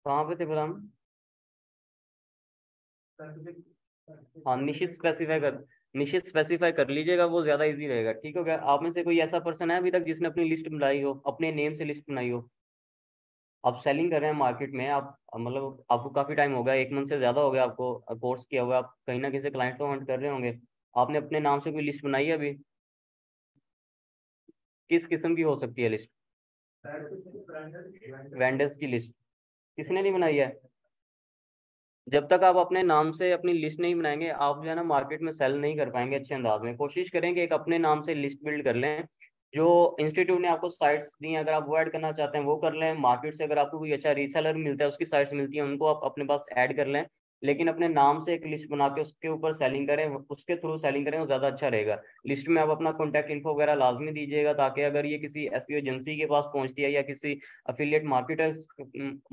कहाँ पे थे फिर हम? हाँ, निश्चित स्पेसिफाई कर लीजिएगा, वो ज्यादा इजी रहेगा। ठीक हो गया। आप में से कोई ऐसा पर्सन है अभी तक जिसने अपनी लिस्ट बनाई हो, अपने नेम से लिस्ट बनाई हो? आप सेलिंग कर रहे हैं मार्केट में, आप मतलब आपको काफी टाइम हो गया, 1 मंथ से ज्यादा हो गया आपको कोर्स किया हुआ, आप कहीं ना किसी क्लाइंट को हंट कर रहे होंगे। आपने अपने नाम से कोई लिस्ट बनाई है अभी? किस किस्म की हो सकती है लिस्ट? वेंडर्स की लिस्ट किसने नहीं बनाई है? जब तक आप अपने नाम से अपनी लिस्ट नहीं बनाएंगे, आप जो है ना मार्केट में सेल नहीं कर पाएंगे अच्छे अंदाज में। कोशिश करें कि एक अपने नाम से लिस्ट बिल्ड कर लें। जो इंस्टीट्यूट ने आपको साइट्स दी हैं, अगर आप वो ऐड करना चाहते हैं वो कर लें। मार्केट से अगर आपको कोई अच्छा रीसेलर मिलता है, उसकी साइट्स मिलती हैं, उनको आप अपने पास ऐड कर लें। लेकिन अपने नाम से एक लिस्ट बना के उसके ऊपर सेलिंग करें, उसके थ्रू सेलिंग करें, वो ज़्यादा अच्छा रहेगा। लिस्ट में आप अपना कॉन्टैक्ट इन्फो वगैरह लाजमी दीजिएगा, ताकि अगर ये किसी एसईओ एजेंसी के पास पहुंचती है या किसी अफिलिएट मार्केटर्स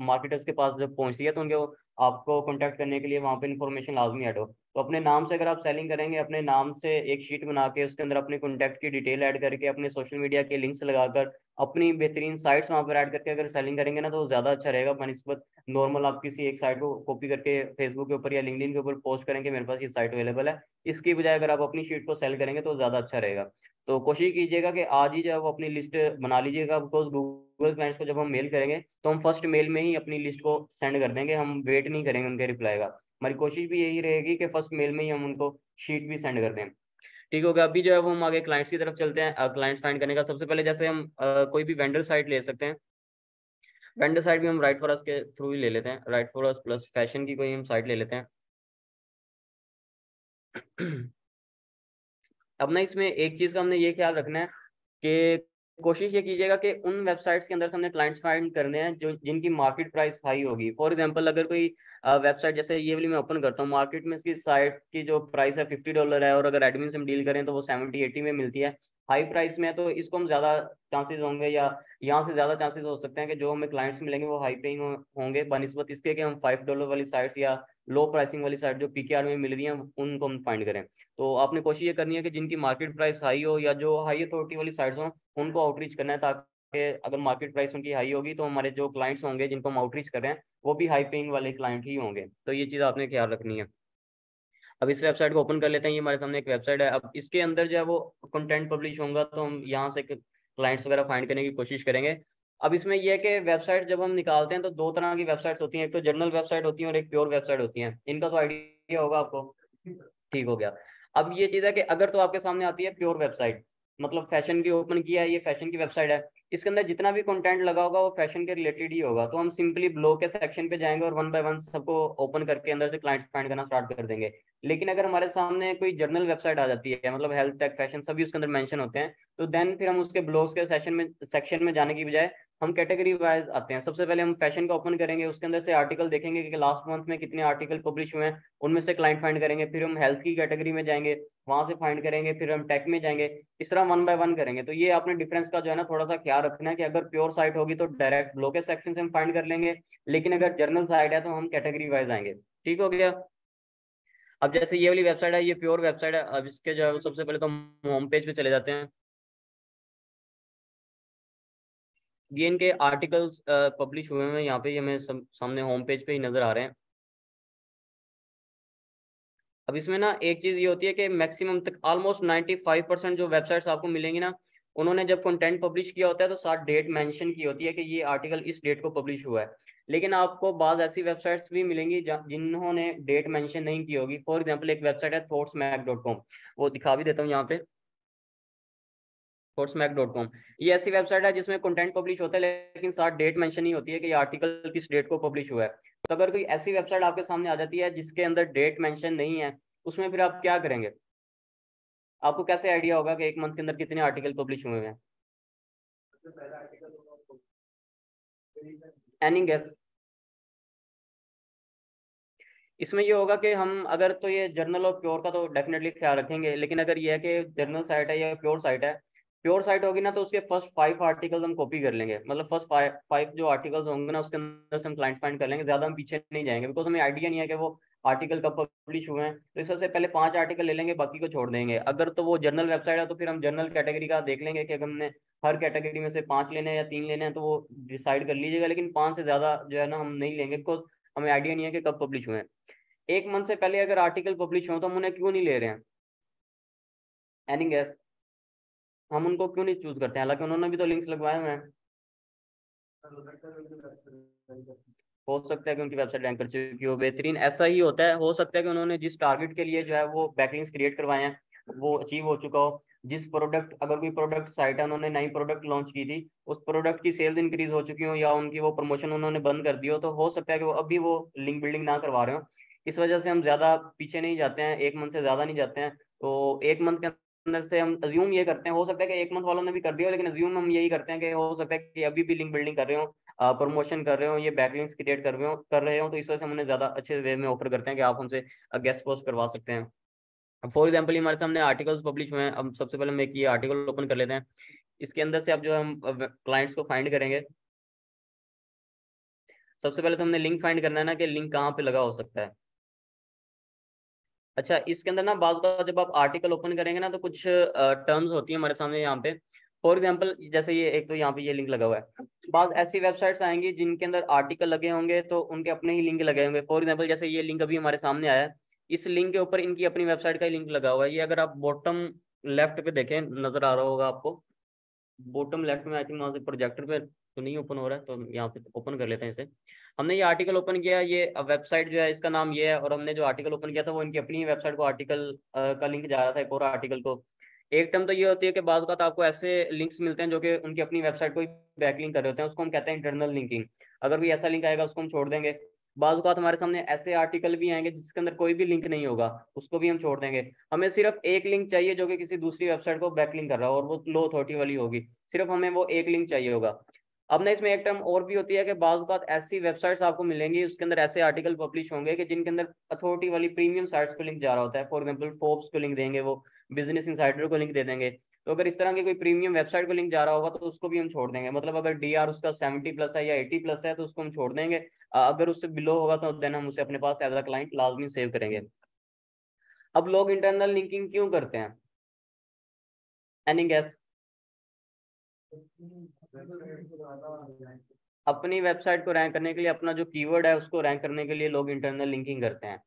मार्केटर्स के पास जब पहुंचती है, तो उनके आपको कांटेक्ट करने के लिए वहाँ पे इन्फॉर्मेशन लाजमी ऐड हो। तो अपने नाम से अगर आप सेलिंग करेंगे, अपने नाम से एक शीट बना के उसके अंदर अपने कॉन्टैक्ट की डिटेल ऐड करके, अपने सोशल मीडिया के लिंक्स लगाकर, अपनी बेहतरीन साइट्स वहाँ पर ऐड करके अगर सेलिंग करेंगे ना, तो ज़्यादा अच्छा रहेगा बनस्बत नॉर्मल आप किसी एक साइट को कॉपी करके फेसबुक के ऊपर या लिंक्डइन के ऊपर पोस्ट करेंगे मेरे पास ये साइट अवेलेबल है। इसकी बजाय अगर आप अपनी शीट को सेल करेंगे तो ज़्यादा अच्छा रहेगा। तो कोशिश कीजिएगा कि आज ही जो है वो अपनी लिस्ट बना लीजिएगा, बिकॉज गूगल क्लाइंट्स को जब हम मेल करेंगे तो हम फर्स्ट मेल में ही अपनी लिस्ट को सेंड कर देंगे, हम वेट नहीं करेंगे उनके रिप्लाई का। हमारी कोशिश भी यही रहेगी कि फर्स्ट मेल में ही हम उनको शीट भी सेंड कर दें। ठीक हो गया। अभी जो है वो हम आगे क्लाइंट्स की तरफ चलते हैं। क्लाइंट्स फाइंड करने का सबसे पहले जैसे हम कोई भी वेंडर साइट ले सकते हैं। वेंडर साइट भी हम राइट फॉर अस के थ्रू ही ले लेते हैं, right for us plus fashion की कोई हम साइट ले लेते हैं। अब ना इसमें एक चीज का हमने ये ख्याल रखना है कि कोशिश ये कीजिएगा कि उन वेबसाइट्स के अंदर से हमने क्लाइंट्स फाइंड करने हैं जो जिनकी मार्केट प्राइस हाई होगी। फॉर एग्जांपल अगर कोई वेबसाइट जैसे ये वाली मैं ओपन करता हूँ, मार्केट में इसकी साइट की जो प्राइस है $50 है, और अगर एडमिन से हम डील करें तो वो 70-80 में मिलती है, हाई प्राइस में है, तो इसको हम ज्यादा चांसेस होंगे, या यहाँ से ज्यादा चांसेस हो सकते हैं कि जो हमें क्लाइंट्स मिलेंगे वो हाई पेइंग होंगे बनस्बत इसके कि हम $5 वाली साइट्स या लो प्राइसिंग वाली साइट जो पीकेआर में मिल रही हैं उनको हम फाइंड करें। तो आपने कोशिश ये करनी है कि जिनकी मार्केट प्राइस हाई हो या जो हाई अथॉरिटी वाली साइट्स हो उनको आउटरीच करना है, ताकि अगर मार्केट प्राइस उनकी हाई होगी तो हमारे जो क्लाइंट्स होंगे जिनको हम आउटरीच कर रहे हैं वो भी हाई पेइंग वाले क्लाइंट ही होंगे। तो ये चीज़ आपने ख्याल रखनी है। अब इस वेबसाइट को ओपन कर लेते हैं। ये हमारे सामने एक वेबसाइट है। अब इसके अंदर जो है वो कंटेंट पब्लिश होगा, तो हम यहाँ से क्लाइंट्स वगैरह फाइंड करने की कोशिश करेंगे। अब इसमें यह है कि वेबसाइट जब हम निकालते हैं तो दो तरह की वेबसाइट्स होती हैं, एक तो जर्नल वेबसाइट होती है और एक प्योर वेबसाइट होती है। इनका तो आइडिया होगा आपको। ठीक हो गया। अब ये चीज़ है कि अगर तो आपके सामने आती है प्योर वेबसाइट, मतलब फैशन की ओपन किया है, ये फैशन की वेबसाइट है, इसके अंदर जितना भी कंटेंट लगा होगा वो फैशन के रिलेटेड ही होगा, तो हम सिंपली ब्लॉग के सेक्शन पे जाएंगे और वन बाय वन सबको ओपन करके अंदर से क्लाइंट्स फाइंड करना स्टार्ट कर देंगे। लेकिन अगर हमारे सामने कोई जर्नल वेबसाइट आ जाती है, मतलब हेल्थ टेक फैशन सभी उसके अंदर मेंशन होते हैं, तो देन फिर हम उसके ब्लॉग्स के सेक्शन में जाने की बजाय हम कैटेगरी वाइज आते हैं। सबसे पहले हम फैशन का ओपन करेंगे, उसके अंदर से आर्टिकल देखेंगे कि लास्ट मंथ में कितने आर्टिकल पब्लिश हुए हैं, उनमें से क्लाइंट फाइंड करेंगे। फिर हम हेल्थ की कैटेगरी में जाएंगे, वहां से फाइंड करेंगे। फिर हम टेक में जाएंगे, इस तरह वन बाय वन करेंगे। तो ये आपने डिफरेंस का जो है ना थोड़ा सा ख्याल रखना है कि अगर प्योर साइट होगी तो डायरेक्ट ब्लॉग के सेक्शन से हम फाइंड कर लेंगे, लेकिन अगर जर्नल साइट है तो हम कैटेगरी वाइज आएंगे। ठीक हो गया। अब जैसे ये वाली वेबसाइट है, ये प्योर वेबसाइट है। अब इसके जो है सबसे पहले तो हम होम पेज पे चले जाते हैं। ये इनके आर्टिकल्स पब्लिश हुए हैं यहाँ पे, ये हमें सामने होम पेज पे ही नजर आ रहे हैं। अब इसमें ना एक चीज ये होती है कि मैक्सिमम तक ऑलमोस्ट 95% जो वेबसाइट्स आपको मिलेंगी ना, उन्होंने जब कंटेंट पब्लिश किया होता है तो साथ डेट मेंशन की होती है कि ये आर्टिकल इस डेट को पब्लिश हुआ है। लेकिन आपको बाद ऐसी वेबसाइट्स भी मिलेंगी जिन्होंने डेट मेंशन नहीं की होगी। फॉर एग्जांपल एक वेबसाइट है thoughtsmack.com, वो दिखा भी देता हूँ यहाँ पे। thoughtsmack.com, ये ऐसी वेबसाइट है जिसमें कंटेंट पब्लिश होता है लेकिन साथ डेट मेंशन नहीं होती है कि ये आर्टिकल किस डेट को पब्लिश हुआ है। तो अगर कोई ऐसी वेबसाइट आपके सामने आ जाती है जिसके अंदर डेट मेंशन नहीं है, उसमें फिर आप क्या करेंगे? आपको कैसे आइडिया होगा कि एक मंथ के अंदर कितने आर्टिकल पब्लिश हुए हैं? Any guess? इसमें ये होगा कि हम अगर तो ये जर्नल और प्योर का तो डेफिनेटली ख्याल रखेंगे, लेकिन अगर ये है कि जर्नल साइट है या प्योर साइट है, प्योर साइट होगी ना तो उसके फर्स्ट 5 आर्टिकल्स हम कॉपी कर लेंगे। मतलब फर्स्ट फाइव जो आर्टिकल्स होंगे ना उसके अंदर से हम क्लाइंट फाइंड कर लेंगे, ज्यादा हम पीछे नहीं जाएंगे, बिकॉज हमें आइडिया नहीं है कि वो आर्टिकल कब पब्लिश हुए हैं। तो इससे पहले 5 आर्टिकल ले लेंगे, बाकी को छोड़ देंगे। अगर तो वो जर्नल वेबसाइट है तो फिर हम जर्नल कैटेगरी का देख लेंगे कि अगर हमने हर कैटेगरी में से 5 लेने हैं या 3 लेने हैं तो वो डिसाइड कर लीजिएगा, लेकिन 5 से ज़्यादा जो है ना हम नहीं लेंगे, बिकॉज हमें आइडिया नहीं है कि कब पब्लिश हुए हैं। 1 मंथ से पहले अगर आर्टिकल पब्लिश हो तो हम उन्हें क्यों नहीं ले रहे हैं? Any gas? हम उनको क्यों नहीं चूज करते हैं, हालांकि उन्होंने भी तो लिंक्स लगवाए हुए हैं। हो सकता है कि उनकी वेबसाइट रैंक कर चुकी हो बेहतरीन, ऐसा ही होता है। हो सकता है कि उन्होंने जिस टारगेट के लिए जो है वो बैकलिंक्स क्रिएट करवाए हैं वो अचीव हो चुका हो। जिस प्रोडक्ट, अगर कोई प्रोडक्ट साइट है, उन्होंने नई प्रोडक्ट लॉन्च की थी, उस प्रोडक्ट की सेल्स इंक्रीज हो चुकी हो या उनकी वो प्रमोशन उन्होंने बंद कर दी हो, तो हो सकता है कि वो अभी वो लिंक बिल्डिंग ना करवा रहे हो। इस वजह से हम ज्यादा पीछे नहीं जाते हैं, 1 मंथ से ज्यादा नहीं जाते हैं। तो 1 मंथ के अंदर से हम अज्यूम ये करते हैं, हो सकता है कि 1 मंथ वालों ने भी कर दिया हो, लेकिन अज्यूम हम यही करते हैं कि हो सकता है कि अभी भी लिंक बिल्डिंग कर रहे हो, प्रमोशन कर रहे हो, ये बैकलिंक्स क्रिएट कर रहे हो, तो इस वजह से हम उन्हें ज्यादा अच्छे वे में ऑफर करते हैं कि आप हमसे गेस्ट पोस्ट करवा सकते हैं। अब फॉर एग्जाम्पल हमारे सामने आर्टिकल्स पब्लिश हुए हैं। अब सबसे पहले हम एक ये आर्टिकल ओपन कर लेते हैं। इसके अंदर से अब जो हम क्लाइंट्स को फाइंड करेंगे, सबसे पहले तो हमने लिंक फाइंड करना है ना, कि लिंक कहाँ पे लगा हो सकता है। अच्छा, इसके अंदर ना बात का, जब आप आर्टिकल ओपन करेंगे ना तो कुछ टर्म्स होती है हमारे सामने यहाँ पे। फॉर एग्जांपल जैसे ये एक तो यहाँ पे ये लिंक लगा हुआ है, बाद ऐसी वेबसाइट्स आएंगी जिनके अंदर आर्टिकल लगे होंगे तो उनके अपने ही लिंक लगे होंगे। फॉर एग्जांपल जैसे ये लिंक अभी हमारे सामने आया है, इस लिंक के ऊपर इनकी अपनी वेबसाइट का ही लिंक लगा हुआ है। ये अगर आप बॉटम लेफ्ट पे देखें, नजर आ रहा होगा आपको, बॉटम लेफ्ट में आई थिंक वहां से प्रोजेक्टर पे तो नहीं ओपन हो रहा है, तो हम यहाँ पे ओपन कर लेते हैं इसे। हमने ये आर्टिकल ओपन किया, ये वेबसाइट जो है इसका नाम ये है, और हमने जो आर्टिकल ओपन किया था वो इनकी अपनी ही वेबसाइट को आर्टिकल का लिंक जा रहा था, एक और आर्टिकल को। एक टर्म तो ये होती है कि बाद का आपको ऐसे लिंक्स मिलते हैं जो कि उनकी अपनी वेबसाइट को बैकलिंक कर रहे होते हैं, उसको हम कहते हैं इंटरनल लिंकिंग। अगर भी ऐसा लिंक आएगा उसको हम छोड़ देंगे। बाद का हमारे सामने ऐसे आर्टिकल भी आएंगे जिसके अंदर कोई भी लिंक नहीं होगा, उसको भी हम छोड़ देंगे। हमें सिर्फ एक लिंक चाहिए जो कि किसी दूसरी वेबसाइट को बैकलिंक कर रहा हो, और वो लो अथॉरिटी वाली होगी। सिर्फ हमें वो एक लिंक चाहिए होगा। अब ना इसमें एक टर्म और भी होती है कि बाज़ बात ऐसी वेबसाइट्स आपको मिलेंगी उसके अंदर ऐसे आर्टिकल पब्लिश होंगे कि जिनके अंदर अथॉरिटी वाली प्रीमियम साइट्स को लिंक जा रहा होता है। फॉर एग्जांपल फोर्ब्स को लिंक देंगे, वो बिजनेस इंसाइडर को लिंक दे देंगे। तो अगर इस तरह की कोई प्रीमियम वेबसाइट को लिंक जा रहा होगा तो उसको भी हम छोड़ देंगे। मतलब अगर डीआर उसका 70+ है या 80+ है तो उसको हम छोड़ देंगे। अगर उससे बिलो होगा तो देन हम उसे अपने पास एज अ क्लाइंट लाजमी सेव करेंगे। अब लोग इंटरनल लिंकिंग क्यों करते हैं? Any gas? अपनी वेबसाइट को रैंक करने के लिए, अपना जो कीवर्ड है उसको रैंक करने के लिए लोग इंटरनल लिंकिंग करते हैं।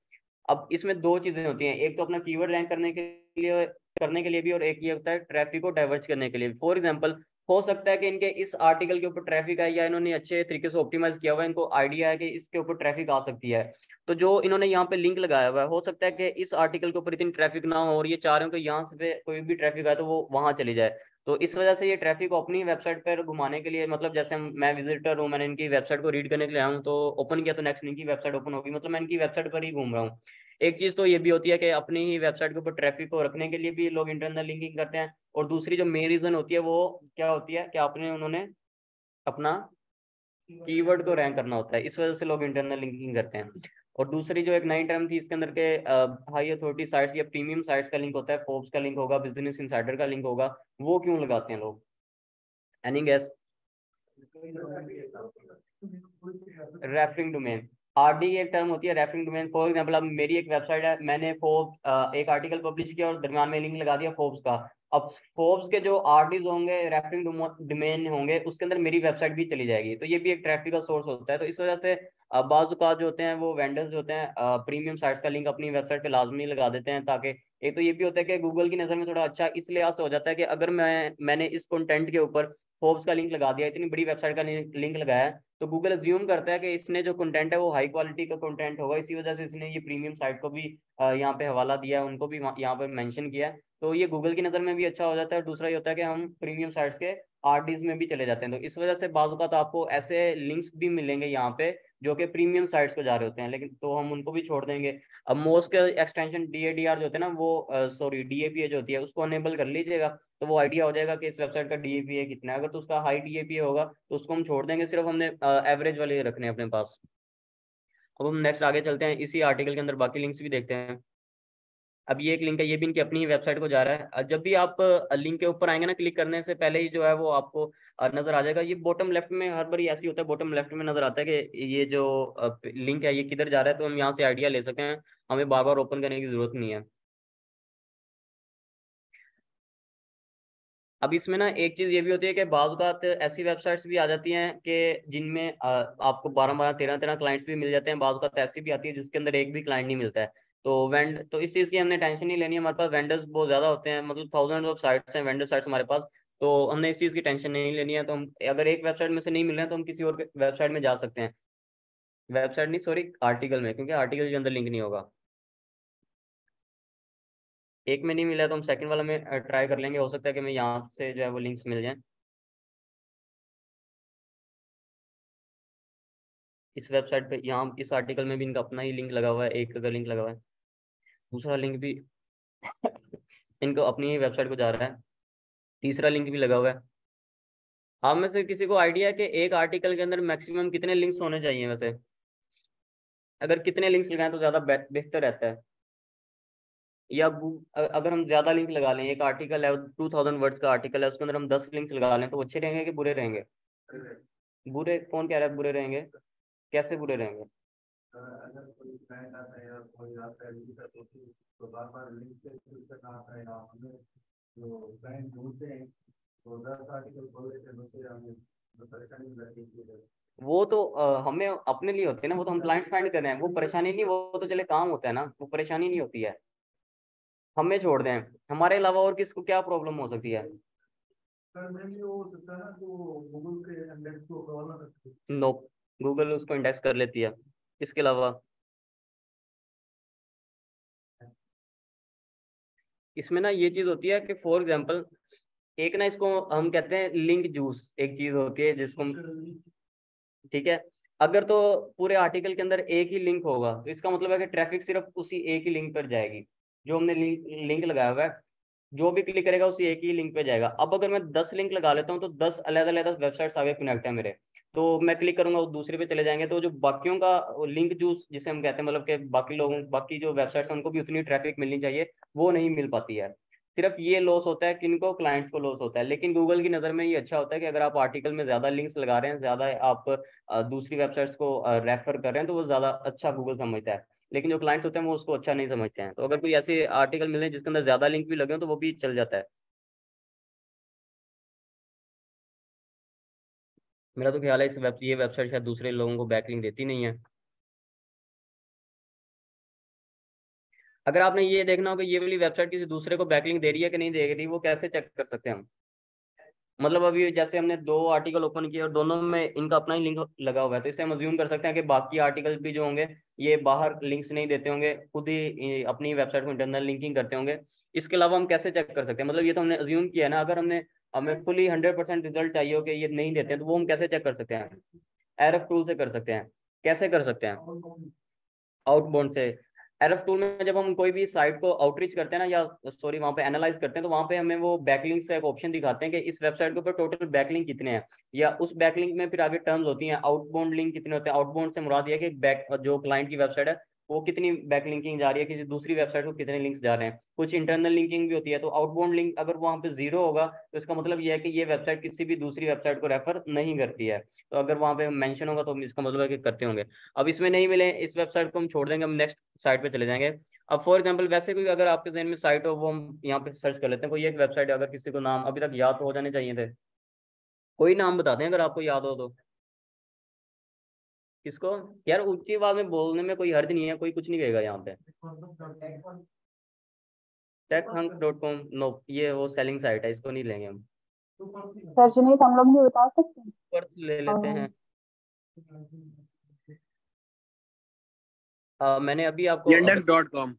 अब इसमें दो चीजें होती हैं, एक तो अपना कीवर्ड रैंक करने के लिए भी, और एक ये होता है ट्रैफिक को डाइवर्ट करने के लिए। फॉर एग्जांपल हो सकता है कि इनके इस आर्टिकल के ऊपर ट्रैफिक है, या इन्होंने अच्छे तरीके से ऑप्टिमाइज किया हुआ है, इनको आइडिया है कि इसके ऊपर ट्रैफिक आ सकती है। तो जो इन्होंने यहाँ पे लिंक लगाया हुआ है, हो सकता है कि इस आर्टिकल के ऊपर इतनी ट्रैफिक ना हो, और ये चाह रहे हो कि यहाँ से पे कोई भी ट्रैफिक आए तो वो वहां चली जाए। तो इस वजह से ये ट्रैफिक को अपनी वेबसाइट पर घुमाने के लिए, मतलब जैसे मैं विजिटर हूँ, मैंने इनकी वेबसाइट को रीड करने के लिए आया हूँ, तो ओपन किया तो नेक्स्ट इनकी वेबसाइट ओपन होगी, मतलब मैं इनकी वेबसाइट पर ही घूम रहा हूँ। एक चीज तो ये भी होती है कि अपनी ही वेबसाइट के ऊपर ट्रैफिक को रखने के लिए भी लोग इंटरनल लिंकिंग करते हैं। और दूसरी जो मेन रीजन होती है वो क्या होती है कि आपने उन्होंने अपना कीवर्ड को रैंक करना होता है, इस वजह से लोग इंटरनल लिंकिंग करते हैं। और दूसरी जो एक नई टर्म थी इसके अंदर के, हाई अथॉरिटी साइट्स या प्रीमियम साइट्स का लिंक होता है, फोर्ब्स का लिंक होगा, बिजनेस इंसाइडर का लिंक होगा, वो क्यों लगाते हैं लोग? Any gas? Referring domain, RD एक टर्म होती है रेफरिंग डोमेन। फॉर एग्जांपल अब मेरी एक वेबसाइट है, मैंने फोर्ब्स एक आर्टिकल पब्लिश किया और दरम्यान में लिंक लगा दिया फोर्ब्स का। अब फोर्ब्स के जो आरडीज होंगे, रेफरिंग डोमेन होंगे, उसके अंदर मेरी वेबसाइट भी चली जाएगी, तो ये भी एक ट्रैफिक का सोर्स होता है। तो इस वजह से बाज़ औक़ात जो होते हैं वो वेंडर्स जो होते हैं प्रीमियम साइट्स का लिंक अपनी वेबसाइट पे लाजमी लगा देते हैं, ताकि एक तो ये भी होता है कि गूगल की नज़र में थोड़ा अच्छा इस लिहाज से हो जाता है कि अगर मैंने इस कंटेंट के ऊपर फोर्ब्स का लिंक लगा दिया, इतनी बड़ी वेबसाइट का लिंक लगाया है, तो गूगल अज्यूम करता है कि इसने जो कंटेंट है वो हाई क्वालिटी का कंटेंट होगा, इसी वजह से इसने ये प्रीमियम साइट को भी यहाँ पे हवाला दिया है, उनको भी यहाँ पे मेंशन किया है। तो ये गूगल की नज़र में भी अच्छा हो जाता है। और दूसरा ये होता है कि हम प्रीमियम साइट्स के आरडीज में भी चले जाते हैं, तो इस वजह से बाज़ औक़ात आपको ऐसे लिंक्स भी मिलेंगे यहाँ पे जो कि प्रीमियम साइट्स को जा रहे होते हैं, लेकिन तो हम उनको भी छोड़ देंगे। अब मोस्ट के एक्सटेंशन डीएडीआर जो होते हैं ना, वो सॉरी डीएपीए जो होती है उसको अनेबल कर लीजिएगा, तो वो आइडिया हो जाएगा कि इस वेबसाइट का डीएपीए कितना है। अगर तो उसका हाई डीएपीए होगा तो उसको हम छोड़ देंगे, सिर्फ हमने एवरेज वाले रखने हैं अपने पास। अब हम नेक्स्ट आगे चलते हैं, इसी आर्टिकल के अंदर बाकी लिंक्स भी देखते हैं। अब ये एक लिंक है, ये भी इनकी अपनी ही वेबसाइट को जा रहा है। जब भी आप लिंक के ऊपर आएंगे ना, क्लिक करने से पहले ही जो है वो आपको नजर आ जाएगा। ये बॉटम लेफ्ट में हर बार ऐसी होता है, बॉटम लेफ्ट में नजर आता है कि ये जो लिंक है ये किधर जा रहा है, तो हम यहाँ से आइडिया ले सकें, हमें बार बार ओपन करने की जरूरत नहीं है। अब इसमें ना एक चीज ये भी होती है कि बाज़ औक़ात ऐसी वेबसाइट्स भी आ जाती हैं कि जिनमें आपको 12-12 13-13 क्लाइंट्स भी मिल जाते हैं। बाज़ औक़ात ऐसी भी आती है जिसके अंदर एक भी क्लाइंट नहीं मिलता है। तो इस चीज़ की हमने टेंशन नहीं लेनी है। हमारे पास वेंडर्स बहुत ज़्यादा होते हैं, मतलब थाउजेंड ऑफ साइट्स हैं, वेंडर साइट्स हमारे पास। तो हमने इस चीज़ की टेंशन नहीं लेनी है। तो हम अगर एक वेबसाइट में से नहीं मिल रहे हैं तो हम किसी और वेबसाइट में जा सकते हैं। वेबसाइट नहीं, सॉरी, आर्टिकल में, क्योंकि आर्टिकल के अंदर लिंक नहीं होगा। एक में नहीं मिला तो हम सेकंड वाला में ट्राई कर लेंगे। हो सकता है कि हमें यहाँ से जो है वो लिंक्स मिल जाएं। इस वेबसाइट पे, यहाँ इस आर्टिकल में भी इनका अपना ही लिंक लगा हुआ है, एक का लिंक लगा हुआ है, दूसरा लिंक भी इनको अपनी ही वेबसाइट को जा रहा है, तीसरा लिंक भी लगा हुआ है। आप में से किसी को आइडिया है कि एक आर्टिकल के अंदर मैक्सिमम कितने लिंक्स होने चाहिए वैसे? अगर कितने लिंक्स लगाएं तो ज़्यादा बेहतर रहता है? या अगर हम ज़्यादा लिंक लगा लें, एक आर्टिकल है 2000 वर्ड्स का आर्टिकल है, उसके अंदर हम 10 लिंक्स लगा लें तो वो अच्छे रहेंगे कि बुरे रहेंगे? बुरे? कौन कह रहा है बुरे रहेंगे? कैसे बुरे रहेंगे? अगर कोई क्लाइंट आता है या कोई आता है तो बार बार लिंक से उसका कहाँ आता है हमें जो क्लाइंट ढूंढते हैं तो 10 आर्टिकल खोल लेते हैं दूसरे हमें तो परेशानी हो जाती है। वो तो हमें अपने लिए होते हैं ना, वो तो हम क्लाइंट फाइंड कर रहे हैं, वो परेशानी नहीं, वो तो चले काम होता है ना, वो परेशानी नहीं होती है। हमें छोड़ दें, हमारे अलावा और किसको क्या प्रॉब्लम हो सकती है? सर मैं भी वो हो सकता है ना तो गूगल के इंडेक्स को क्रॉल ना करते। नो, गूगल उसको इंडेक्स कर लेती है। इसके अलावा इसमें ना ये चीज होती है कि फॉर एग्जांपल, एक ना इसको हम कहते हैं लिंक जूस, एक चीज होती है जिसको ठीक है, अगर तो पूरे आर्टिकल के अंदर एक ही लिंक होगा तो इसका मतलब है कि ट्रैफिक सिर्फ उसी एक ही लिंक पर जाएगी, जो हमने लिंक लगाया हुआ है। जो भी क्लिक करेगा उसी एक ही लिंक पे जाएगा। अब अगर मैं 10 लिंक लगा लेता हूँ तो 10 अलग अलग वेबसाइट्स आगे कनेक्ट है मेरे, तो मैं क्लिक करूंगा वो दूसरे पे चले जाएंगे, तो जो बाकियों का लिंक जूस जिसे हम कहते हैं, मतलब कि बाकी लोगों, बाकी जो वेबसाइट्स हैं उनको भी उतनी ट्रैफिक मिलनी चाहिए, वो नहीं मिल पाती है। सिर्फ ये लॉस होता है किनको? क्लाइंट्स को लॉस होता है। लेकिन गूगल की नज़र में ये अच्छा होता है कि अगर आप आर्टिकल में ज़्यादा लिंक्स लगा रहे हैं, ज़्यादा आप दूसरी वेबसाइट्स को रेफर कर रहे हैं, तो वो ज़्यादा अच्छा गूगल समझता है। लेकिन जो क्लाइंट्स होते हैं वो उसको अच्छा नहीं समझते हैं। तो अगर कोई ऐसे आर्टिकल मिले जिसके अंदर ज़्यादा लिंक भी लगे हो तो वो भी चल जाता है। मेरा तो ख्याल है ये वेबसाइट शायद दूसरे लोगों को बैकलिंक देती नहीं है। अगर आपने ये देखना हो कि ये वाली वेबसाइट किसी दूसरे को बैकलिंक दे रही है कि नहीं दे रही, वो कैसे चेक कर सकते हैं हम? मतलब अभी जैसे हमने दो आर्टिकल ओपन किए और दोनों में इनका अपना ही लिंक लगा हुआ है, तो इसे हम अज्यूम कर सकते हैं कि बाकी आर्टिकल भी जो होंगे ये बाहर लिंक्स नहीं देते होंगे, खुद ही अपनी वेबसाइट को इंटरनल लिंकिंग करते होंगे। इसके अलावा हम कैसे चेक कर सकते हैं? मतलब ये तो हमने अज्यूम किया है ना, अगर हमें फुली 100% रिजल्ट चाहिए हो कि ये नहीं देते हैं, तो वो हम कैसे चेक कर सकते हैं? एरफ टूल से कर सकते हैं। कैसे कर सकते हैं? आउटबाउंड से। एरफ टूल में जब हम कोई भी साइट को आउटरीच करते हैं ना, या सॉरी वहाँ पे एनालाइज करते हैं, तो वहाँ पे हमें वो बैकलिंक्स का एक ऑप्शन दिखाते हैं कि इस वेबसाइट के ऊपर टोटल बैकलिंक कितने हैं, या उस बैकलिंक में फिर आगे टर्म्स होती हैं, आउटबाउंड लिंक कितने होते हैं। आउटबाउंड से मुराद ये है कि बैक जो क्लाइंट की वेबसाइट है वो कितनी बैकलिंकिंग जा रही है, किसी दूसरी वेबसाइट को कितने लिंक्स जा रहे हैं। कुछ इंटरनल लिंकिंग भी होती है। तो आउटबाउंड लिंक अगर वहाँ पे जीरो होगा तो इसका मतलब ये है कि ये वेबसाइट किसी भी दूसरी वेबसाइट को रेफर नहीं करती है। तो अगर वहाँ पे मेंशन होगा तो इसका मतलब है कि करते होंगे। अब इसमें नहीं मिले, इस वेबसाइट को हम छोड़ देंगे, हम नेक्स्ट साइट पे चले जाएंगे। अब फॉर एग्जांपल वैसे कोई अगर आपके जहन में साइट हो, वो हम यहाँ पे सर्च कर लेते हैं। कोई एक वेबसाइट, अगर किसी को नाम अभी तक याद तो हो जाने चाहिए थे, कोई नाम बता दें अगर आपको याद हो तो। किसको? यार ऊंची आवाज में बोलने में कोई हर्ज नहीं है, कोई कुछ नहीं कहेगा यहाँ पे। techhunk.com? नो, ये वो सेलिंग साइट है, इसको नहीं लेंगे हम। सर सुनीत, हम लोग भी बता सकते हैं। पर्थ ले लेते हैं। मैंने अभी आपको yandex.com।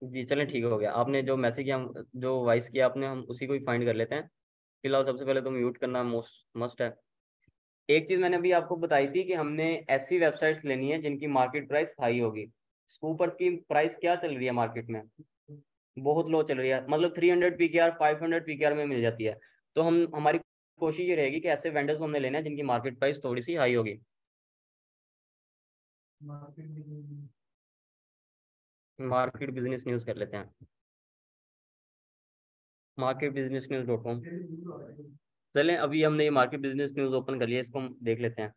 जी चलें, ठीक हो गया। आपने जो मैसेज किया, जो वॉइस किया आपने, हम उसी को ही फाइंड कर लेते हैं। फिलहाल सबसे पहले तो म्यूट करना मोस्ट मस्ट है। एक चीज मैंने अभी आपको बताई थी कि हमने ऐसी वेबसाइट्स लेनी है जिनकी मार्केट प्राइस हाई होगी। स्कूपर की प्राइस क्या चल रही है मार्केट में? बहुत लो चल रही है, मतलब 300 पीकेआर 500 पीकेआर में मिल जाती है। तो हमारी कोशिश ये रहेगी कि ऐसे वेंडर्स को हमने लेना है जिनकी मार्केट प्राइस थोड़ी सी हाई होगी। मार्केट बिजनेस न्यूज कर लेते हैं, marketbusinessnews.com। चलें, अभी हमने ये मार्केट बिजनेस न्यूज ओपन कर लिया, इसको हम देख लेते हैं।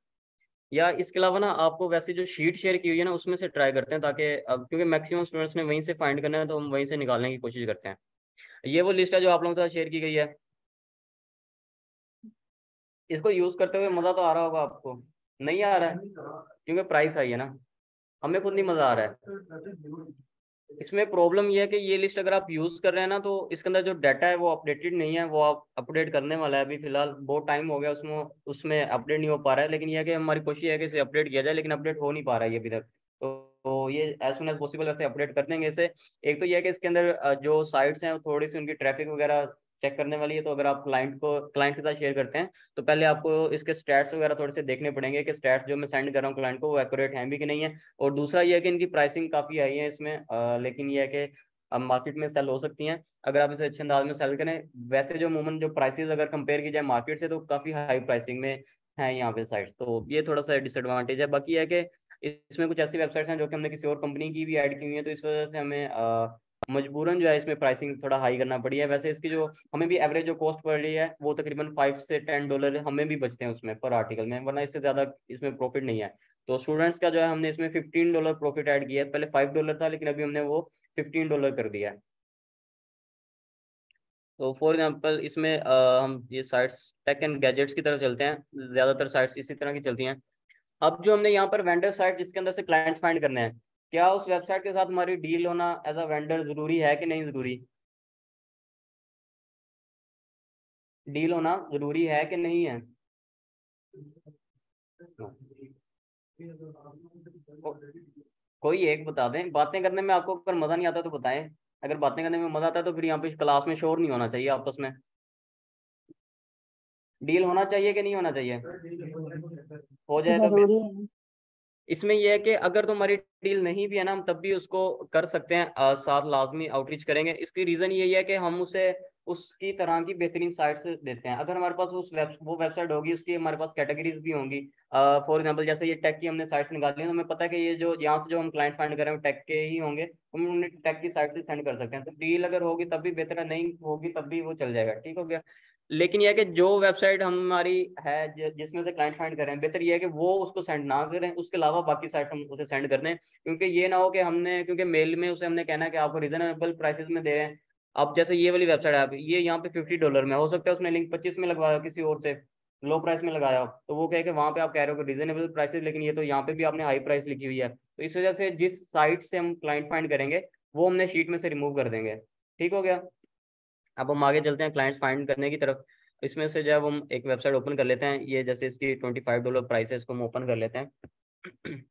या इसके अलावा ना आपको वैसे जो शीट शेयर की हुई है ना उसमें से ट्राई करते हैं, ताकि अब क्योंकि मैक्सिमम स्टूडेंट्स ने वहीं से फाइंड करना है तो हम वहीं से निकालने की कोशिश करते हैं। ये वो लिस्ट है जो आप लोगों के साथ शेयर की गई है। इसको यूज करते हुए मजा तो आ रहा होगा आपको, नहीं आ रहा है क्योंकि प्राइस हाई है ना, हमें खुद नहीं मजा आ रहा है। इसमें प्रॉब्लम ये है कि ये लिस्ट अगर आप यूज कर रहे हैं ना, तो इसके अंदर जो डाटा है वो अपडेटेड नहीं है, वो आप अपडेट करने वाला है अभी फिलहाल, बहुत टाइम हो गया उसमें, उसमें अपडेट नहीं हो पा रहा है। लेकिन यह है कि हमारी कोशिश है कि इसे अपडेट किया जाए, लेकिन अपडेट हो नहीं पा रहा है ये अभी तक। तो ये एज सुन एज पॉसिबल वैसे अपडेट कर देंगे इसे। एक तो ये है कि इसके अंदर जो साइट्स हैं वो थोड़ी सी उनकी ट्रैफिक वगैरह चेक करने वाली है। तो अगर आप क्लाइंट के साथ शेयर करते हैं तो पहले आपको इसके स्टैट्स वगैरह थोड़े से देखने पड़ेंगे कि स्टैट्स जो मैं सेंड कर रहा हूँ क्लाइंट को वो एक्यूरेट हैं भी कि नहीं है। और दूसरा ये है कि इनकी प्राइसिंग काफ़ी हाई है इसमें, लेकिन ये है कि अब मार्केट में सेल हो सकती हैं अगर आप इसे अच्छे अंदाज में सेल करें। वैसे जो अमूमन जो प्राइसेस अगर कंपेयर की जाए मार्केट से तो काफ़ी हाई प्राइसिंग में है यहाँ पे साइट्स, तो ये थोड़ा सा डिसएडवांटेज है। बाकी है कि इसमें कुछ ऐसी वेबसाइट्स हैं जो कि हमने किसी और कंपनी की भी ऐड की हुई है, तो इस वजह से हमें मजबूरन जो है इसमें प्राइसिंग थोड़ा हाई करना पड़ी है। वैसे इसकी जो हमें भी एवरेज जो कॉस्ट पड़ रही है वो तकरीबन $5 से $10 हमें भी बचते हैं उसमें पर आर्टिकल में, वरना इससे ज़्यादा इसमें प्रॉफिट नहीं है। तो स्टूडेंट्स का जो है हमने इसमें $15 प्रॉफिट ऐड किया है, पहले $5 था लेकिन अभी हमने वो $15 कर दिया है। तो फॉर एग्जांपल इसमें हम ये साइट्स टेक एंड गैजेट्स की तरफ चलते हैं, ज़्यादातर साइट्स इसी तरह की चलती हैं। अब जो हमने यहाँ पर वेंडर साइट जिसके अंदर से क्लाइंट्स फाइंड करने हैं, क्या उस वेबसाइट के साथ हमारी डील होना एज अ वेंडर जरूरी है कि नहीं जरूरी? डील होना जरूरी है कि नहीं है? को, कोई एक बता दें, बातें करने में आपको अगर मजा नहीं आता तो बताएं, अगर बातें करने में मजा आता है तो फिर यहाँ पे क्लास में शोर नहीं होना चाहिए आपस में। डील होना चाहिए कि नहीं होना चाहिए? हो जाए तो जरूरी है। इसमें यह है कि अगर तुम्हारी डील नहीं भी है ना, हम तब भी उसको कर सकते हैं, साथ लाजमी आउटरीच करेंगे। इसकी रीज़न यही है कि हम उसे उसकी तरह की बेहतरीन साइट्स देते हैं। अगर हमारे पास वो वेबसाइट होगी, उसकी हमारे पास कैटेगरीज भी होंगी। फॉर एग्जांपल जैसे ये टेक की हमने साइट्स निकाली हैं, तो हमें पता है कि ये जो यहाँ से जो हम क्लाइंट फाइंड कर रहे हैं टेक के ही होंगे, हम उन्हें टेक की साइट से सेंड कर सकते हैं। तो डील अगर होगी तब भी बेहतर है, नहीं होगी तब भी वो चल जाएगा, ठीक हो गया। लेकिन यह है कि जो वेबसाइट हमारी है जिसमें से क्लाइंट फाइंड कर रहे हैं, बेहतर यह है कि वो उसको सेंड ना करें, उसके अलावा बाकी साइट हम उसे सेंड कर दें। क्योंकि ये ना हो कि हमने, क्योंकि मेल में उसे हमने कहना है कि आपको रीजनेबल प्राइसेस में दे रहे हैं। अब जैसे ये वाली वेबसाइट है, आप ये यहाँ पे $50 में, हो सकता है उसने लिंक 25 में लगवाया किसी और से, लो प्राइस में लगाया हो, तो वो कहे कि वहाँ पे आप कह रहे हो कि रीजनेबल प्राइसेस, लेकिन ये तो यहाँ पे भी आपने हाई प्राइस लिखी हुई है। तो इस वजह से जिस साइट से हम क्लाइंट फाइंड करेंगे वो हमने शीट में से रिमूव कर देंगे, ठीक हो गया। अब हम आगे चलते हैं क्लाइंट्स फाइंड करने की तरफ। इसमें से जब हम एक वेबसाइट ओपन कर लेते हैं, ये जैसे इसकी $25 प्राइस है, इसको हम ओपन कर लेते हैं।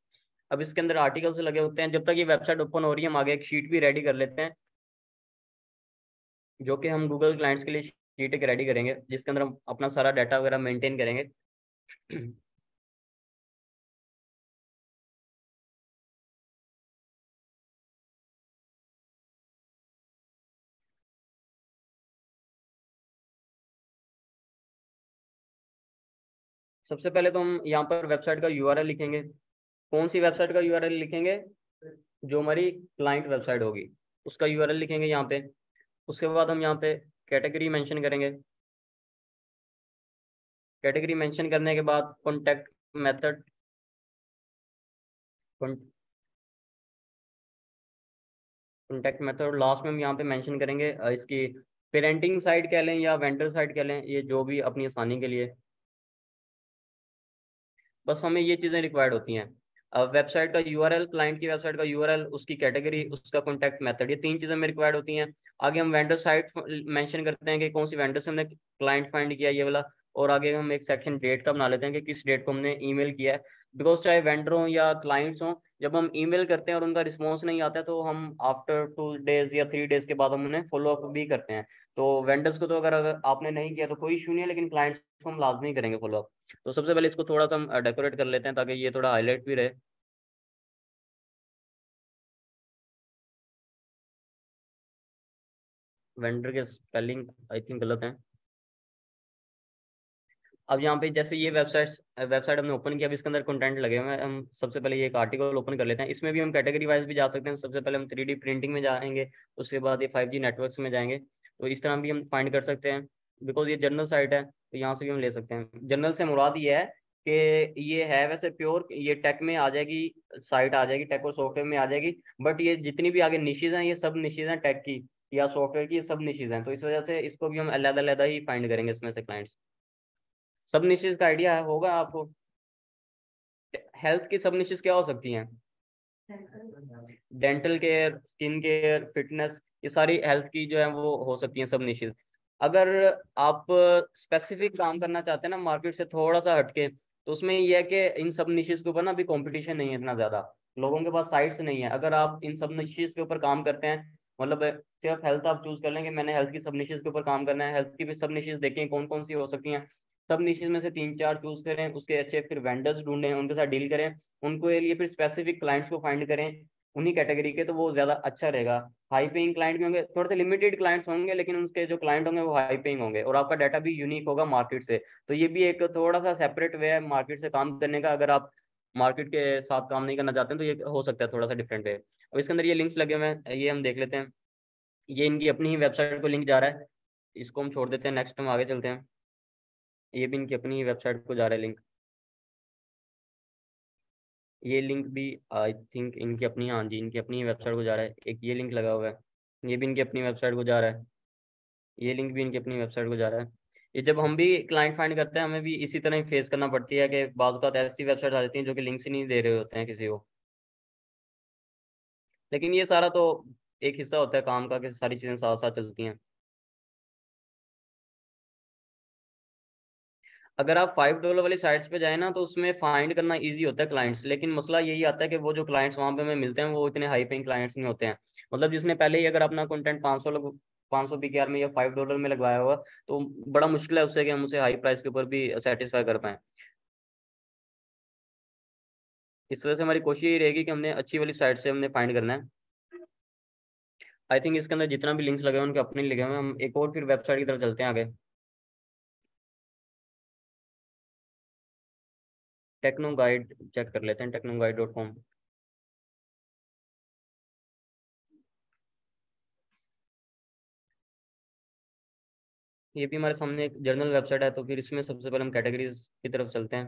अब इसके अंदर आर्टिकल्स लगे होते हैं। जब तक ये वेबसाइट ओपन हो रही है हम आगे एक शीट भी रेडी कर लेते हैं, जो कि हम गूगल क्लाइंट्स के लिए शीट एक रेडी करेंगे जिसके अंदर हम अपना सारा डाटा वगैरह मेंटेन करेंगे। सबसे पहले तो हम यहाँ पर वेबसाइट का यूआरएल लिखेंगे। कौन सी वेबसाइट का यूआरएल लिखेंगे? जो हमारी क्लाइंट वेबसाइट होगी उसका यूआरएल लिखेंगे यहाँ पे। उसके बाद हम यहाँ पे कैटेगरी मेंशन करेंगे। कैटेगरी मेंशन करने के बाद contact method, contact method last में हम यहाँ पे मेंशन करेंगे इसकी पेरेंटिंग साइट कह लें या वेंडर साइट कह लें, ये जो भी अपनी आसानी के लिए। बस हमें ये चीज़ें रिक्वायर्ड होती हैं। अब वेबसाइट का यूआरएल, क्लाइंट की वेबसाइट का यूआरएल, उसकी कैटेगरी, उसका कॉन्टैक्ट मेथड, ये 3 चीज़ें हमें रिक्वायर्ड होती हैं। आगे हम वेंडर साइट मेंशन करते हैं कि कौन सी वेंडर से हमने क्लाइंट फाइंड किया, ये वाला। और आगे हम एक सेक्शन डेट का बना लेते हैं कि किस डेट को हमने ईमेल किया है। बिकॉज चाहे वेंडर हो या क्लाइंट्स हों, जब हम ईमेल करते हैं और उनका रिस्पॉन्स नहीं आता है तो हम आफ्टर 2 डेज या 3 डेज के बाद हम उन्हें फॉलो अप भी करते हैं। तो वेंडर्स को तो अगर आपने नहीं किया तो कोई इशू नहीं है, लेकिन क्लाइंट्स को हम लाजमी करेंगे फॉलो अप। तो सबसे पहले इसको थोड़ा सा हम डेकोरेट कर लेते हैं ताकि ये थोड़ा हाईलाइट भी रहे। वेंडर के स्पेलिंग आई थिंक गलत है। अब यहाँ पे जैसे ये वेबसाइट हमने ओपन किया, अब इसके अंदर कंटेंट लगे हुए हैं। हम सबसे पहले ये एक आर्टिकल ओपन कर लेते हैं। इसमें भी हम कैटेगरी वाइज भी जा सकते हैं। सबसे पहले हम 3D प्रिंटिंग में जाएंगे, उसके बाद ये 5G नेटवर्क्स में जाएंगे। तो इस तरह भी हम फाइंड कर सकते हैं। बिकॉज ये जनरल साइट है तो यहाँ से भी हम ले सकते हैं। जनरल से मुराद ये है कि ये है वैसे प्योर, ये टेक में आ जाएगी, साइट आ जाएगी टेक और सॉफ्टवेयर में आ जाएगी। बट ये जितनी भी आगे निशेज हैं, ये सब निशेज हैं टेक की या सॉफ्टवेयर की, ये सब निशेज हैं। तो इस वजह से इसको भी हम अलग अलग ही फाइंड करेंगे इसमें से क्लाइंट्स। सब निशेस का आइडिया होगा आपको? हेल्थ की सब निशेस क्या हो सकती हैं? Dental care, skin care, fitness, ये सारी हेल्थ की जो है वो हो सकती हैं सब निशेस। अगर आप स्पेसिफिक काम करना चाहते हैं ना मार्केट से थोड़ा सा हटके, तो उसमें ये है कि इन सब निशेस के ऊपर ना अभी कंपटीशन नहीं है इतना ज्यादा, लोगों के पास साइट्स नहीं है। अगर आप इन सब निशेस के ऊपर काम करते हैं, मतलब सिर्फ हेल्थ आप चूज कर लेंगे, मैंने हेल्थ की सब निशेस के ऊपर काम करना है, हेल्थ की भी सब निशेस देखें कौन कौन सी हो सकती हैं, सब निशेस में से 3-4 चूज करें, उसके अच्छे फिर वेंडर्स ढूंढें, उनके साथ डील करें, उनको लिए फिर स्पेसिफिक क्लाइंट्स को फाइंड करें उन्हीं कैटेगरी के, तो वो ज्यादा अच्छा रहेगा। हाई पेइंग क्लाइंट भी होंगे, थोड़े से लिमिटेड क्लाइंट्स होंगे, लेकिन उनके जो क्लाइंट होंगे वो हाई पेइंग होंगे, और आपका डाटा भी यूनिक होगा मार्केट से। तो ये भी एक थोड़ा सा सेपरेट वे है मार्केट से काम करने का। अगर आप मार्केट के साथ काम नहीं करना चाहते हैं तो ये हो सकता है थोड़ा सा डिफरेंट वे। अब इसके अंदर ये लिंक्स लगे हुए हैं, ये हम देख लेते हैं। ये इनकी अपनी ही वेबसाइट को लिंक जा रहा है, इसको हम छोड़ देते हैं, नेक्स्ट हम आगे चलते हैं। ये भी इनकी अपनी ही वेबसाइट को जा रहा है लिंक, ये लिंक भी आई थिंक इनकी अपनी, हाँ जी इनकी अपनी वेबसाइट को जा रहा है। एक ये लिंक लगा हुआ है, ये भी इनकी अपनी वेबसाइट को जा रहा है, ये लिंक भी इनकी अपनी वेबसाइट को जा रहा है। ये जब हम भी क्लाइंट फाइंड करते हैं हमें भी इसी तरह ही फेस करना पड़ती है कि बाज़ औक़ात ऐसी वेबसाइट आ जाती हैं जो कि लिंक्स ही नहीं दे रहे होते हैं किसी को। लेकिन ये सारा तो एक हिस्सा होता है काम का कि सारी चीज़ें साथ साथ चलती हैं। अगर आप $5 वाली साइट्स पे जाए ना तो उसमें फाइंड करना इजी होता है क्लाइंट्स, लेकिन मसला यही आता है कि वो जो क्लाइंट्स वहाँ पे हमें मिलते हैं वो इतने हाई पेइंग क्लाइंट्स नहीं होते हैं। मतलब जिसने पहले ही अगर अपना कंटेंट 500 PKR में या $5 में लगवाया हुआ, तो बड़ा मुश्किल है उससे कि हम उसे हाई प्राइस के ऊपर भी सेटिस्फाई कर पाएँ। इस वजह से हमारी कोशिश यही रहेगी कि हमने अच्छी वाली साइट से हमने फाइंड करना है। आई थिंक इसके अंदर जितना भी लिंक्स लगे हुए हैं उनके अपने लिखे हुए हैं। हम एक और फिर वेबसाइट की तरफ चलते हैं आगे, टेक्नो गाइड चेक कर लेते हैं, technoguide.com। ये भी हमारे सामने एक जर्नल वेबसाइट है, तो फिर इसमें सबसे पहले हम कैटेगरीज की तरफ चलते हैं।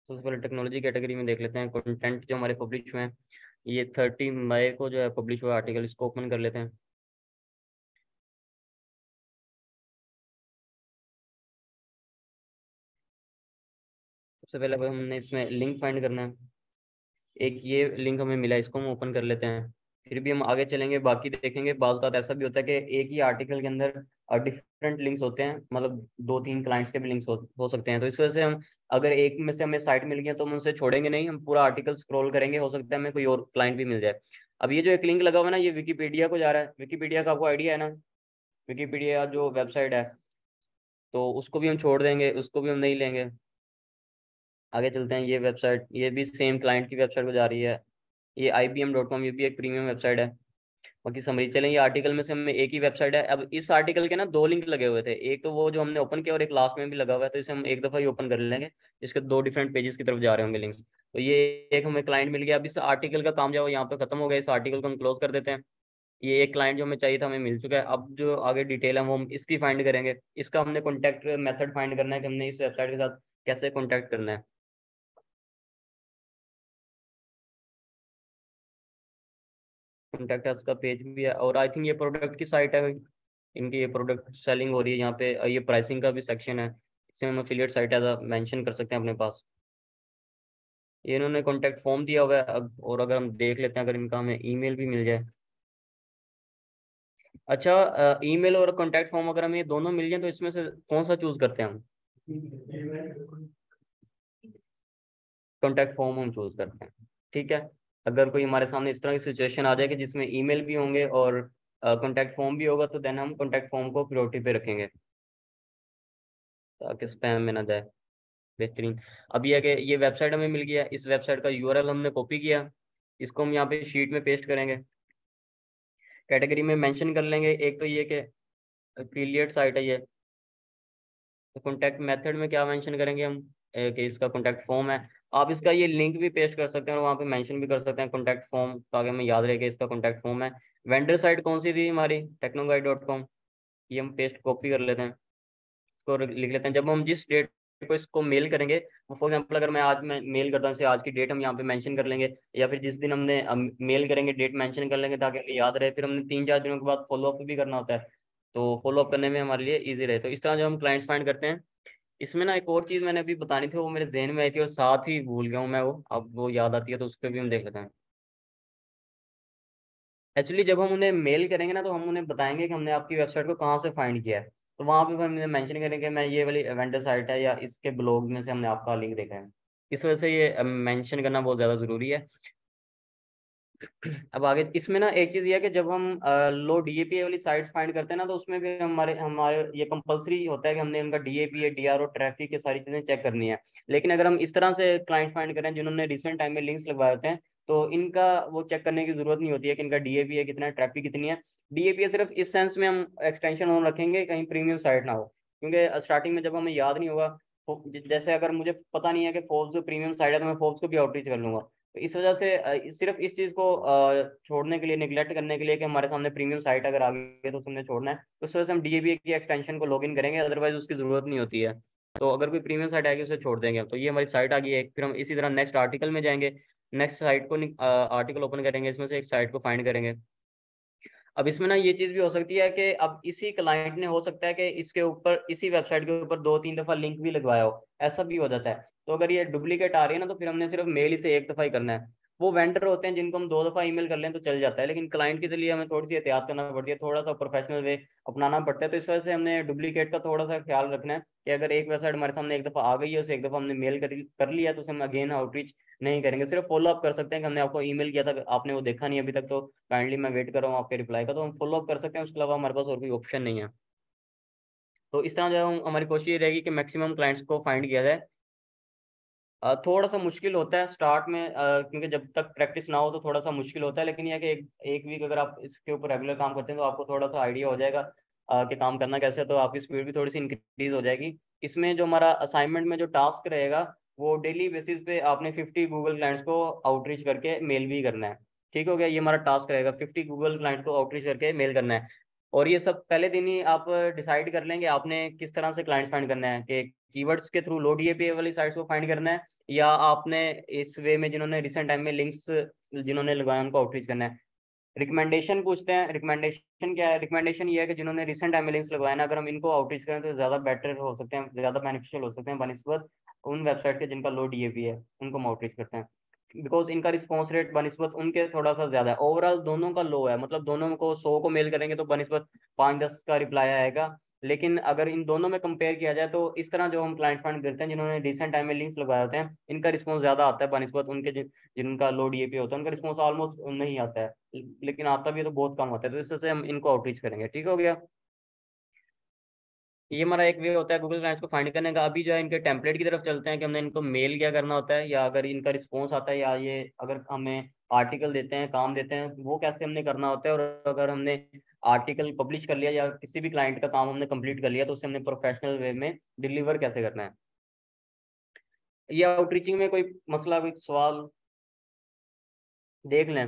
सबसे पहले टेक्नोलॉजी कैटेगरी में देख लेते हैं कंटेंट जो हमारे पब्लिश हुए हैं। ये 30 मई को जो है पब्लिश हुआ आर्टिकल, इसको ओपन कर लेते हैं। सबसे पहले अब हमने इसमें लिंक फाइंड करना है। एक ये लिंक हमें मिला, इसको हम ओपन कर लेते हैं। फिर भी हम आगे चलेंगे, बाकी देखेंगे। बाज़ बात ऐसा भी होता है कि एक ही आर्टिकल के अंदर डिफरेंट लिंक्स होते हैं, मतलब 2-3 क्लाइंट्स के भी लिंक्स हो सकते हैं। तो इस वजह से हम अगर एक में से हमें साइट मिल गई तो हम उनसे छोड़ेंगे नहीं, हम पूरा आर्टिकल स्क्रॉल करेंगे, हो सकता है हमें कोई और क्लाइंट भी मिल जाए। अब ये जो एक लिंक लगा हुआ है ना, ये विकीपीडिया को जा रहा है। विकीपीडिया का आपको आइडिया है ना, विकीपीडिया जो वेबसाइट है, तो उसको भी हम छोड़ देंगे, उसको भी हम नहीं लेंगे। आगे चलते हैं। ये वेबसाइट, ये भी सेम क्लाइंट की वेबसाइट को जा रही है। ये IBM.com, ये भी एक प्रीमियम वेबसाइट है। बाकी समझ चलें, ये आर्टिकल में से हमें एक ही वेबसाइट है। अब इस आर्टिकल के ना 2 लिंक लगे हुए थे, एक तो वो जो हमने ओपन किया और एक लास्ट में भी लगा हुआ है, तो इसे हम एक दफ़ा ही ओपन कर लेंगे। इसके 2 डिफरेंट पेजेस की तरफ जा रहे होंगे लिंक्स। तो ये एक हमें क्लाइंट मिल गया। अब इस आर्टिकल का काम जो है यहाँ पे खत्म हो गया, इस आर्टिकल को हम क्लोज कर देते हैं। ये एक क्लाइंट जो हमें चाहिए था हमें मिल चुका है। अब जो आगे डिटेल है वो हम इसकी फाइंड करेंगे। इसका हमने कॉन्टैक्ट मेथड फाइंड करना है कि हमने इस वेबसाइट के साथ कैसे कॉन्टैक्ट करना है। कॉन्टैक्ट अस का पेज भी है, और आई थिंक ये प्रोडक्ट की साइट है, इनकी ये प्रोडक्ट सेलिंग हो रही है यहाँ पे। ये प्राइसिंग का भी सेक्शन है, इसे हम अफिलिएट साइट एज मेंशन कर सकते हैं अपने पास। ये इन्होंने कॉन्टैक्ट फॉर्म दिया हुआ है। और अगर हम देख लेते हैं, अगर इनका हमें ईमेल भी मिल जाए। अच्छा, ईमेल और कॉन्टैक्ट फॉर्म अगर हमें ये दोनों मिल जाए तो इसमें से कौन सा चूज करते हैं हम? कॉन्टैक्ट फॉर्म हम चूज करते हैं, ठीक है। अगर कोई हमारे सामने इस तरह की सिचुएशन आ जाए कि जिसमें ईमेल भी होंगे और कॉन्टैक्ट फॉर्म भी होगा, तो देन हम कॉन्टैक्ट फॉर्म को प्रायोरिटी पे रखेंगे ताकि स्पैम में ना जाए। बेहतरीन। अब ये है कि ये वेबसाइट हमें मिल गया, इस वेबसाइट का यूआरएल हमने कॉपी किया, इसको हम यहाँ पे शीट में पेस्ट करेंगे। कैटेगरी में मेंशन कर लेंगे, एक तो ये कि एफिलिएट साइट है ये। तो कॉन्टैक्ट मेथड में क्या मेंशन करेंगे हम, कि इसका कॉन्टैक्ट फॉर्म है। आप इसका ये लिंक भी पेस्ट कर सकते हैं और वहाँ पे मेंशन भी कर सकते हैं कॉन्टैक्ट फॉर्म, ताकि हमें याद रहे कि इसका कॉन्टैक्ट फॉर्म है। वेंडर साइट कौन सी थी हमारी, technoguide.com। ये हम पेस्ट कॉपी कर लेते हैं, इसको लिख लेते हैं। जब हम जिस डेट को इसको मेल करेंगे, फॉर एग्जांपल अगर मैं मेल करता हूँ से आज की डेट हम यहाँ पे मेंशन कर लेंगे, या फिर जिस दिन हमने मेल करेंगे डेट मेंशन कर लेंगे ताकि हमें याद रहे। फिर हमने 3-4 दिनों के बाद फॉलो अप भी करना होता है, तो फॉलो अप करने में हमारे लिए ईजी रहे। तो इस तरह जो हम क्लाइंट्स फाइंड करते हैं, इसमें ना एक और चीज़ मैंने अभी बतानी थी, वो मेरे जहन में आई थी और साथ ही भूल गया हूँ मैं वो, अब वो याद आती है तो उस पर भी हम देख लेते हैं। एक्चुअली जब हम उन्हें मेल करेंगे ना तो हम उन्हें बताएंगे कि हमने आपकी वेबसाइट को कहाँ से फाइंड किया है, तो वहाँ पे हम मेंशन करेंगे मैं ये वाली वेंडर साइट है या इसके ब्लॉग में से हमने आपका लिंक देखा है। इस वजह से ये मेंशन करना बहुत ज़्यादा ज़रूरी है। अब आगे इसमें ना एक चीज़ ये है कि जब हम लो डीएपी वाली साइट्स फाइंड करते हैं ना तो उसमें भी हमारे हमारे ये कंपलसरी होता है कि हमने उनका डीएपी डीआरओ ट्रैफिक ये सारी चीज़ें चेक करनी है। लेकिन अगर हम इस तरह से क्लाइंट फाइंड करें जिन्होंने रिसेंट टाइम में लिंक्स लगवाए होते हैं तो इनका वो चेक करने की जरूरत नहीं होती है कि इनका डीएपी है कितना है, ट्रैफिक कितनी है। डीएपी सिर्फ इस सेंस में हम एक्सटेंशन ऑन रखेंगे कहीं प्रीमियम साइट ना हो, क्योंकि स्टार्टिंग में जब हमें याद नहीं होगा जैसे अगर मुझे पता नहीं है कि फोर्ब्स जो प्रीमियम साइट है तो मैं फोर्ब्स को भी आउटरीच कर लूंगा। तो इस वजह से सिर्फ इस चीज़ को छोड़ने के लिए, निगलेक्ट करने के लिए कि हमारे सामने प्रीमियम साइट अगर आ गई है तो उसने छोड़ना है, तो उस वजह से हम डीएबी की एक्सटेंशन को लॉगिन करेंगे, अदरवाइज उसकी जरूरत नहीं होती है। तो अगर कोई प्रीमियम साइट आएगी उसे छोड़ देंगे। तो ये हमारी साइट आ गई है, फिर हम इसी तरह नेक्स्ट आर्टिकल में जाएंगे, नेक्स्ट साइट को आर्टिकल ओपन करेंगे, इसमें से एक साइट को फाइंड करेंगे। अब इसमें ना ये चीज भी हो सकती है कि अब इसी क्लाइंट ने हो सकता है कि इसके ऊपर इसी वेबसाइट के ऊपर 2-3 दफा लिंक भी लगवाया हो, ऐसा भी हो जाता है। तो अगर ये डुप्लीकेट आ रही है ना तो फिर हमने सिर्फ मेल इसे एक दफा ही करना है। वो वेंडर होते हैं जिनको हम 2 दफा ईमेल कर लें तो चल जाता है, लेकिन क्लाइंट के लिए हमें थोड़ी सी एहतियात करना पड़ती है, थोड़ा सा प्रोफेशनल वे अपनाना पड़ता है। तो इस वजह से हमने डुप्लीकेट का थोड़ा सा ख्याल रखना है कि अगर एक वेबसाइट हमारे सामने एक दफा आ गई है, उसे एक दफा हमने मेल कर लिया तो उसे हम अगेन आउटरीच नहीं करेंगे, सिर्फ फॉलो अप कर सकते हैं कि हमने आपको ईमेल किया था, आपने वो देखा नहीं अभी तक, तो काइंडली मैं वेट कर रहा हूँ आपके रिप्लाई का, तो हम फॉलो अप कर सकते हैं, उसके अलावा हमारे पास और कोई ऑप्शन नहीं है। तो इस तरह जो है हमारी कोशिश ये रहेगी कि मैक्सिमम क्लाइंट्स को फाइंड किया जाए। थोड़ा सा मुश्किल होता है स्टार्ट में, क्योंकि जब तक प्रैक्टिस ना हो तो थोड़ा सा मुश्किल होता है, लेकिन यह कि एक वीक अगर आप इसके ऊपर रेगुलर काम करते हैं तो आपको थोड़ा सा आइडिया हो जाएगा कि काम करना कैसे है, तो आपकी स्पीड भी थोड़ी सी इंक्रीज हो जाएगी। इसमें जो हमारा असाइनमेंट में जो टास्क रहेगा वो डेली बेसिस पे आपने 50 गूगल क्लाइंट्स को आउटरीच करके मेल भी करना है। ठीक हो गया, ये हमारा टास्क रहेगा, 50 गूगल क्लाइंट्स को आउटरीच करके मेल करना है। और ये सब पहले दिन ही आप डिसाइड कर लेंगे आपने किस तरह से क्लाइंट्स फाइंड करना है, कि कीवर्ड्स के थ्रू लो डीएपी वाली साइट्स को फाइंड करना है, या आपने इस वे में जिन्होंने रिसेंट टाइम में लिंक्स जिन्होंने लगाए उनको आउटरीच करना है। रिकमेंडेशन पूछते हैं, रिकमेंडेशन क्या है? रिकमेंडेशन ये है कि जिन्होंने रिसेंट टाइम में लिंक्स लगवाए ना, अगर हम इनको आउटरीच करें तो ज़्यादा बेटर हो सकते हैं, ज़्यादा बेनिफिशियल हो सकते हैं बनिस्बत उन वेबसाइट के जिनका लो डीएपी है, उनको हम आउटरीच करते हैं, बिकॉज इनका रिस्पॉन्स रेट बनिस्बत उनके थोड़ा सा ज़्यादा है। ओवरऑल दोनों का लो है, मतलब दोनों को 100 को मेल करेंगे तो बनिस्बत 5-10 का रिप्लाई आएगा। लेकिन अगर इन दोनों में कंपेयर किया जाए तो इस तरह जो हम क्लाइंट फाइंड करते हैं जिन्होंने रिसेंट टाइम में लिंक्स लगवाए होते हैं, इनका रिस्पॉन्स ज़्यादा आता है बनिस्बत उनके जिनका लो डीएपी होता है, उनका रिस्पॉन्स ऑलमोस्ट नहीं आता है, लेकिन आता भी है तो बहुत कम होता है। तो इस वजह से हम इनको आउटरीच करेंगे। ठीक हो गया, ये हमारा एक वे होता है गूगल क्लाइंट्स को फाइंड करने का। अभी जो है इनके टेम्पलेट की तरफ चलते हैं कि हमने इनको मेल क्या करना होता है, या अगर इनका रिस्पॉन्स आता है, या ये अगर हमें आर्टिकल देते हैं, काम देते हैं, वो कैसे हमने करना होता है। और अगर हमने आर्टिकल पब्लिश कर लिया या किसी भी क्लाइंट का काम हमने कंप्लीट कर लिया तो उसे हमने प्रोफेशनल वे में डिलीवर कैसे करना है। ये आउटरीचिंग में कोई मसला, कोई सवाल देख लें।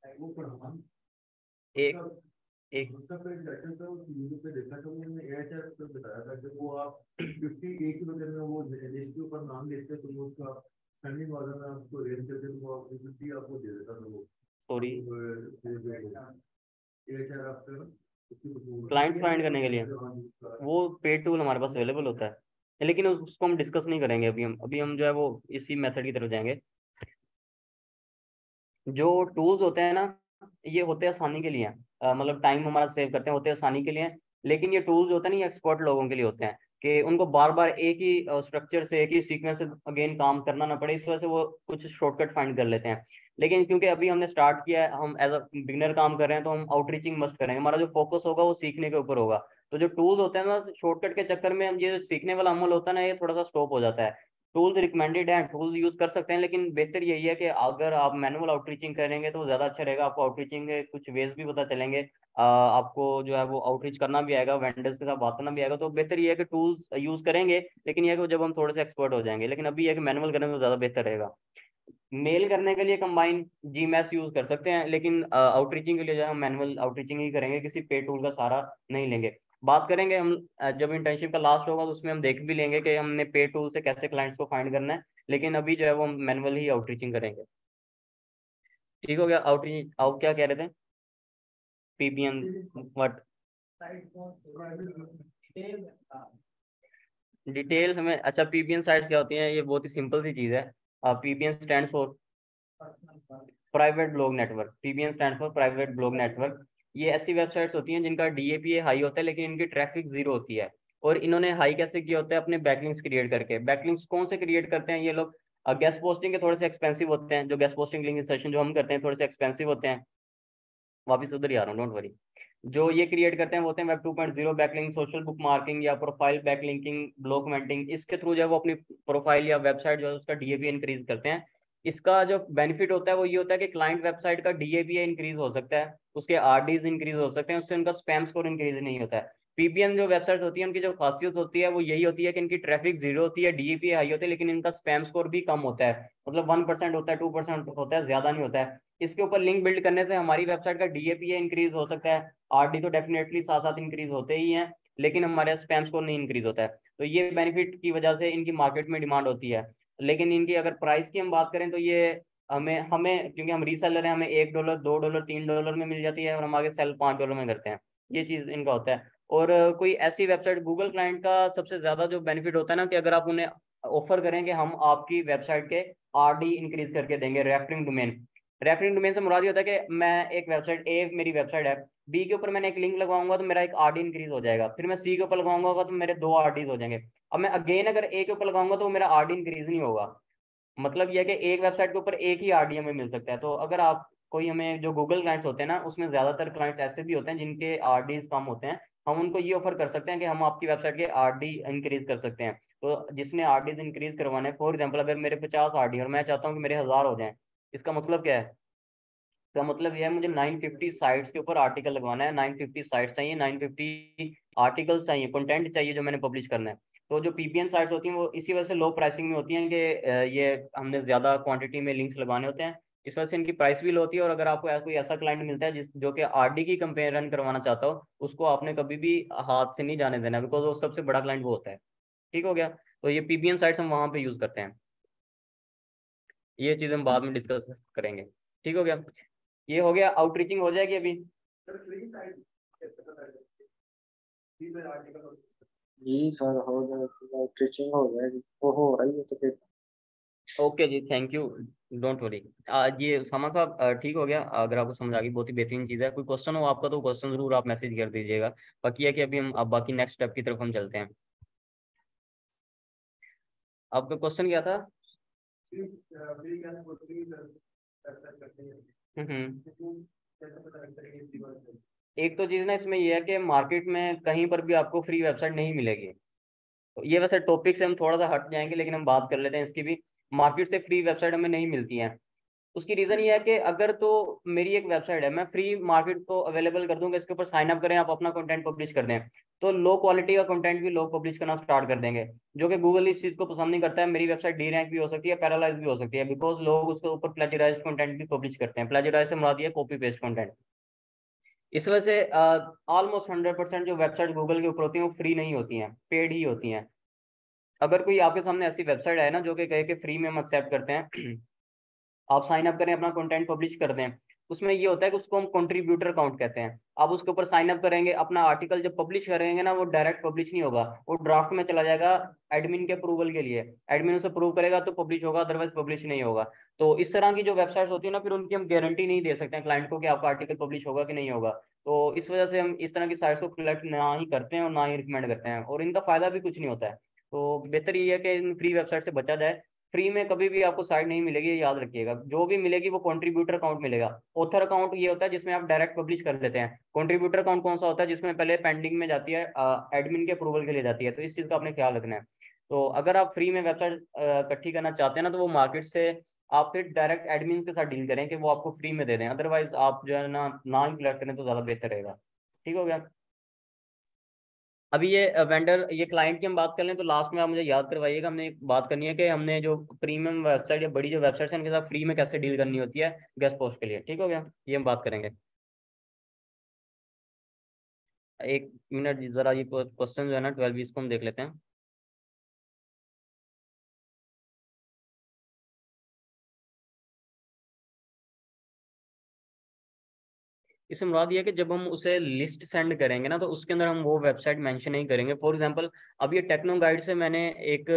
वो पढ़ा एक उसका एक उसका कोई लेटर था, उस वीडियो पे देखा था मैंने, एयरटेल पे बताया था कि वो आप 50 एक ही बजे में वो लिस्ट के ऊपर नाम लिखते तो वो उसका सेंडिंग वाला में आपको रेंज करके वो आपको 50 आपको दे देता था वो सॉरी, एयरटेल आपसे क्लाइंट फाइंड करने के लिए वो पेड टूल हमारे पास अवेलेबल होता है, लेकिन उसको हम डिस्कस नहीं करेंगे अभी। हम जो है वो इसी मेथड की तरफ जाएंगे। जो टूल्स होते हैं ना ये होते हैं आसानी के लिए, मतलब टाइम हमारा सेव करते हैं, होते हैं आसानी के लिए। लेकिन ये टूल्स होते हैं ना, ये एक्सपर्ट लोगों के लिए होते हैं कि उनको बार बार एक ही स्ट्रक्चर से, एक ही सीक्वेंस से अगेन काम करना ना पड़े, इस वजह से वो कुछ शॉर्टकट फाइंड कर लेते हैं। लेकिन क्योंकि अभी हमने स्टार्ट किया है, हम एज अ बिगिनर काम कर रहे हैं, तो हम आउटरीचिंग मस्ट करेंगे, हमारा जो फोकस होगा वो सीखने के ऊपर होगा। तो जो टूल्स होते हैं ना, शॉर्टकट के चक्कर में हम ये सीखने वाला अमल होता है ना, ये थोड़ा सा स्टॉप हो जाता है। टूल्स रिकमेंडेड हैं, टूल्स यूज कर सकते हैं, लेकिन बेहतर यही है कि अगर आप मैनुअल आउटरीचिंग करेंगे तो ज़्यादा अच्छा रहेगा। आपको आउटरीचिंग के कुछ वेज भी पता चलेंगे, आपको जो है वो आउटरीच करना भी आएगा, वेंडर्स के साथ बात करना भी आएगा। तो बेहतर ये है कि टूल्स यूज करेंगे, लेकिन यह है कि जब हम थोड़े से एक्सपर्ट हो जाएंगे। लेकिन अभी यह है कि मैनुअल करेंगे तो ज़्यादा बेहतर रहेगा। मेल करने के लिए कंबाइन जीमेस यूज कर सकते हैं, लेकिन आउटरीचिंग के लिए जो है हम मैनुअल आउटरीचिंग ही करेंगे, किसी पे टूल का सहारा नहीं लेंगे। बात करेंगे हम जब इंटर्नशिप का लास्ट होगा तो उसमें हम देख भी लेंगे कि हमने पे टूल से कैसे क्लाइंट्स को फाइंड करना है, लेकिन अभी जो है वो हम मैनुअल ही आउटरीचिंग करेंगे। ठीक हो गया, आउटरीच आउट क्या कह रहे थे? Ppm what? डिटेल हमें, अच्छा पीपीएन साइट्स क्या होती हैं, ये बहुत ही सिंपल सी चीज़ है। PPN stand for private blog network, PBN stand for private blog network. ये ऐसी वेबसाइट्स होती हैं जिनका डीएपीए हाई होता है लेकिन इनकी ट्रैफिक जीरो होती है। और इन्होंने हाई कैसे किया होता है, अपने बैकलिंक्स क्रिएट करके। बैकलिंक्स कौन से क्रिएट करते हैं ये लोग, गेस्ट पोस्टिंग के थोड़े से एक्सपेंसिव होते हैं, जो गेस्ट पोस्टिंग लिंक इंसर्शन जो हम करते हैं थोड़े से एक्सपेंसिव होते हैं। वापिस उधर ही आ रहा हूँ, डोंट वरी। जो ये क्रिएट करते हैं वो होते हैं web 2.0 backlink, social book marking या प्रोफाइल बैकलिंकिंग, ब्लॉक कमेंटिंग। इसके थ्रू जो है वो अपनी प्रोफाइल या वेबसाइट जो है उसका डीएपी इंक्रीज करते हैं। इसका जो बेनिफिट होता है वो ये होता है कि क्लाइंट वेबसाइट का डीएपी इंक्रीज हो सकता है, उसके आरडीज इंक्रीज हो सकते हैं, उससे उनका स्पैम स्कोर इंक्रीज नहीं होता है। पीपीएन जो वेबसाइट होती है उनकी जो खासियत होती है वो यही होती है कि इनकी ट्रैफिक जीरो होती है, डीएपी हाई होती है, लेकिन इनका स्पैम स्कोर भी कम होता है। मतलब 1% होता है, 2% होता है, ज्यादा नहीं होता है। इसके ऊपर लिंक बिल्ड करने से हमारी वेबसाइट का डीएपीए इंक्रीज हो सकता है, आरडी तो डेफिनेटली साथ साथ इंक्रीज होते ही हैं, लेकिन हमारे स्पैम स्कोर नहीं इंक्रीज होता है। तो ये बेनिफिट की वजह से इनकी मार्केट में डिमांड होती है। लेकिन इनकी अगर प्राइस की हम बात करें तो ये हमें हमें क्योंकि हम रीसेलर हैं, हमें $1, $2, $3 में मिल जाती है, और हम आगे सेल $5 में करते हैं। ये चीज़ इनका होता है। और कोई ऐसी वेबसाइट, गूगल क्लाइंट का सबसे ज़्यादा जो बेनिफिट होता है ना, कि अगर आप उन्हें ऑफर करें कि हम आपकी वेबसाइट के आरडी इंक्रीज करके देंगे, रेफरिंग डोमेन। रेफरिंग डोमेन से मुराद ये होता है कि मैं एक वेबसाइट ए, मेरी वेबसाइट है, बी के ऊपर मैंने एक लिंक लगवाऊंगा तो मेरा एक आरडी इंक्रीज हो जाएगा, फिर मैं सी के ऊपर लगाऊंगा तो मेरे 2 आरडीज हो जाएंगे। अब मैं अगेन अगर ए के ऊपर लगाऊंगा तो मेरा आरडी इंक्रीज नहीं होगा। मतलब यह है कि एक वेबसाइट के ऊपर एक ही आरडी हमें मिल सकता है। तो अगर आप कोई, हमें जो गूगल क्लाइंट्स होते हैं ना, उसमें ज्यादातर क्लाइंट्स ऐसे भी होते हैं जिनके आरडीज कम होते हैं, हम उनको ये ऑफर कर सकते हैं कि हम आपकी वेबसाइट के आरडी इंक्रीज कर सकते हैं। तो जिसने आरडीज इंक्रीज करवाने, फॉर एग्जाम्पल अगर मेरे 50 आरडी और मैं चाहता हूँ कि मेरे 1000 हो जाए, इसका मतलब क्या है? इसका मतलब यह है मुझे 950 साइट्स के ऊपर आर्टिकल लगवाना है, 950 साइट्स चाहिए, 950 आर्टिकल्स चाहिए, कंटेंट चाहिए जो मैंने पब्लिश करना है। तो जो पीपीएन साइट्स होती हैं वो इसी वजह से लो प्राइसिंग में होती हैं कि ये हमने ज़्यादा क्वांटिटी में लिंक्स लगाने होते हैं, इस वजह से इनकी प्राइस भी लो होती है। और अगर आपको कोई ऐसा क्लाइंट मिलता है जिस जो कि आरडी की कंपेयर रन करवाना चाहता हो, उसको आपने कभी भी हाथ से नहीं जाने देना, बिकॉज वो सबसे बड़ा क्लाइंट वो होता है। ठीक हो गया? तो ये पीपीएन साइट्स हम वहाँ पे यूज़ करते हैं। ये चीज़ हम बाद में डिस्कस करेंगे। ठीक हो गया? ये हो गया, आउटरीचिंग हो जाएगी अभी। जी सर, हो जाएगा, टीचिंग हो जाएगी, वो हो रही है तो फिर। ओके जी, थैंक यू, डोंट वरी। ये सामा साहब ठीक हो गया, अगर आपको समझ आ गई बहुत ही बेहतरीन चीज़ है। कोई क्वेश्चन हो आपका तो क्वेश्चन जरूर आप मैसेज कर दीजिएगा। बाकी है कि अभी हम अब बाकी नेक्स्ट स्टेप की तरफ हम चलते हैं। आपका क्वेश्चन क्या था? हम्म। एक तो चीज़ ना इसमें ये है कि मार्केट में कहीं पर भी आपको फ्री वेबसाइट नहीं मिलेगी। तो ये वैसे टॉपिक से हम थोड़ा सा हट जाएंगे, लेकिन हम बात कर लेते हैं इसकी भी। मार्केट से फ्री वेबसाइट हमें नहीं मिलती है। उसकी रीज़न ये है कि अगर तो मेरी एक वेबसाइट है, मैं फ्री मार्केट को अवेलेबल कर दूं कि इसके ऊपर साइन अप करें, आप अपना कंटेंट पब्लिश कर दें, तो लो क्वालिटी का कंटेंट भी लोग पब्लिश करना स्टार्ट कर देंगे, जो कि गूगल इस चीज़ को पसंद नहीं करता है। मेरी वेबसाइट डी रैंक भी हो सकती है, पैरालाइज भी हो सकती है, बिकॉज लोग उसके ऊपर प्लेजराइज कंटेंट भी पब्लिश करते हैं। प्लेजराइज से मुराद ये कॉपी पेस्ट कंटेंट। इस वजह से ऑलमोस्ट 100% जो वेबसाइट गूगल के ऊपर होती हैं वो फ्री नहीं होती हैं, पेड ही होती हैं। अगर कोई आपके सामने ऐसी वेबसाइट है ना जो कि कहे कि फ्री में हम एक्सेप्ट करते हैं, आप साइन अप करें, अपना कंटेंट पब्लिश कर दें, उसमें ये होता है कि उसको हम कंट्रीब्यूटर अकाउंट कहते हैं। आप उसके ऊपर साइन अप करेंगे, अपना आर्टिकल जब पब्लिश करेंगे ना, वो डायरेक्ट पब्लिश नहीं होगा, वो ड्राफ्ट में चला जाएगा एडमिन के अप्रूवल के लिए। एडमिन उसे अप्रूव करेगा तो पब्लिश होगा, अदरवाइज पब्लिश नहीं होगा। तो इस तरह की जो वेबसाइट होती है ना, फिर उनकी हम गारंटी नहीं दे सकते हैं क्लाइंट को कि आपका आर्टिकल पब्लिश होगा कि नहीं होगा। तो इस वजह से हम इस तरह की साइट्स को कलेक्ट ना ही करते हैं और ना ही रिकमेंड करते हैं, और इनका फायदा भी कुछ नहीं होता है। तो बेहतर ये है कि इन फ्री वेबसाइट से बचा जाए। फ्री में कभी भी आपको साइट नहीं मिलेगी, ये याद रखिएगा। जो भी मिलेगी वो कंट्रीब्यूटर अकाउंट मिलेगा। ऑथर अकाउंट ये होता है जिसमें आप डायरेक्ट पब्लिश कर देते हैं। कंट्रीब्यूटर अकाउंट कौन सा होता है? जिसमें पहले पेंडिंग में जाती है, एडमिन के अप्रूवल के लिए जाती है। तो इस चीज़ का आपने ख्याल रखना है। तो अगर आप फ्री में वेबसाइट इकट्ठी करना चाहते हैं ना, तो वो मार्केट से आप फिर डायरेक्ट एडमिन के साथ डील करें कि वो आपको फ्री में दे दें, अदरवाइज आप जो है ना ही कलेक्ट करें तो ज़्यादा बेहतर रहेगा। ठीक हो गया? अभी ये वेंडर, ये क्लाइंट की हम बात कर लें तो लास्ट में आप मुझे याद करवाइएगा, हमने एक बात करनी है कि हमने जो प्रीमियम वेबसाइट या बड़ी जो वेबसाइट है उनके साथ फ्री में कैसे डील करनी होती है गेस्ट पोस्ट के लिए। ठीक हो गया? ये हम बात करेंगे। एक मिनट जरा, ये क्वेश्चन जो है ना 12-20 को हम देख लेते हैं। इससे मुराद ये है कि जब हम उसे लिस्ट सेंड करेंगे ना, तो उसके अंदर हम वो वेबसाइट मेंशन नहीं करेंगे। फॉर एग्जांपल अब ये टेक्नो गाइड से मैंने एक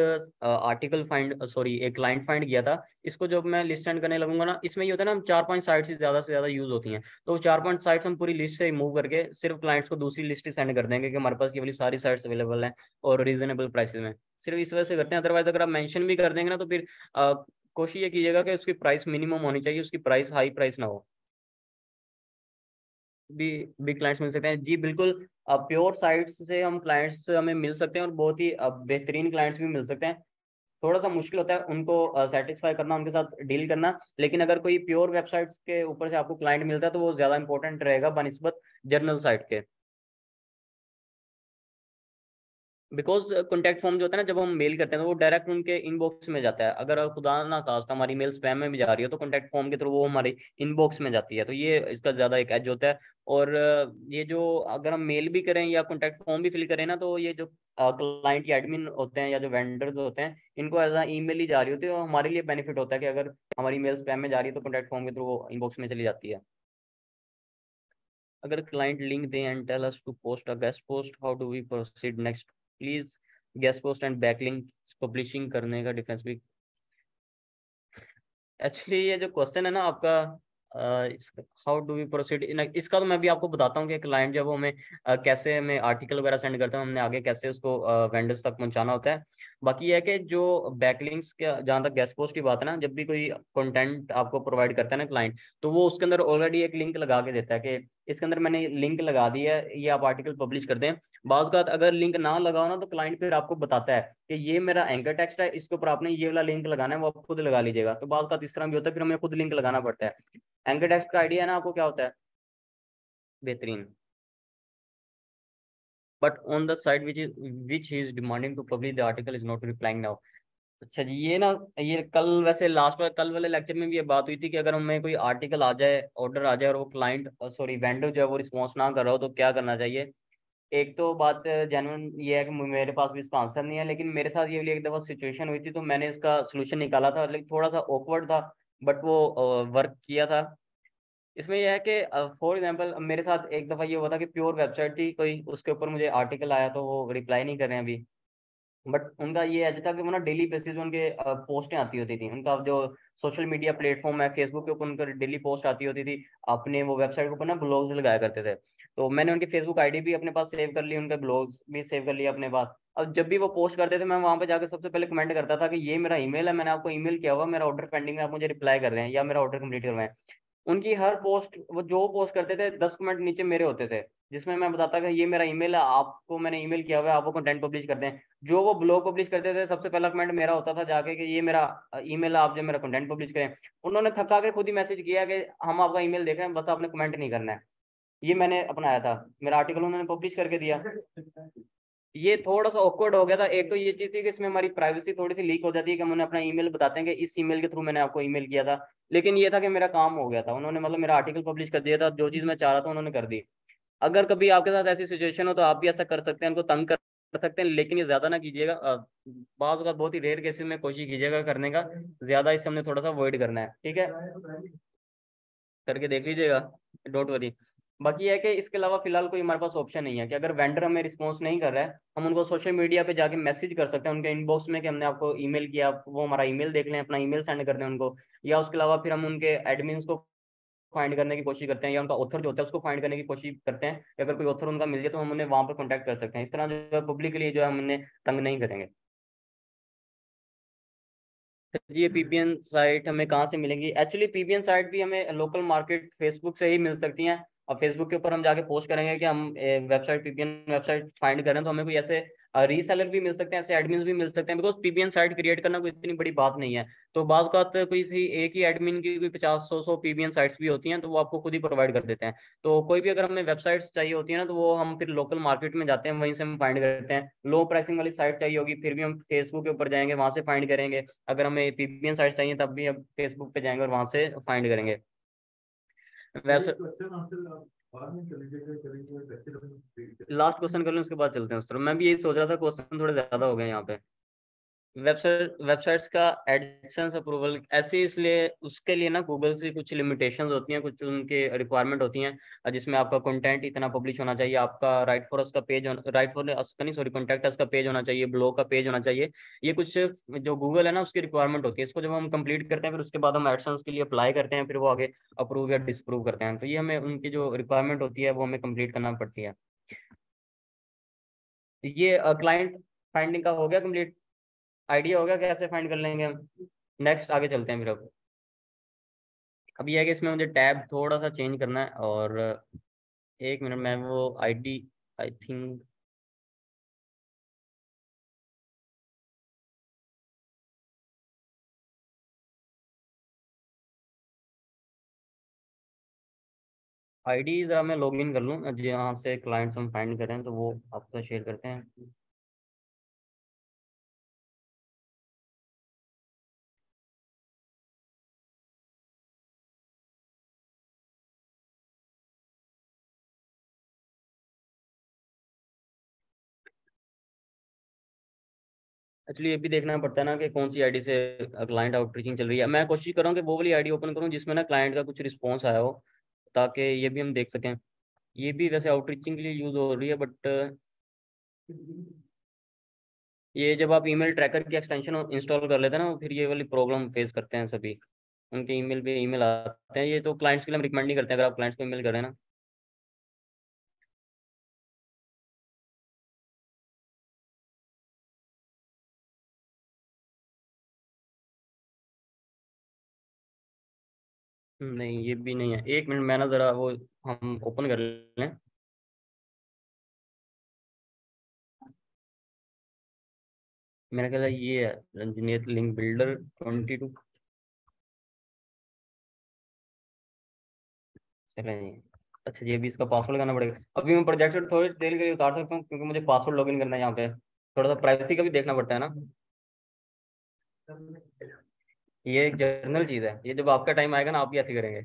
आर्टिकल फाइंड सॉरी एक क्लाइंट फाइंड किया था। इसको जब मैं लिस्ट सेंड करने लगूंगा ना, इसमें ये होता है ना, हम 4-5 साइट से ज्यादा यूज होती हैं, तो 4-5 साइट्स हम पूरी लिस्ट से रिमूव करके सिर्फ क्लाइंट्स को दूसरी लिस्ट ही सेंड कर देंगे कि हमारे पास ये वाली सारी साइट्स अवेलेबल हैं और रीजनेबल प्राइसेस में। सिर्फ इस वजह से करते हैं। अदरवाइज अगर आप मेंशन भी कर देंगे ना, तो फिर कोशिश ये कीजिएगा कि उसकी प्राइस मिनिमम होनी चाहिए, उसकी प्राइस हाई प्राइस ना हो। भी भी क्लाइंट्स मिल सकते हैं जी, बिल्कुल। प्योर साइट्स से हम क्लाइंट्स हमें मिल सकते हैं और बहुत ही बेहतरीन क्लाइंट्स भी मिल सकते हैं। थोड़ा सा मुश्किल होता है उनको सेटिस्फाई करना, उनके साथ डील करना। लेकिन अगर कोई प्योर वेबसाइट्स के ऊपर से आपको क्लाइंट मिलता है, तो वो ज़्यादा इंपॉर्टेंट रहेगा बनिस्बत जर्नल साइट के। बिकॉज कॉन्टैक्ट फॉर्म जो होता है ना, जब हम मेल करते हैं तो वो डायरेक्ट उनके इनबॉक्स में जाता है। अगर खुदा ना खास्ता हमारी मेल स्पैम में भी जा रही है, तो कॉन्टैक्ट फॉर्म के थ्रू वो हमारे इनबॉक्स में जाती है। तो ये इसका ज़्यादा एक एज होता है। और ये जो अगर हम मेल भी करें या कॉन्टैक्ट फॉर्म भी फिल करें ना, तो ये जो क्लाइंट या एडमिन होते हैं या जो वेंडर्स होते हैं, इनको एज ईमेल ही जा रही होती है। और हमारे लिए बेनिफिट होता है कि अगर हमारी मेल स्पैम में जा रही है, तो कॉन्टैक्ट फॉर्म के थ्रू वो इनबॉक्स में चली जाती है। अगर क्लाइंट लिंक दें and tell us to post a guest post, how do we proceed next? Please guest post and backlink publishing करने का डिफरेंस भी। एक्चुअली ये जो क्वेश्चन है ना आपका, हाउ डू वी प्रोसीड, इसका तो मैं भी आपको बताता हूँ कि क्लाइंट जब हमें कैसे हमें आर्टिकल वगैरह सेंड करते हैं, हमने आगे कैसे उसको वेंडर्स तक पहुंचाना होता है। बाकी ये है कि जो बैकलिंक्स का जहाँ तक गेस्ट पोस्ट की बात है ना, जब भी कोई कंटेंट आपको प्रोवाइड करता है ना क्लाइंट, तो वो उसके अंदर ऑलरेडी एक लिंक लगा के देता है कि इसके अंदर मैंने लिंक लगा दी है, ये आप आर्टिकल पब्लिश कर दें। बाज़ का अगर लिंक ना लगाओ ना, तो क्लाइंट फिर आपको बताता है कि ये मेरा एंकर टेक्स्ट है, इसके ऊपर आपने ये वाला लिंक लगाना है, वो आप खुद लगा लीजिएगा। तो बाज़ का इस तरह भी होता है, फिर हमें खुद लिंक लगाना पड़ता है। एंकर टेक्स्ट का आइडिया है ना आपको क्या होता है? बेहतरीन। But on the site which he is demanding to publish the article is not replying now. अच्छा जी, ये ना, ये कल वैसे कल वाले लेक्चर में भी ये बात हुई थी कि अगर हमें कोई आर्टिकल आ जाए, ऑर्डर आ जाए, और वो क्लाइंट सॉरी वेंडर जो है वो रिस्पॉन्स ना कर रहा हो, तो क्या करना चाहिए। एक तो बात जेन्युइन ये है कि मेरे पास भी इसका आंसर नहीं है, लेकिन मेरे साथ ये वाली एक दफ़ा सिचुएशन हुई थी, तो मैंने इसका सोल्यूशन निकाला था। लेकिन थोड़ा सा ऑकवर्ड था, बट वो वर्क किया था। इसमें यह है कि फॉर एग्जांपल मेरे साथ एक दफ़ा ये हुआ था कि प्योर वेबसाइट थी कोई, उसके ऊपर मुझे आर्टिकल आया, तो वो रिप्लाई नहीं कर रहे हैं अभी। बट उनका ये ऐसा था कि वो ना डेली बेसिस पे उनके पोस्टें आती होती थी। उनका जो सोशल मीडिया प्लेटफॉर्म है फेसबुक के ऊपर, उनका डेली पोस्ट आती होती थी। अपने वो वेबसाइट के ऊपर ना ब्लॉग्स लगाया करते थे। तो मैंने उनकी फेसबुक आईडी भी अपने पास सेव कर ली, उनके ब्लॉग्स भी सेव कर लिया अपने पास। अब जब भी वो पोस्ट करते थे, मैं वहां पे जाकर सबसे पहले कमेंट करता था कि ये मेरा ईमेल है, मैंने आपको ईमेल किया हुआ, मेरा ऑर्डर पेंडिंग है, आप मुझे रिप्लाई कर रहे हैं या मेरा ऑर्डर कंप्लीट करवाएं। उनकी हर पोस्ट, वो जो पोस्ट करते थे, 10 कमेंट नीचे मेरे होते थे, जिसमें मैं बताता कि ये मेरा ईमेल है, आपको मैंने ईमेल किया हुआ है, आप वो कंटेंट पब्लिश करते हैं। जो वो ब्लॉग पब्लिश करते थे, सबसे पहला कमेंट मेरा होता था जाके कि ये मेरा ईमेल है, आप जो मेरा कंटेंट पब्लिश करें। उन्होंने थका के खुद ही मैसेज किया कि हम आपका ईमेल देख रहे हैं, बस आपने कमेंट नहीं करना है। ये मैंने अपनाया था, मेरा आर्टिकल उन्होंने पब्लिश करके दिया। ये थोड़ा सा ऑकवर्ड हो गया था। एक तो ये चीज़ थी कि इसमें हमारी प्राइवेसी थोड़ी सी लीक हो जाती है कि हम उन्हें अपना ईमेल बताते हैं कि इस ईमेल के थ्रू मैंने आपको ईमेल किया था। लेकिन ये था कि मेरा काम हो गया था, उन्होंने मतलब मेरा आर्टिकल पब्लिश कर दिया था, जो चीज़ मैं चाह रहा था उन्होंने कर दी। अगर कभी आपके साथ ऐसी सिचुएशन हो, तो आप भी ऐसा कर सकते हैं, उनको तंग कर सकते हैं, लेकिन ये ज्यादा ना कीजिएगा। बाज़ का बहुत ही रेयर केसेस में कोशिश कीजिएगा करने का, ज्यादा इससे हमने थोड़ा सा अवॉइड करना है, ठीक है। करके देख लीजिएगा, डोंट वरी। बाकी ये है कि इसके अलावा फिलहाल कोई हमारे पास ऑप्शन नहीं है कि अगर वेंडर हमें रिस्पॉन्स नहीं कर रहा है, हम उनको सोशल मीडिया पे जाके मैसेज कर सकते हैं उनके इनबॉक्स में कि हमने आपको ईमेल किया, वो हमारा ईमेल देख लें, अपना ईमेल सेंड कर दें उनको। या उसके अलावा फिर हम उनके एडमिन्स को फाइंड करने की कोशिश करते हैं, या उनका ऑथर जो होता है उसको फाइंड करने की कोशिश करते हैं कि अगर कोई ऑथर उनका मिल जाए, तो हम उन्हें वहां पर कॉन्टैक्ट कर सकते हैं। इस तरह जो है पब्लिकली जो है हम उन्हें तंग नहीं करेंगे। तो ये पीपीएन साइट हमें कहाँ से मिलेंगी? एक्चुअली पीपीएन साइट भी हमें लोकल मार्केट फेसबुक से ही मिल सकती हैं। और फेसबुक के ऊपर हम जाके पोस्ट करेंगे कि हम वेबसाइट पीपीएन वेबसाइट फाइंड करें, तो हमें कोई ऐसे रीसेलर भी मिल सकते हैं, ऐसे एडमिन भी मिल सकते हैं। बिकॉज पीपीएन साइट क्रिएट करना कोई इतनी बड़ी बात नहीं है। तो बात का कोई सी एक ही एडमिन की कोई 50-100 पीबीएन साइट्स भी होती हैं, तो वो आपको खुद ही प्रोवाइड कर देते हैं। तो कोई भी अगर हमें वेबसाइट्स चाहिए होती है ना, तो वो हम फिर लोकल मार्केट में जाते हैं, वहीं से हम फाइंड करते हैं। लो प्राइसिंग वाली साइट चाहिए होगी, फिर भी हम फेसबुक के ऊपर जाएंगे, वहां से फाइंड करेंगे। अगर हमें पीबीएन साइट चाहिए, तब भी हम फेसबुक पे जाएंगे और वहां से फाइंड करेंगे वेबसाइट। लास्ट क्वेश्चन कर लूँ, उसके बाद चलते हैं उस तरफ। मैं भी यही सोच रहा था, क्वेश्चन थोड़े ज्यादा हो गए यहाँ पे। वेबसाइट्स का एडसेंस अप्रूवल ऐसे इसलिए उसके लिए ना गूगल से कुछ लिमिटेशंस होती हैं, कुछ उनके रिक्वायरमेंट होती हैं, जिसमें आपका कंटेंट इतना पब्लिश होना चाहिए, आपका राइट फॉर अस का पेज, राइट फॉर अस का नहीं सॉरी कॉन्टैक्ट अस का पेज होना चाहिए, ब्लॉग का पेज होना चाहिए। ये कुछ जो गूगल है ना उसकी रिक्वायरमेंट होती है। इसको जब हम कंप्लीट करते हैं फिर उसके बाद हम एडसेंस के लिए अप्लाई करते हैं, फिर वो आगे अप्रूव या डिसअप्रूव करते हैं। तो ये हमें उनकी जो रिक्वायरमेंट होती है वो हमें कंप्लीट करना पड़ती है। ये क्लाइंट फाइंडिंग का हो गया कंप्लीट, आइडिया हो गया कैसे फाइंड कर लेंगे हम। नेक्स्ट आगे चलते हैं फिर। अब ये है कि इसमें मुझे टैब थोड़ा सा चेंज करना है, और एक मिनट में वो आईडी आई थिंक आईडी ज़रा मैं लॉग इन कर लूँ जहाँ से क्लाइंट्स हम फाइंड करें, तो वो आपसे शेयर करते हैं। एक्चुअली ये भी देखना पड़ता है ना कि कौन सी आईडी से क्लाइंट आउटरीचिंग चल रही है। मैं कोशिश करूँ कि वो वाली आईडी ओपन करूँ जिसमें ना क्लाइंट का कुछ रिस्पॉन्स आया हो, ताकि ये भी हम देख सकें। ये भी वैसे आउटरीचिंग के लिए यूज़ हो रही है, बट ये जब आप ईमेल ट्रैकर की एक्सटेंशन इंस्टॉल कर लेते हैं ना, फिर ये वाली प्रॉब्लम फेस करते हैं सभी। उनके ईमेल पे ईमेल आते हैं, ये तो क्लाइंट्स के लिए हम रिकमेंड नहीं करते हैं, अगर आप क्लाइंट्स को ईमेल करें ना। नहीं ये भी नहीं है, एक मिनट मैं ना ज़रा वो हम ओपन कर लें। मेरा ख्याल है ये है रंजनीत लिंक बिल्डर 22। चलें जी। अच्छा ये भी इसका पासवर्ड लगाना पड़ेगा। अभी मैं प्रोजेक्टर थोड़ी देर के लिए उतार सकता हूँ क्योंकि मुझे पासवर्ड लॉगिन करना है यहाँ पे। थोड़ा सा प्राइवेसी का भी देखना पड़ता है ना। ये एक जर्नल चीज़ है, ये जब आपका टाइम आएगा ना आप भी ऐसे करेंगे।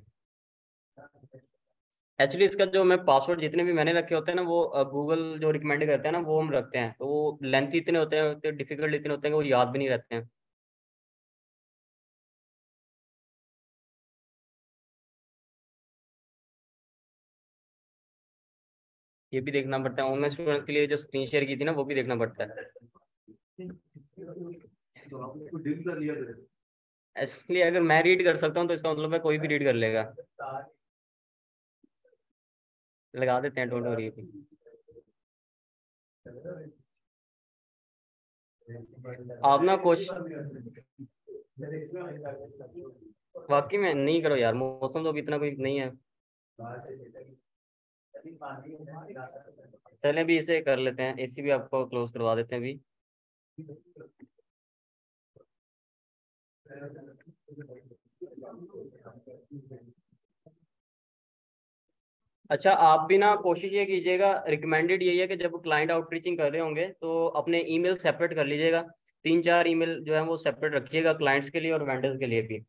एक्चुअली इसका जो मैं पासवर्ड जितने भी मैंने रखे होते हैं ना, वो गूगल जो रिकमेंड करते हैं ना वो हम रखते हैं, तो वो लेंथ इतने होते हैं, डिफिकल्ट इतने होते हैं कि वो याद भी नहीं रहते हैं। ये भी देखना पड़ता है। ऑनलाइन स्टूडेंट्स के लिए जो स्क्रीन शेयर की थी ना वो भी देखना पड़ता है। तो आपने कुछ डील कर लिया फिर? एक्चुअली अगर मैं रीड कर सकता हूँ तो इसका मतलब है कोई भी रीड कर लेगा। लगा देते हैं, डोंट वरी। आप ना क्वेश्चन वाकई में नहीं करो यार, मौसम तो अभी इतना कोई नहीं है। चलें भी इसे कर लेते हैं, एसी भी आपको क्लोज करवा देते हैं अभी। अच्छा आप भी ना कोशिश ये कीजिएगा, रिकमेंडेड यही है कि जब क्लाइंट आउटरीचिंग कर रहे होंगे तो अपने ईमेल सेपरेट कर लीजिएगा। 3-4 ईमेल जो है वो सेपरेट रखिएगा, क्लाइंट्स के लिए और वेंडर्स के लिए भी।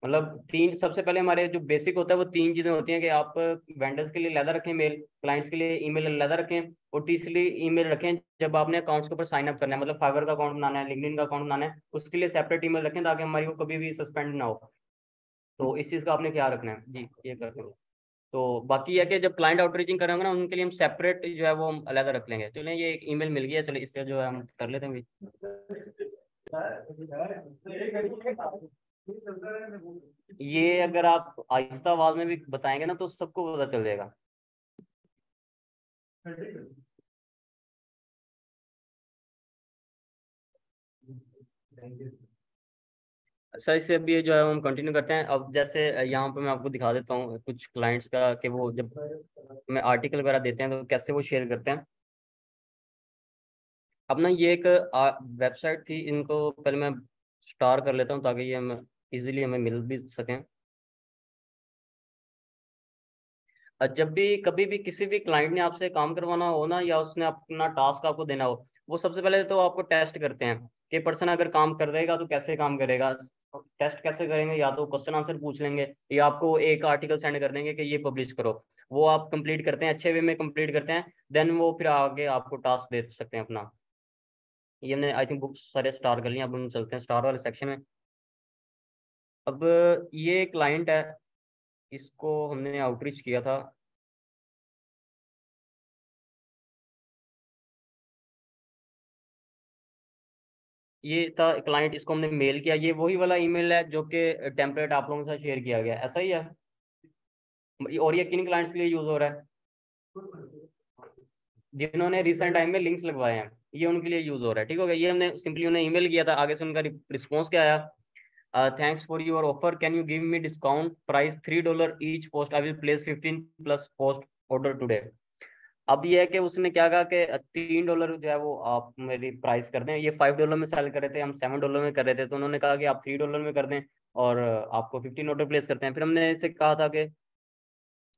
मतलब तीन, सबसे पहले हमारे जो बेसिक होता है वो 3 चीज़ें होती हैं कि आप वेंडर्स के लिए अलग रखें मेल, क्लाइंट्स के लिए ईमेल अलग रखें, और तीसरी ईमेल रखें जब आपने अकाउंट्स के ऊपर साइन अप करना है, मतलब फाइवर का अकाउंट बनाना है, लिंक्डइन का अकाउंट बनाना है, उसके लिए सेपरेट ईमेल रखें ताकि हमारी वो कभी भी सस्पेंड ना हो। तो इस चीज़ का आपने ख्याल रखना है जी, ये करते हैं। तो बाकी ये है कि जब क्लाइंट आउटरीचिंग करेंगे ना उनके लिए हम सेपरेट जो है वो हम अलग रख लेंगे। चलिए ये एक ईमेल मिल गया, चलिए इससे जो है हम कर लेते हैं भी। ये अगर आप आहिस्ता आवाज में भी बताएंगे ना तो सबको पता चल जाएगा। अच्छा इससे अभी ये जो है हम कंटिन्यू करते हैं। अब जैसे यहाँ पे मैं आपको दिखा देता हूँ कुछ क्लाइंट्स का कि वो जब हमें आर्टिकल वगैरह देते हैं तो कैसे वो शेयर करते हैं। अब ना ये एक वेबसाइट थी, इनको पहले मैं स्टार कर लेता हूँ ताकि ये हमें इजीली हमें मिल भी सकें। जब भी कभी भी किसी भी क्लाइंट ने आपसे काम करवाना हो ना, या उसने अपना टास्क आपको देना हो, वो सबसे पहले तो आपको टेस्ट करते हैं कि पर्सन अगर काम कर देगा तो कैसे काम करेगा। टेस्ट कैसे करेंगे, या तो क्वेश्चन आंसर पूछ लेंगे या आपको एक आर्टिकल सेंड कर देंगे कि ये पब्लिश करो। वो आप कंप्लीट करते हैं, अच्छे वे में कंप्लीट करते हैं, देन वो फिर आगे आपको टास्क दे सकते हैं अपना। ये हमने आई थिंक बुक्स सारे स्टार कर लिए। अब हम चलते हैं स्टार वाले सेक्शन में। अब ये क्लाइंट है, इसको हमने आउटरीच किया था। ये था क्लाइंट, इसको हमने मेल किया। ये वही वाला ईमेल है जो कि टेम्पलेट आप लोगों के साथ शेयर किया गया, ऐसा ही है। और ये किन क्लाइंट्स के लिए यूज हो रहा है? जिन्होंने रिसेंट टाइम में लिंक्स लगवाए हैं, ये उनके लिए यूज हो रहा है। ठीक हो गया। ये हमने सिंपली उन्हें ईमेल किया था। आगे से उनका रिस्पॉन्स क्या आया? Thanks for your offer, can you give me discount price $3 each post, I will place 15 plus post order today. अब ये है कि उसने क्या कहा कि $3 जो है वो आप मेरी प्राइस कर दें। ये $5 में सेल कर रहे थे, हम $7 में कर रहे थे, तो उन्होंने कहा कि आप $3 में कर दें और आपको 15 ऑर्डर प्लेस करते हैं। फिर हमने इसे कहा था कि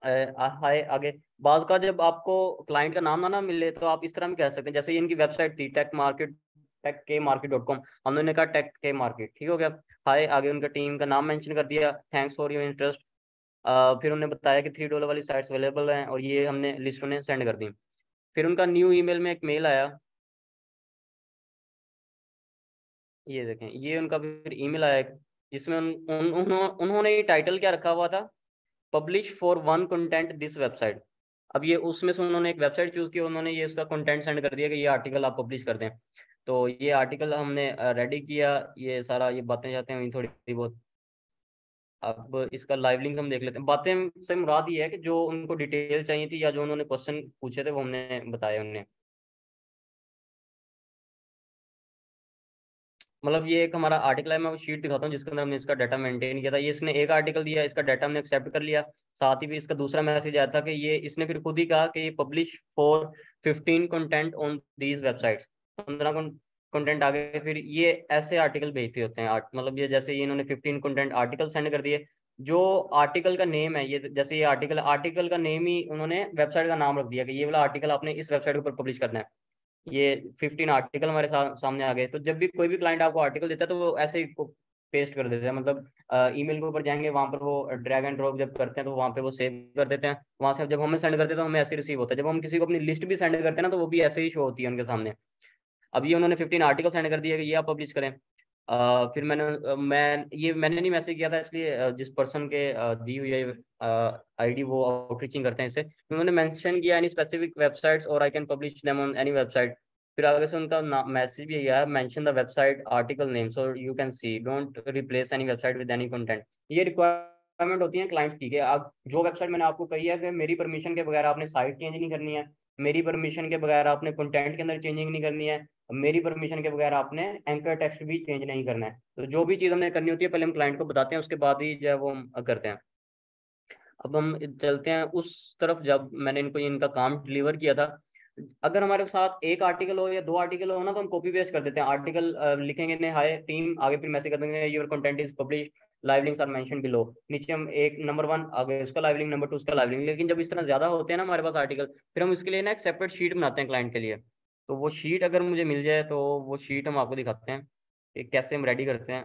हाय आगे। बाद का जब आपको क्लाइंट का नाम ना मिले तो आप इस तरह भी कह सकते हैं, जैसे ये इनकी वेबसाइट थी techmarket.com, हमने कहा टेक के मार्केट। ठीक हो गया। हाय आगे उनका टीम का नाम मेंशन कर दिया, थैंक्स फॉर योर इंटरेस्ट। फिर उन्होंने बताया कि $3 वाली साइट्स अवेलेबल हैं और ये हमने लिस्ट उन्हें सेंड कर दी। फिर उनका न्यू ईमेल में एक मेल आया, ये देखें, ये उनका फिर ईमेल आया एक, जिसमें उन्होंने ये टाइटल क्या रखा हुआ था? Publish for one content this website. अब ये उसमें से उन्होंने एक वेबसाइट चूज की, उन्होंने ये इसका कंटेंट सेंड कर दिया कि ये आर्टिकल आप पब्लिश कर दें। तो ये आर्टिकल हमने रेडी किया। ये सारा ये बातें जाते हैं थोड़ी बहुत। अब इसका लाइव लिंक हम देख लेते हैं। बातें से मुराद ये है कि जो उनको डिटेल चाहिए थी या जो उन्होंने क्वेश्चन पूछे थे वो हमने बताए उन्हें। मतलब ये एक हमारा आर्टिकल है, मैं वो शीट दिखाता हूँ जिसके अंदर हमने इसका डाटा मेंटेन किया था। ये इसने एक आर्टिकल दिया, इसका डाटा हमने एक्सेप्ट कर लिया। साथ ही भी इसका दूसरा मैसेज आया था कि ये इसने फिर खुद ही कहा कि ये publish for 15 content on these websites. 15 content आ गए। फिर ये ऐसे आर्टिकल भेजते होते हैं मतलब ये जैसे ये इन्होंने 15 कंटेंट आर्टिकल सेंड कर दिए। जो आर्टिकल का नेम है, ये जैसे ये आर्टिकल का नेम ही उन्होंने वेबसाइट का नाम रख दिया कि ये वाला आर्टिकल आपने इस वेबसाइट के ऊपर पब्लिश करना है। ये 15 आर्टिकल हमारे सामने आ गए। तो जब भी कोई भी क्लाइंट आपको आर्टिकल देता है तो वो ऐसे ही पेस्ट कर देते हैं। मतलब ईमेल के ऊपर जाएंगे, वहां पर वो ड्रैग एंड ड्रॉप जब करते हैं तो वहां पे वो सेव कर देते हैं। वहां से जब हमें सेंड करते हैं तो हमें ऐसे रिसीव होता है। जब हम किसी को अपनी लिस्ट भी सेंड करते हैं ना तो वो भी ऐसे ही शो होती है उनके सामने। अब ये उन्होंने 15 आर्टिकल सेंड कर दिया कि ये आप पब्लिश करें। फिर मैंने नहीं मैसेज किया था, इसलिए जिस पर्सन के दी हुई है आईडी वो आउटरीचिंग करते हैं इसे, उन्होंने मेंशन किया एनी स्पेसिफिक वेबसाइट्स और I can publish them on any website. फिर आगे से उनका मैसेज भी यही है, mention the website article name so you can see, don't replace any website with any content. ये रिक्वायरमेंट होती है क्लाइंट्स की कि आप जो वेबसाइट मैंने आपको कही है कि मेरी परमिशन के बगैर आपने साइट चेंज नहीं करनी है, मेरी परमिशन के बगैर आपने कंटेंट के अंदर चेंजिंग नहीं करनी है, मेरी परमिशन के बगैर आपने एंकर टेक्स्ट भी चेंज नहीं करना है। तो जो भी चीज़ हमने करनी होती है पहले हम क्लाइंट को बताते हैं, उसके बाद ही जो है वो हम करते हैं। अब हम चलते हैं उस तरफ जब मैंने इनको इनका काम डिलीवर किया था। अगर हमारे साथ एक आर्टिकल हो या दो आर्टिकल हो ना तो हम कॉपी पेस्ट कर देते हैं। आर्टिकल लिखेंगे ने हाय टीम, आगे फिर मैसेज कर देंगे your content is publish, live links are mention below. नीचे हम एक नंबर 1 आगे उसका लाइव लिंक, नंबर 2 उसका लाइव लिंक। लेकिन जब इस तरह ज्यादा होते हैं ना हमारे पास आर्टिकल, फिर हम इसके लिए ना एक सेपरेट शीट बनाते हैं क्लाइंट के लिए। तो वो शीट अगर मुझे मिल जाए तो वो शीट हम आपको दिखाते हैं कि कैसे हम रेडी करते हैं।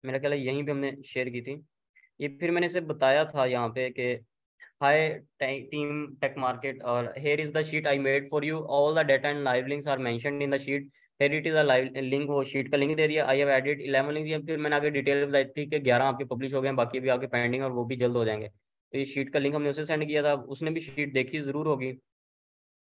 मेरा ख्याल है यहीं पे हमने शेयर की थी ये। फिर मैंने इसे बताया था यहाँ पे कि हाय टीम टेक मार्केट और here is the sheet I made for you, all the data and live links are mentioned in the sheet, here it is a live link. वो शीट का लिंक दे दिया। I have added 11 link दिया। फिर मैंने आगे detail बताई थी कि 11 आपके पब्लिश हो गए हैं, बाकी भी आपके पेंडिंग और वो भी जल्द हो जाएंगे। तो ये शीट का लिंक हमने उसे सेंड किया था, उसने भी शीट देखी जरूर होगी।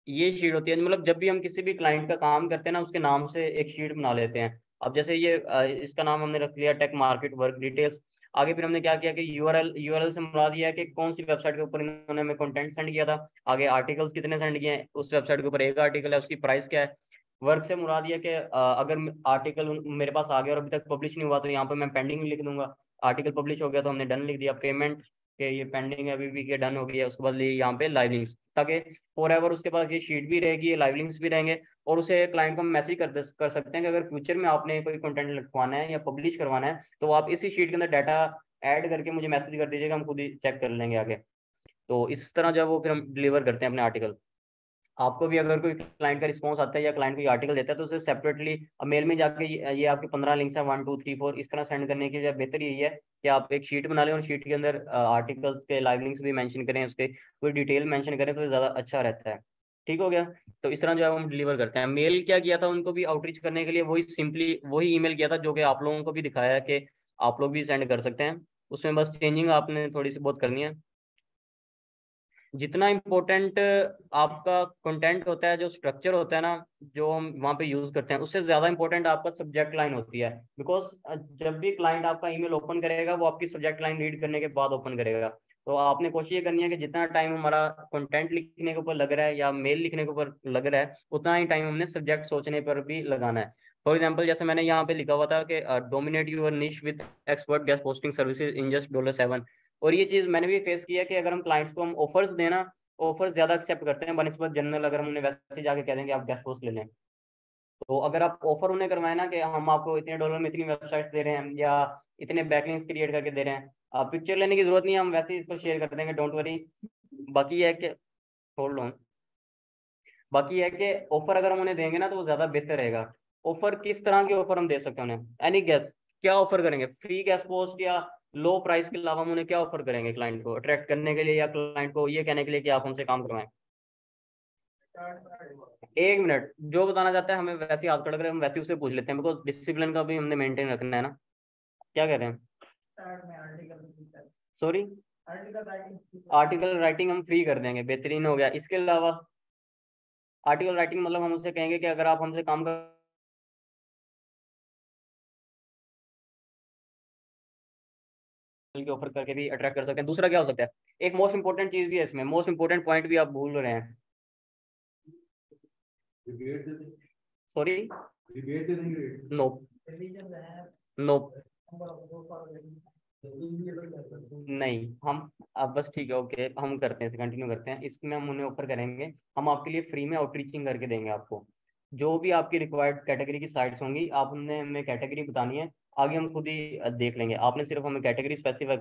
ये शीट होती है, मतलब जब भी हम किसी भी क्लाइंट का काम करते हैं ना उसके नाम से एक शीट बना लेते हैं। अब जैसे ये इसका नाम हमने रख लिया टेक मार्केट वर्क डिटेल्स। आगे फिर हमने क्या किया कि यूआरएल से मुराद दिया है कि कौन सी वेबसाइट के ऊपर इन्होंने हमें कंटेंट सेंड किया था। आगे आर्टिकल्स कितने सेंड किए हैं, उस वेबसाइट के ऊपर एक आर्टिकल है, उसकी प्राइस क्या है। वर्क से मुराद ये कि अगर आर्टिकल मेरे पास आ गया और अभी तक पब्लिश नहीं हुआ तो यहाँ पर मैं पेंडिंग लिख दूंगा। आर्टिकल पब्लिश हो गया तो हमने डन लिख दिया। पेमेंट के ये पेंडिंग है अभी भी के डन हो गया, उसके बाद यहाँ पे लाइव लिंक्स, ताकि फॉर एवर उसके पास ये शीट भी रहेगी, ये लाइव लिंक्स भी रहेंगे। और उसे क्लाइंट को मैसेज कर सकते हैं कि अगर फ्यूचर में आपने कोई कंटेंट लिखवाना है या पब्लिश करवाना है तो आप इसी शीट के अंदर डाटा ऐड करके मुझे मैसेज कर दीजिएगा, हम खुद ही चेक कर लेंगे आगे। तो इस तरह जो है वो फिर हम डिलीवर करते हैं अपने आर्टिकल। आपको भी अगर कोई क्लाइंट का रिस्पॉन्स आता है या क्लाइंट कोई आर्टिकल देता है तो उसे सेपरेटली मेल में जाके ये आपके 15 लिंक्स हैं 1 2 3 4 इस तरह सेंड करने की बेहतर यही है कि आप एक शीट बना लें और शीट के अंदर आर्टिकल्स के लाइव लिंक्स भी मेंशन करें, उसके कोई डिटेल मेंशन करें तो ज़्यादा अच्छा रहता है। ठीक हो गया। तो इस तरह जो है हम डिलीवर करते हैं। मेल क्या किया था उनको भी आउटरीच करने के लिए, वही सिंपली वही ईमेल किया था जो कि आप लोगों को भी दिखाया है कि आप लोग भी सेंड कर सकते हैं। उसमें बस चेंजिंग आपने थोड़ी सी बहुत करनी है। जितना इम्पोर्टेंट आपका कंटेंट होता है, जो स्ट्रक्चर होता है ना, जो हम वहाँ पे यूज करते हैं, उससे ज्यादा इम्पोर्टेंट आपका सब्जेक्ट लाइन होती है। बिकॉज जब भी क्लाइंट आपका ईमेल ओपन करेगा वो आपकी सब्जेक्ट लाइन रीड करने के बाद ओपन करेगा। तो आपने कोशिश ये करनी है कि जितना टाइम हमारा कंटेंट लिखने के ऊपर लग रहा है या मेल लिखने के ऊपर लग रहा है, उतना ही टाइम हमने सब्जेक्ट सोचने पर भी लगाना है। फॉर एग्जाम्पल जैसे मैंने यहाँ पे लिखा हुआ था कि डोमिनेट यूर निश with expert guest posting services in just $7। और ये चीज मैंने भी फेस किया कि अगर हम क्लाइंट्स को हम ऑफर्स देना, ऑफर्स ज्यादा एक्सेप्ट करते हैं बनस्पत जनरल, अगर हम उन्हें वैसे जाके कह देंगे आप गेस्ट पोस्ट ले लें। तो अगर आप ऑफर उन्हें करवाए ना कि हम आपको इतने डॉलर में इतनी वेबसाइट दे रहे हैं या इतने बैकलिंक्स क्रिएट करके दे रहे हैं, पिक्चर लेने की जरूरत नहीं है, हम वैसे ही इसको शेयर कर देंगे, डोंट वरी। बाकी ये है कि होल्ड ऑन, बाकी ये है कि ऑफर अगर हम उन्हें देंगे ना तो वो ज्यादा बेहतर रहेगा। ऑफर किस तरह के ऑफर हम दे सकते हैं उन्हें, एनी गेस क्या ऑफर करेंगे? फ्री गेस्ट पोस्ट या लो प्राइस के अलावा हम उन्हें क्या ऑफर करेंगे क्लाइंट को अट्रैक्ट करने के लिए या क्लाइंट को ये कहने के लिए कि आप हमसे काम करवाएं? 1 मिनट, जो बताना चाहता है हमें वैसे ही हाथ खड़ा करें, हम वैसे ही उससे पूछ लेते हैं, बिकॉज डिसिप्लिन का भी हमने मेंटेन रखना है ना। क्या कह रहे हैं? सॉरी, आर्टिकल राइटिंग हम फ्री कर देंगे, बेहतरीन हो गया। इसके अलावा आर्टिकल राइटिंग मतलब हम उससे कहेंगे कि अगर आप हमसे काम कर के ऑफर करके भी अट्रैक्ट कर सकते हैं। दूसरा क्या हो सकता है? एक मोस्ट इंपोर्टेंट चीज भी है इसमें, मोस्ट इंपोर्टेंट पॉइंट भी आप भूल रहे हैं। सॉरी, नो नो नहीं, हम अब बस ठीक है, ओके, हम करते हैं इसे कंटिन्यू करते हैं। इसमें हम उन्हें ऑफर करेंगे, हम आपके लिए फ्री में आउटरीचिंग करके देंगे आपको। जो भी आपकी रिक्वायर्ड कैटेगरी की साइट्स होंगी, आप उनने हमें कैटेगरी बतानी है, आगे हम खुद ही देख लेंगे। आपने सिर्फ हमें कैटेगरी स्पेसिफाई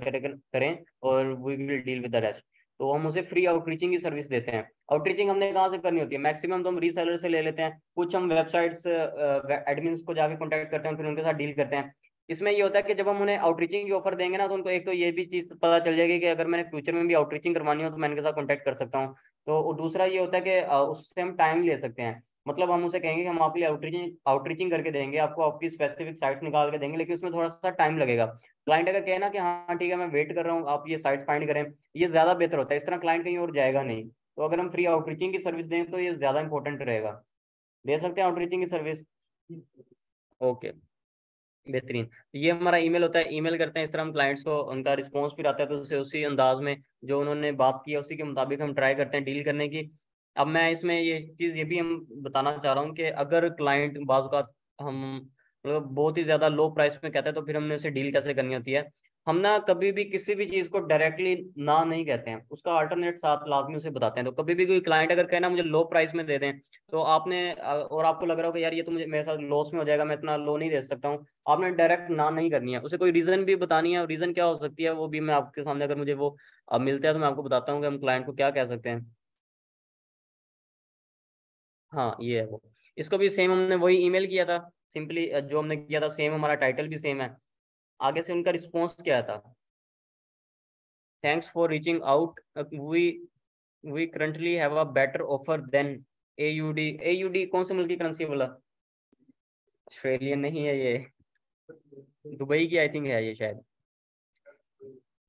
करें और we will deal with the rest. तो हम उसे फ्री आउटरीचिंग की सर्विस देते हैं। आउटरीचिंग हमने कहाँ से करनी होती है? मैक्सिमम तो हम रीसेलर से ले लेते हैं, कुछ हम वेबसाइट्स एडमिन्स को जाके कॉन्टैक्ट करते हैं, फिर उनके साथ डील करते हैं। इसमें ये होता है कि जब हम उन्हें आउटरीचिंग की ऑफर देंगे ना, तो उनको एक तो ये भी चीज पता चल जाएगी कि अगर मैंने फ्यूचर में भी आउटरीचिंग करवानी हो तो मैं इनके साथ कॉन्टैक्ट कर सकता हूँ। तो और दूसरा ये होता है कि उससे हम टाइम ले सकते हैं। मतलब हम उसे कहेंगे कि हम आपके लिए आउटरीचिंग आउटरीचिंग करके देंगे, आपको आपकी स्पेसिफिक साइट्स निकाल के देंगे, लेकिन उसमें थोड़ा सा टाइम लगेगा। क्लाइंट अगर कहे ना कि हाँ ठीक है मैं वेट कर रहा हूँ, आप ये साइट्स फाइंड करें, ये ज्यादा बेहतर होता है। इस तरह क्लाइंट कहीं और जाएगा नहीं। तो अगर हम फ्री आउटरीचिंग की सर्विस दें तो ये ज्यादा इंपॉर्टेंट रहेगा। दे सकते हैं आउटरीचिंग की सर्विस। ओके, बेहतरीन। ये हमारा ईमेल होता है, ईमेल करते हैं इस तरह हम क्लाइंट्स को, उनका रिस्पॉन्स फिर आता है तो उसे उसी अंदाज में जो उन्होंने बात की है उसी के मुताबिक हम ट्राई करते हैं डील करने की। अब मैं इसमें ये चीज़ ये भी हम बताना चाह रहा हूँ कि अगर क्लाइंट बाज़ का हम मतलब बहुत ही ज़्यादा लो प्राइस में कहता है तो फिर हमने उसे डील कैसे करनी होती है। हम ना कभी भी किसी भी चीज़ को डायरेक्टली ना नहीं कहते हैं, उसका अल्टरनेट साथ लाजमी उसे बताते हैं। तो कभी भी कोई क्लाइंट अगर कहना मुझे लो प्राइस में दे दें, तो आपने और आपको लग रहा हो कि यार ये तो मुझे मेरे साथ लॉस में हो जाएगा, मैं इतना लो नहीं दे सकता हूँ, आपने डायरेक्ट ना नहीं करनी है, उसे कोई रीजन भी बतानी है। और रीजन क्या हो सकती है वो भी मैं आपके सामने, अगर मुझे वो अब मिलता है तो मैं आपको बताता हूँ कि हम क्लाइंट को क्या कह सकते हैं। हाँ ये है वो। इसको भी सेम हमने वही ईमेल किया था, सिंपली जो हमने किया था सेम, हमारा टाइटल भी सेम है। आगे से उनका रिस्पॉन्स क्या था? Thanks for reaching out, we we currently have a better offer than AUD। AUD कौन से मुल्क की करेंसी बोला? ऑस्ट्रेलियन नहीं है ये, दुबई की आई थिंक है ये शायद।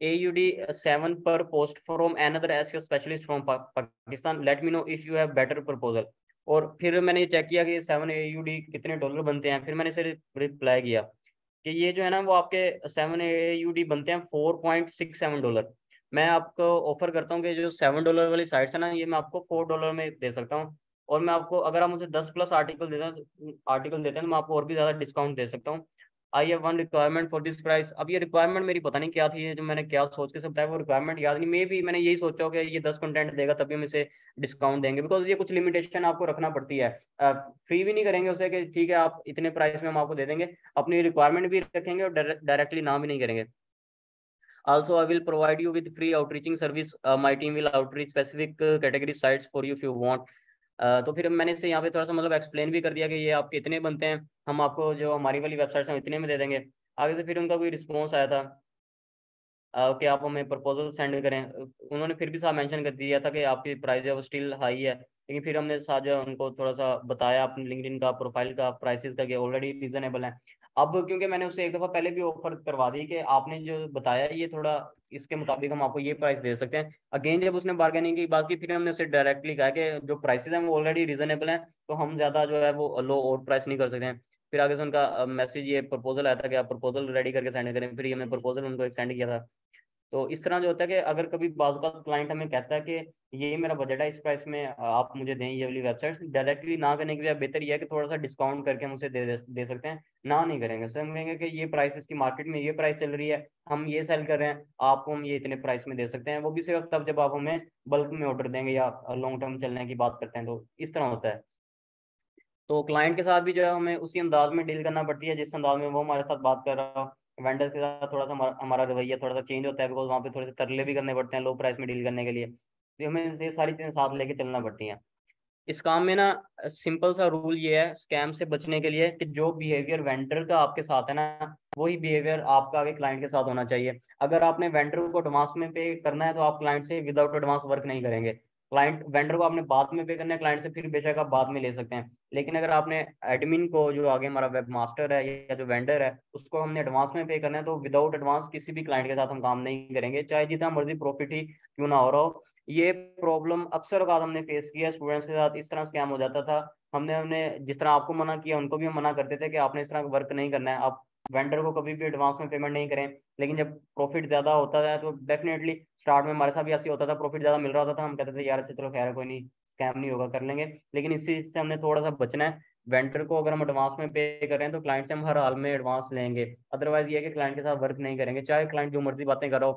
AUD 7 per post from another SEO specialist from Pakistan. Let me know if you have better proposal. और फिर मैंने चेक किया कि 7 AUD कितने डॉलर बनते हैं, फिर मैंने इसे रिप्लाई किया कि ये जो है ना वो आपके 7 AUD बनते हैं $4.67। मैं आपको ऑफर करता हूँ कि जो $7 वाली साइट्स है ना, ये मैं आपको $4 में दे सकता हूँ। और मैं आपको अगर आप मुझे 10+ आर्टिकल देते हैं तो मैं आपको और भी ज़्यादा डिस्काउंट दे सकता हूँ। I have one requirement for this price. अब ये रिक्वायरमेंट मेरी पता नहीं क्या थी, ये जो मैंने क्या सोच के सब बताया वो रिक्वायरमेंट याद नहीं, मे भी मैंने यही सोचा हो कि ये 10 कंटेंट देगा तभी हम इसे डिस्काउंट देंगे, बिकॉज ये कुछ लिमिटेशन आपको रखना पड़ती है। फ्री भी नहीं करेंगे उसे कि ठीक है आप इतने प्राइस में हम आपको दे देंगे, अपनी रिक्वायरमेंट भी रखेंगे और डायरेक्टली ना भी नहीं करेंगे। Also, I will provide you with free outreaching service. My team will outreach specific category sites for you if you want. तो फिर मैंने इसे यहाँ पे थोड़ा सा मतलब एक्सप्लेन भी कर दिया कि ये आपके इतने बनते हैं, हम आपको जो हमारी वाली वेबसाइट है इतने में दे देंगे। आगे से फिर उनका कोई रिस्पॉन्स आया था कि आप हमें प्रपोजल सेंड करें। उन्होंने फिर भी साफ मेंशन कर दिया था कि आपकी प्राइस है वो स्टिल हाई है, लेकिन फिर हमने साथ जो है उनको थोड़ा सा बताया अपने लिंक्डइन का, प्रोफाइल का, प्राइसेस का, कि ऑलरेडी रीजनेबल है। अब क्योंकि मैंने उससे एक दफ़ा पहले भी ऑफर करवा दी कि आपने जो बताया ये थोड़ा इसके मुताबिक हम आपको ये प्राइस दे सकते हैं। अगेन जब उसने बार्गेनिंग की बात की, फिर हमने उससे डायरेक्टली कहा कि जो प्राइसेस हैं वो ऑलरेडी रीजनेबल हैं, तो हम ज़्यादा जो है वो लो और प्राइस नहीं कर सकते हैं। फिर आगे से उनका मैसेज, ये प्रपोजल आया था कि आप प्रपोजल रेडी करके सेंड करें, फिर ये हमने प्रपोजल उनको एक सेंड किया था। तो इस तरह जो होता है कि अगर कभी बाज़ बात क्लाइंट हमें कहता है कि ये मेरा बजट है, इस प्राइस में आप मुझे दें ये वाली वेबसाइट, डायरेक्टली ना करने के लिए बेहतर ये है कि थोड़ा सा डिस्काउंट करके हम उसे दे सकते हैं। ना नहीं करेंगे, सर हम कहेंगे कि ये प्राइस, इसकी मार्केट में ये प्राइस चल रही है, हम ये सेल कर रहे हैं, आपको हम ये इतने प्राइस में दे सकते हैं, वो भी सिर्फ तब जब आप हमें बल्क में ऑर्डर देंगे या लॉन्ग टर्म चलने की बात करते हैं, तो इस तरह होता है। तो क्लाइंट के साथ भी जो है हमें उसी अंदाज में डील करना पड़ती है जिस अंदाज में वो हमारे साथ बात कर रहा हो। वेंडर के साथ थोड़ा सा हमारा रवैया थोड़ा सा चेंज होता है, बिकॉज वहाँ पे थोड़े से तरले भी करने पड़ते हैं लो प्राइस में डील करने के लिए, तो हमें ये सारी चीज़ें साथ लेके चलना पड़ती हैं। इस काम में ना सिंपल सा रूल ये है स्कैम से बचने के लिए, कि जो बिहेवियर वेंडर का आपके साथ है ना, वही बिहेवियर आपका आगे क्लाइंट के साथ होना चाहिए। अगर आपने वेंडर को एडवांस में पे करना है तो आप क्लाइंट से विदाउट एडवांस वर्क नहीं करेंगे। क्लाइंट वेंडर को आपने बाद में पे करना है, क्लाइंट से फिर बेशक आप बाद में ले सकते हैं। लेकिन अगर आपने एडमिन को, जो आगे हमारा वेब मास्टर है या जो वेंडर है, उसको हमने एडवांस में पे करना है, तो विदाउट एडवांस किसी भी क्लाइंट के साथ हम काम नहीं करेंगे, चाहे जितना मर्जी प्रॉफिट ही क्यों ना हो रहा हो। ये प्रॉब्लम अक्सर औकात हमने फेस किया स्टूडेंट्स के साथ, इस तरह स्कैम हो जाता था। हमने हमने जिस तरह आपको मना किया, उनको भी हम मना करते थे कि आपने इस तरह वर्क नहीं करना है, आप वेंडर को कभी भी एडवांस में पेमेंट नहीं करें। लेकिन जब प्रॉफिट ज़्यादा होता है तो डेफिनेटली, स्टार्ट में हमारे साथ भी ऐसे होता था, प्रॉफिट ज़्यादा मिल रहा होता था, हम कहते थे यार अच्छा चलो खैर है, कोई नहीं, स्कैम नहीं होगा, कर लेंगे। लेकिन इस चीज़ से हमने थोड़ा सा बचना है। वेंडर को अगर हम एडवांस में पे कर रहे हैं तो क्लाइंट से हम हर हाल में एडवांस लेंगे, अदरवाइज ये है कि क्लाइंट के साथ वर्क नहीं करेंगे, चाहे क्लाइंट जो मर्जी बातें करो,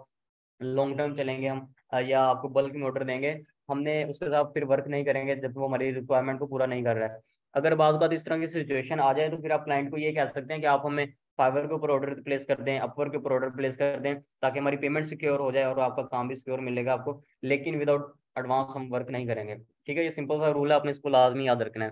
लॉन्ग टर्म चलेंगे हम, या आपको बल्क में ऑर्डर देंगे, हमने उसके साथ फिर वर्क नहीं करेंगे जब वो हमारी रिक्वायरमेंट को पूरा नहीं कर रहा है। अगर बात बात इस तरह की सिचुएशन आ जाए तो फिर आप क्लाइंट को ये कह सकते हैं कि आप हमें फाइवर के ऊपर ऑर्डर प्लेस कर दें, अपवर के ऊपर ऑर्डर प्लेस कर दें, ताकि हमारी पेमेंट सिक्योर हो जाए और आपका काम भी सिक्योर मिलेगा आपको, लेकिन विदाउट एडवांस हम वर्क नहीं करेंगे। ठीक है, ये सिंपल सा रूल है, आपने इसको लाजमी याद रखना है।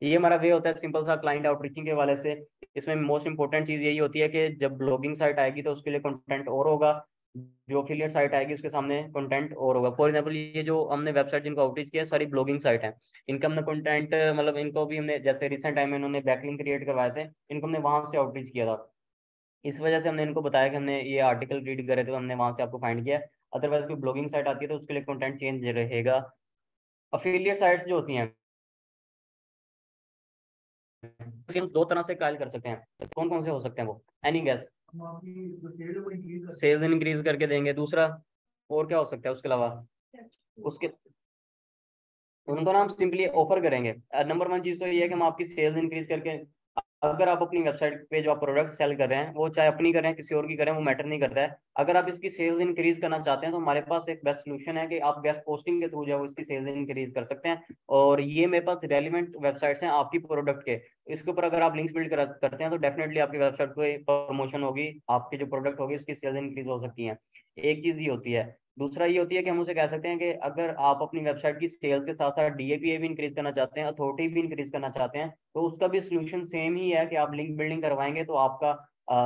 ये हमारा वे होता है सिंपल सा क्लाइंट आउटरीचिंग के वाले से। इसमें मोस्ट इंपॉर्टेंट चीज़ यही होती है कि जब ब्लॉगिंग साइट आएगी तो उसके लिए कंटेंट और होगा, जो अफिलिएट साइट आएगी उसके सामने कंटेंट और होगा। फॉर एग्जांपल ये जो हमने वेबसाइट जिनको आउटरीच किया सारी ब्लॉगिंग साइट है, इनका हमने कंटेंट, मतलब इनको भी हमने जैसे रिसेंट टाइम में इन्होंने बैकलिंक क्रिएट करवाए थे, इनको हमने वहां से आउटरीच किया था। इस वजह से हमने इनको बताया कि हमने ये आर्टिकल रीड करे थे तो हमने वहां से आपको फाइंड किया। अदरवाइज कोई ब्लॉगिंग साइट आती है तो उसके लिए कंटेंट चेंज रहेगा। अफिलिएट साइट्स जो होती हैं, दो तरह से कायल कर सकते हैं, कौन कौन से हो सकते हैं वो, एनी गैस? हम आपकी जो सेल है वो इंक्रीज कर सेल्स इंक्रीज करके देंगे, दूसरा और क्या हो सकता है उसके अलावा? उसके उनको ना हम सिंपली ऑफर करेंगे। नंबर वन चीज़ तो ये है कि हम आपकी सेल्स इंक्रीज करके, अगर आप अपनी वेबसाइट पे जो आप प्रोडक्ट सेल कर रहे हैं वो चाहे अपनी करें किसी और की करें वो मैटर नहीं करता है, अगर आप इसकी सेल्स इंक्रीज करना चाहते हैं तो हमारे पास एक बेस्ट सोल्यूशन है कि आप गेस्ट पोस्टिंग के थ्रू जो है इसकी सेल्स इंक्रीज कर सकते हैं। और ये मेरे पास रेलिवेंट वेबसाइट्स हैं आपकी प्रोडक्ट के, इसके ऊपर अगर आप लिंक्स बिल्ड करते हैं तो डेफिनेटली आपकी वेबसाइट पे प्रमोशन होगी, आपकी जो प्रोडक्ट होगी उसकी सेल्स इंक्रीज हो सकती है। एक चीज़ ये होती है। दूसरा ये होती है कि हम उसे कह सकते हैं कि अगर आप अपनी वेबसाइट की सेल्स के साथ साथ डीएपीए भी इंक्रीज करना चाहते हैं, अथॉरिटी भी इंक्रीज करना चाहते हैं, तो उसका भी सोल्यूशन सेम ही है कि आप लिंक बिल्डिंग करवाएंगे तो आपका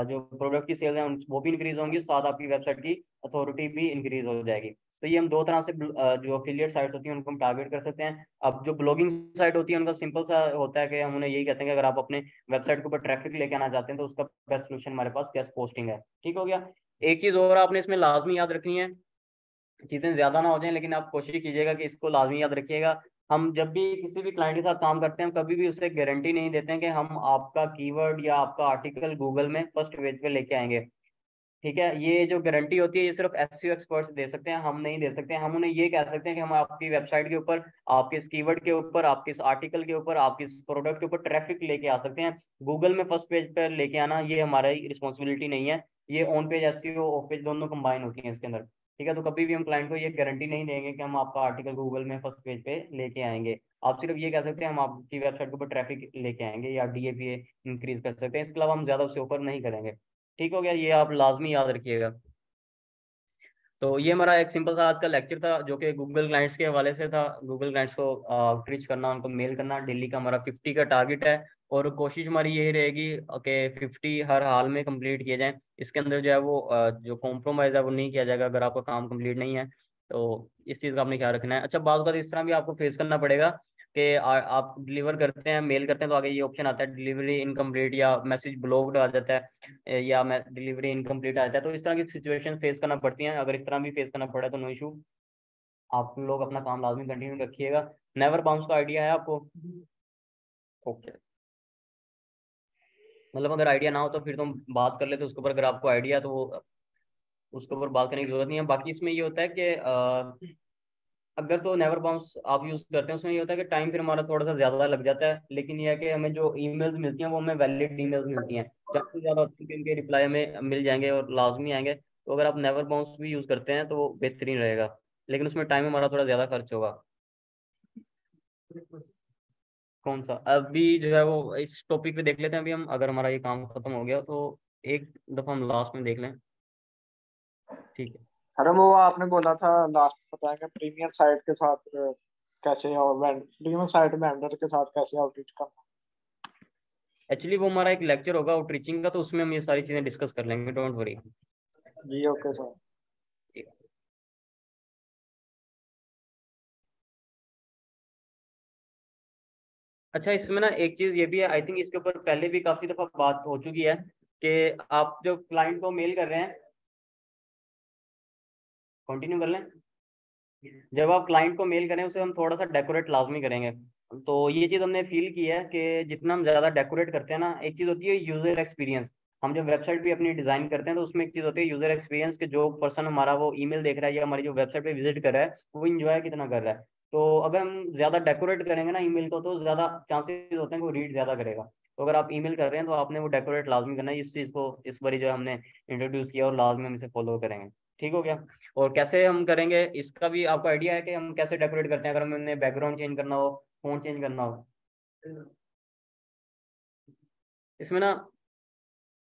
जो प्रोडक्ट की सेल्स है वो भी इंक्रीज होंगी, साथ आपकी वेबसाइट की अथॉरिटी भी इंक्रीज हो जाएगी। तो ये हम दो तरह से जो अफिलिएट साइट्स होती हैं उनको हम टारगेट कर सकते हैं। अब जो ब्लॉगिंग साइट होती है उनका सिंपल सा होता है कि हम उन्हें यही कहते हैं कि अगर आप अपने वेबसाइट के ऊपर ट्रैफिक लेके आना चाहते हैं तो उसका बेस्ट सोल्यूशन हमारे पास गेस्ट पोस्टिंग है। ठीक हो गया। एक चीज़ और आपने इसमें लाजमी याद रखनी है, चीज़ें ज़्यादा ना हो जाएं लेकिन आप कोशिश कीजिएगा कि इसको लाजमी याद रखिएगा। हम जब भी किसी भी क्लाइंट के साथ काम करते हैं, हम कभी भी उसे गारंटी नहीं देते हैं कि हम आपका कीवर्ड या आपका आर्टिकल गूगल में फर्स्ट पेज पे लेके आएंगे। ठीक है, ये जो गारंटी होती है ये सिर्फ एसईओ एक्सपर्ट्स दे सकते हैं, हम नहीं दे सकते। हम उन्हें ये कह सकते हैं कि हम आपकी वेबसाइट के ऊपर, आपके इस कीवर्ड के ऊपर, आपके इस आर्टिकल के ऊपर, आपके इस प्रोडक्ट के ऊपर ट्रैफिक लेके आ सकते हैं। गूगल में फर्स्ट पेज पर लेके आना ये हमारी रिस्पॉन्सिबिलिटी नहीं है, ये on page SEO of page दोनों कंबाइन होती हैं इसके अंदर। ठीक है, तो कभी भी हम क्लाइंट को ये गारंटी नहीं देंगे कि हम आपका आर्टिकल गूगल में फर्स्ट पेज पे लेके आएंगे। आप सिर्फ ये कह सकते हैं हम आपकी वेबसाइट के ऊपर ट्रैफिक लेके आएंगे या डीएपीए इंक्रीज कर सकते हैं, इसके अलावा हम ज्यादा उससे ऊपर नहीं करेंगे। ठीक हो गया, ये आप लाजमी याद रखिएगा। तो ये हमारा एक सिंपल सा आज का लेक्चर था जो कि गूगल क्लाइंट्स के हवाले से था। गूगल क्लाइंट्स को आउटरीच करना, उनको मेल करना, डेली का हमारा 50 का टारगेट है और कोशिश हमारी यही रहेगी कि 50 हर हाल में कंप्लीट किए जाएं। इसके अंदर जो है वो जो कॉम्प्रोमाइज़ है वो नहीं किया जाएगा अगर आपका काम कंप्लीट नहीं है, तो इस चीज़ का आपने ख्याल रखना है। अच्छा, बात इस तरह भी आपको फेस करना पड़ेगा, कि आप डिलीवर करते हैं, मेल करते हैं तो आगे ये ऑप्शन आता है डिलीवरी इनकम्प्लीट या मैसेज ब्लॉक्ड आ जाता है या डिलीवरी इनकम्प्लीट आ जाता है। तो इस तरह की सिचुएशन फेस करना पड़ती हैं। अगर इस तरह भी फेस करना पड़ा तो नो इशू, आप लोग अपना काम लाजमी कंटिन्यू रखिएगा। नेवर बाउंस का आइडिया है आपको? ओके, मतलब अगर आइडिया ना हो तो फिर तुम बात कर लेते उसके ऊपर। अगर आपको आइडिया है तो वो उसके ऊपर बात करने की जरूरत नहीं है। बाकी इसमें ये होता है कि अगर तो नेवर बाउंस आप यूज करते हैं उसमें ये होता है कि टाइम फिर हमारा थोड़ा सा ज्यादा लग जाता है, लेकिन ये है कि हमें जो ईमेल्स मिलती हैं वो हमें वैलिड ईमेल्स मिलती हैं, ज़्यादा से ज़्यादा अच्छी इनके रिप्लाई हमें मिल जाएंगे और लाजमी आएंगे। तो अगर आप नेवर बाउंस भी यूज करते हैं तो वो बेहतरीन रहेगा, लेकिन उसमें टाइम हमारा थोड़ा ज्यादा खर्च होगा। कौन सा? अभी जो है वो इस टॉपिक पे देख लेते हैं अभी हम, अगर हमारा ये काम खत्म हो गया तो एक दफा हम लास्ट में देख लें, ठीक है? अरे वो आपने बोला था लास्ट में बताएंगे प्रीमियर साइट के साथ कैसे, और प्रीमियर साइट वेंडर के साथ कैसे आउटरीच करना। एक्चुअली वो हमारा एक लेक्चर होगा आउटरीचिंग का, तो उसमें हम ये सारी चीजें डिस्कस कर लेंगे, डोंट वरी। जी ओके सर। अच्छा, इसमें ना एक चीज ये भी है, आई थिंक इसके ऊपर पहले भी काफी दफा बात हो चुकी है कि आप जो क्लाइंट को मेल कर रहे हैं, कंटिन्यू कर लें। जब आप क्लाइंट को मेल करें उसे हम थोड़ा सा डेकोरेट लाजमी करेंगे। तो ये चीज़ हमने फील की है कि जितना हम ज़्यादा डेकोरेट करते हैं ना, एक चीज़ होती है यूज़र एक्सपीरियंस। हम जब वेबसाइट भी अपनी डिज़ाइन करते हैं तो उसमें एक चीज़ होती है यूज़र एक्सपीरियंस, कि जो पर्सन हमारा वो ईमेल देख रहा है या हमारी जो वेबसाइट पे विजिट कर रहा है वो इंजॉय कितना कर रहा है। तो अगर हम ज़्यादा डेकोरेट करेंगे ना ईमेल को तो ज़्यादा चांसेस होते हैं कि वो रीड ज़्यादा करेगा। तो अगर आप ईमेल कर रहे हैं तो आपने वो डेकोरेट लाजमी करना है। इस चीज़ को इस बारी जो हमने इंट्रोड्यूस किया और लाजमी हम इसे फॉलो करेंगे। ठीक हो गया? और कैसे हम करेंगे इसका भी आपको आइडिया है कि हम कैसे डेकोरेट करते हैं अगर हमें बैकग्राउंड चेंज करना हो, फोन चेंज करना हो? इसमें ना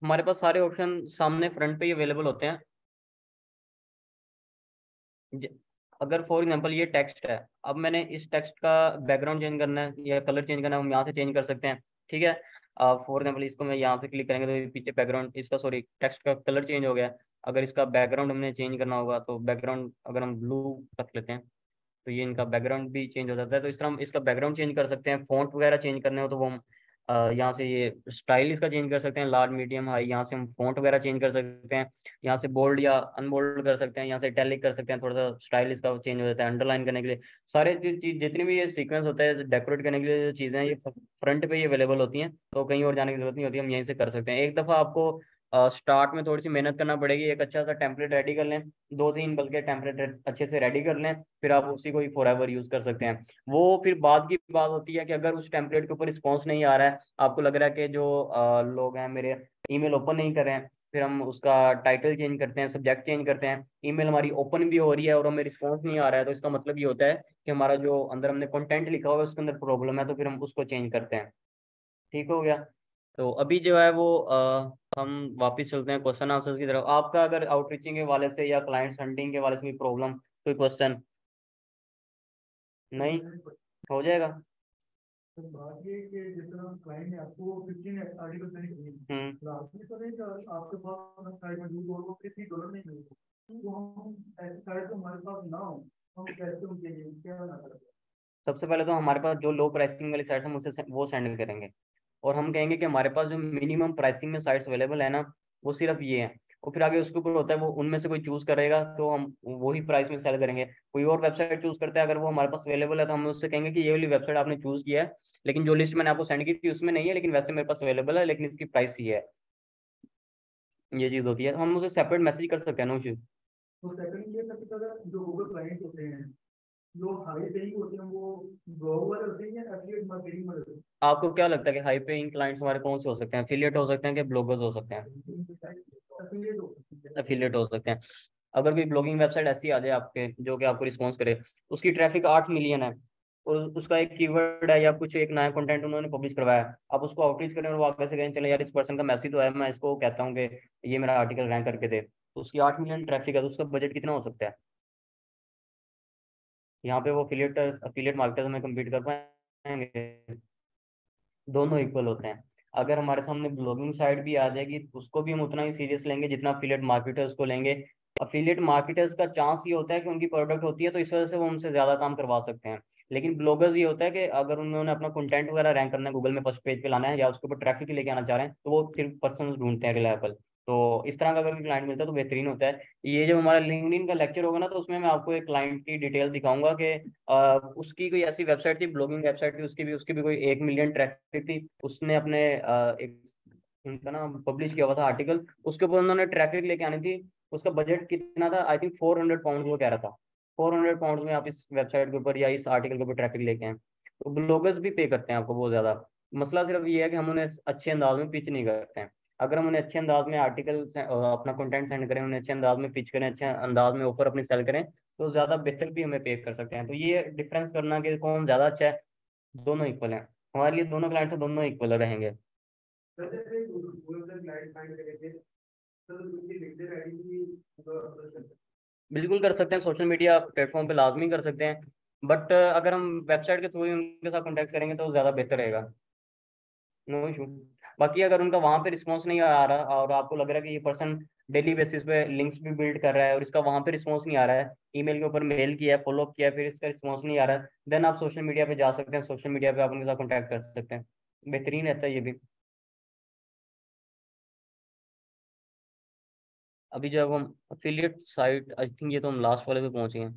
हमारे पास सारे ऑप्शन सामने फ्रंट पे ही अवेलेबल होते हैं। ज- अगर फॉर एग्जांपल ये टेक्स्ट है, अब मैंने इस टेक्स्ट का बैकग्राउंड चेंज करना है या कलर चेंज करना है, हम यहाँ से चेंज कर सकते हैं। ठीक है? फॉर एग्जांपल इसको मैं यहाँ पे क्लिक करेंगे तो ये पीछे बैकग्राउंड इसका, सॉरी, टेक्स्ट का कलर चेंज हो गया। अगर इसका बैकग्राउंड हमने चेंज करना होगा तो बैकग्राउंड अगर हम ब्लू रख लेते हैं तो ये इनका बैकग्राउंड भी चेंज हो जाता है। तो इस तरह हम इसका बैकग्राउंड चेंज कर सकते हैं। फॉन्ट वगैरह चेंज करने हो तो वो हम यहाँ से ये स्टाइल इसका चेंज कर सकते हैं, लार्ज मीडियम हाई। यहाँ से हम फॉन्ट वगैरह चेंज कर सकते हैं। यहाँ से बोल्ड या अनबोल्ड कर सकते हैं। यहाँ से इटैलिक कर सकते हैं, थोड़ा सा स्टाइल इसका चेंज हो जाता है अंडरलाइन करने के लिए। सारे चीज जितनी भी ये सीक्वेंस होता है डेकोरेट करने के लिए जो चीज़ें हैं ये फ्रंट पे ही अवेलेबल होती हैं, तो कहीं और जाने की जरूरत नहीं होती, हम यहीं से कर सकते हैं। एक दफ़ा आपको स्टार्ट में थोड़ी सी मेहनत करना पड़ेगी, एक अच्छा सा टेम्पलेट रेडी कर लें, दो तीन बल्कि टेम्पलेट अच्छे से रेडी कर लें, फिर आप उसी को ही फॉर एवर यूज कर सकते हैं। वो फिर बाद की बात होती है कि अगर उस टेम्पलेट के ऊपर रिस्पॉन्स नहीं आ रहा है, आपको लग रहा है कि जो लोग हैं मेरे ईमेल ओपन नहीं कर रहे हैं, फिर हम उसका टाइटल चेंज करते हैं, सब्जेक्ट चेंज करते हैं। ईमेल हमारी ओपन भी हो रही है और हमें रिस्पॉन्स नहीं आ रहा है, तो इसका मतलब ये होता है कि हमारा जो अंदर हमने कंटेंट लिखा हुआ है उसके अंदर प्रॉब्लम है, तो फिर हम उसको चेंज करते हैं। ठीक हो गया? तो अभी जो है वो हम वापस चलते हैं क्वेश्चन आंसर की तरफ। आपका अगर आउटरीचिंग के वाले से या क्लाइंट हंटिंग के वाले से कोई प्रॉब्लम, कोई क्वेश्चन? नहीं? हो जाएगा। तो बात ये है कि जिस तरह क्लाइंट ने आपको 15 आर्टिकल सेंड किए, लास्ट में तो नहीं कि आपके पास साइड में $2 वो $3 नहीं मिले, तो हम ऐसी साइड तो हमारे पास ना हो, हम कैसे उनके लिए क्या ना करें? सबसे पहले तो हमारे पास जो लो प्राइसिंग वाली साइट्स हम उससे वो सेंड करेंगे, और हम कहेंगे कि हमारे पास जो मिनिमम प्राइसिंग में साइट्स अवेलेबल है ना वो सिर्फ ये है। और फिर आगे उसके ऊपर होता है वो उनमें से कोई चूज करेगा तो हम वही प्राइस में सेल करेंगे। कोई और वेबसाइट चूज करता है, अगर वो हमारे पास अवेलेबल है तो हम उससे कहेंगे कि ये वाली वेबसाइट आपने चूज किया है, लेकिन जो लिस्ट मैंने आपको सेंड की थी उसमें नहीं है, लेकिन वैसे मेरे पास अवेलेबल है, लेकिन इसकी प्राइस ही है। ये चीज होती है, हम उसे सेपरेट मैसेज कर सकते हैं, नो इशू। तो सेकंड ये सबसे ज्यादा जो गूगल क्लाइंट होते हैं, जो हाई पेइंग होते हैं, वो ब्लॉग वाले होते हैं या एफिलिएट मार्केटिंग वाले होते आपको क्या लगता है कि हाई पेइंग क्लाइंट्स हमारे कौन से हो सकते हैं? एफिलिएट हो सकते हैं कि ब्लॉगर्स हो सकते हैं? हैं? एफिलिएट होते हैं। एफिलिएट हो सकते हैं। अगर कोई ब्लॉगिंग वेबसाइट ऐसी आ जाए आपके जो कि आपको रिस्पॉन्स करे, उसकी ट्रैफिक 8 मिलियन है और उसका एक कीवर्ड है या कुछ एक नया कंटेंट उन्होंने पब्लिश करवाया है, आप उसको आउटरीच करें और वो आगे से कहें चले यार इस पर्सन का मैसेज तो है, मैं इसको कहता हूँ कि ये मेरा आर्टिकल रैंक करके दे, तो उसकी 8 मिलियन ट्रैफिक है, तो उसका बजट कितना हो सकता है? यहाँ पे वो अफिलिएट अफिलिएट मार्केटर्स में कम्पीट कर पाएंगे? दोनों इक्वल होते हैं। अगर हमारे सामने ब्लॉगिंग साइट भी आ जाएगी तो उसको भी हम उतना ही सीरियस लेंगे जितना अफिलिएट मार्केटर्स को लेंगे। अफिलिएट मार्केटर्स का चांस ये होता है कि उनकी प्रोडक्ट होती है तो इस वजह से वो हमसे ज़्यादा काम करवा सकते हैं, लेकिन ब्लॉगर्स ये होता है कि अगर उन्होंने अपना कंटेंट वगैरह रैंक करना है, गूगल में फर्स्ट पेज पे लाना है या उसके ऊपर ट्रैफिक लेके आना चाह रहे हैं, तो वो सिर्फ पर्सन ढूंढते हैं रिलायबल। तो इस तरह का अगर क्लाइंट मिलता है तो बेहतरीन होता है। ये जब हमारा लिंक्डइन का लेक्चर होगा ना, तो उसमें मैं आपको एक क्लाइंट की डिटेल दिखाऊंगा कि उसकी कोई ऐसी वेबसाइट थी, ब्लॉगिंग वेबसाइट थी, उसकी भी कोई 1 मिलियन ट्रैफिक थी। उसने अपने एक उनका ना पब्लिश किया हुआ था आर्टिकल, उसके ऊपर उन्होंने ट्रैफिक लेके आनी थी। उसका बजट कितना था, आई थिंक 400 पाउंड वो कह रहा था। 400 पाउंड में आप इस वेबसाइट के ऊपर या इस आर्टिकल के ऊपर ट्रैफिक लेके आए। तो ब्लॉगर्स भी पे करते हैं आपको बहुत ज्यादा। मसला सिर्फ ये है कि हम उन्हें अच्छे अंदाज में पिच नहीं करते हैं। अगर हम उन्हें अच्छे अंदाज में आर्टिकल अपना कंटेंट सेंड करें, उन्हें अच्छे अंदाज में पिच करें, अच्छे अंदाज में ऑफर अपनी सेल करें, तो ज्यादा बेहतर भी हमें पे कर सकते हैं। तो ये डिफरेंस करना कि कौन ज्यादा अच्छा है, दोनों इक्वल हैं हमारे लिए, दोनों क्लाइंट से दोनों इक्वल रहेंगे। सर जैसे गूगल से क्लाइंट फाइंड करेंगे तो उनकी लिंक्डइन आईडी भी तो बिल्कुल कर सकते हैं, सोशल मीडिया प्लेटफॉर्म पे लाजमी कर सकते हैं। बट अगर हम वेबसाइट के थ्रू ही उनके साथ कॉन्टैक्ट करेंगे तो ज़्यादा बेहतर रहेगा। No issue. बाकी अगर उनका वहाँ पे रिस्पॉन्स नहीं आ रहा और आपको लग रहा है कि ये पर्सन डेली बेसिस पे लिंक्स भी बिल्ड कर रहा है और इसका वहाँ पे रिस्पॉन्स नहीं आ रहा है, ईमेल के ऊपर मेल किया है, फॉलो अप किया है, फिर इसका रिस्पॉन्स नहीं आ रहा है, देन आप सोशल मीडिया पे जा सकते हैं, सोशल मीडिया पे आप उनके साथ कॉन्टैक्ट कर सकते हैं। बेहतरीन रहता है ये भी। अभी जब हम अफिलिएट साइट, आई थिंक ये तो हम लास्ट वाले पे पहुंचे हैं।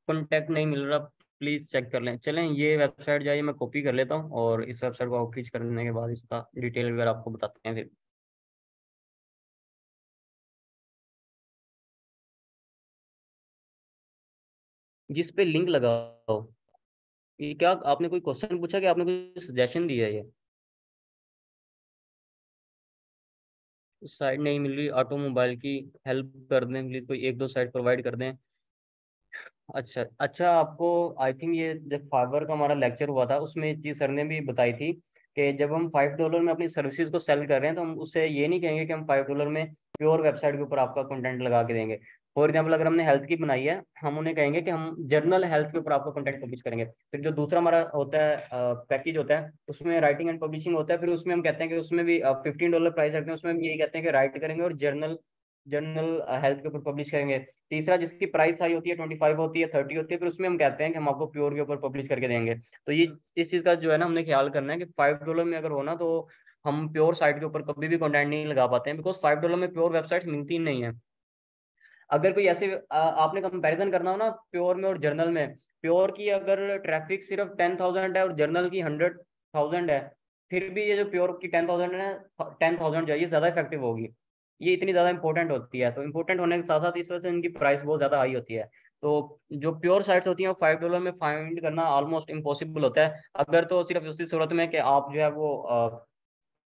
कॉन्टैक्ट नहीं मिल रहा, प्लीज चेक कर लें। चलें ये वेबसाइट जाइए, मैं कॉपी कर लेता हूँ और इस वेबसाइट को आउटरीच करने के बाद इसका डिटेल वगैरह आपको बताते हैं फिर। जिस पे लिंक लगाओ, ये क्या आपने कोई क्वेश्चन पूछा कि आपने कोई सजेशन दिया है? ये साइट नहीं मिल रही, ऑटोमोबाइल की हेल्प कर दें प्लीज, कोई एक दो साइट प्रोवाइड कर दें। अच्छा अच्छा, आपको आई थिंक ये जब फाइवर का हमारा लेक्चर हुआ था उसमें ये चीज़ सर ने भी बताई थी कि जब हम $5 में अपनी सर्विसेज को सेल कर रहे हैं तो हम उससे ये नहीं कहेंगे कि हम $5 में प्योर वेबसाइट के ऊपर आपका कंटेंट लगा के देंगे। फॉर एग्जाम्पल अगर हमने हेल्थ की बनाई है, हम उन्हें कहेंगे कि हम जर्नल हेल्थ के ऊपर आपका कंटेंट पब्लिश करेंगे। फिर जो दूसरा हमारा होता है पैकेज होता है, उसमें राइटिंग एंड पब्लिशिंग होता है, फिर उसमें हम कहते हैं कि उसमें भी $15 प्राइस रखते हैं, उसमें हम यही कहते हैं कि राइट करेंगे और जर्नल जर्नल हेल्थ के ऊपर पब्लिश करेंगे। तीसरा जिसकी प्राइस हाई होती है, 25 होती है, 30 होती है, फिर उसमें हम कहते हैं कि हम आपको प्योर के ऊपर पब्लिश करके देंगे। तो ये इस चीज़ का जो है ना हमने ख्याल करना है कि $5 में अगर हो ना, तो हम प्योर साइट के ऊपर कभी भी कंटेंट नहीं लगा पाते हैं, बिकॉज $5 में प्योर वेबसाइट मिलती ही नहीं है। अगर कोई ऐसे आपने कंपैरिजन करना हो ना प्योर में और जर्नल में, प्योर की अगर ट्रैफिक सिर्फ 10,000 है और जर्नल की 100,000 है, फिर भी ये जो प्योर की 10,000 है, 10,000 जो है ये ज़्यादा इफेक्टिव होगी। ये इतनी ज़्यादा इंपॉर्टेंट होती है, तो इंपॉर्टेंट होने के साथ साथ इस वजह से इनकी प्राइस बहुत ज़्यादा हाई होती है। तो जो प्योर साइट्स होती हैं वो $5 में फाइंड करना ऑलमोस्ट इम्पॉसिबल होता है। अगर तो सिर्फ उसकी सूरत में कि आप जो है वो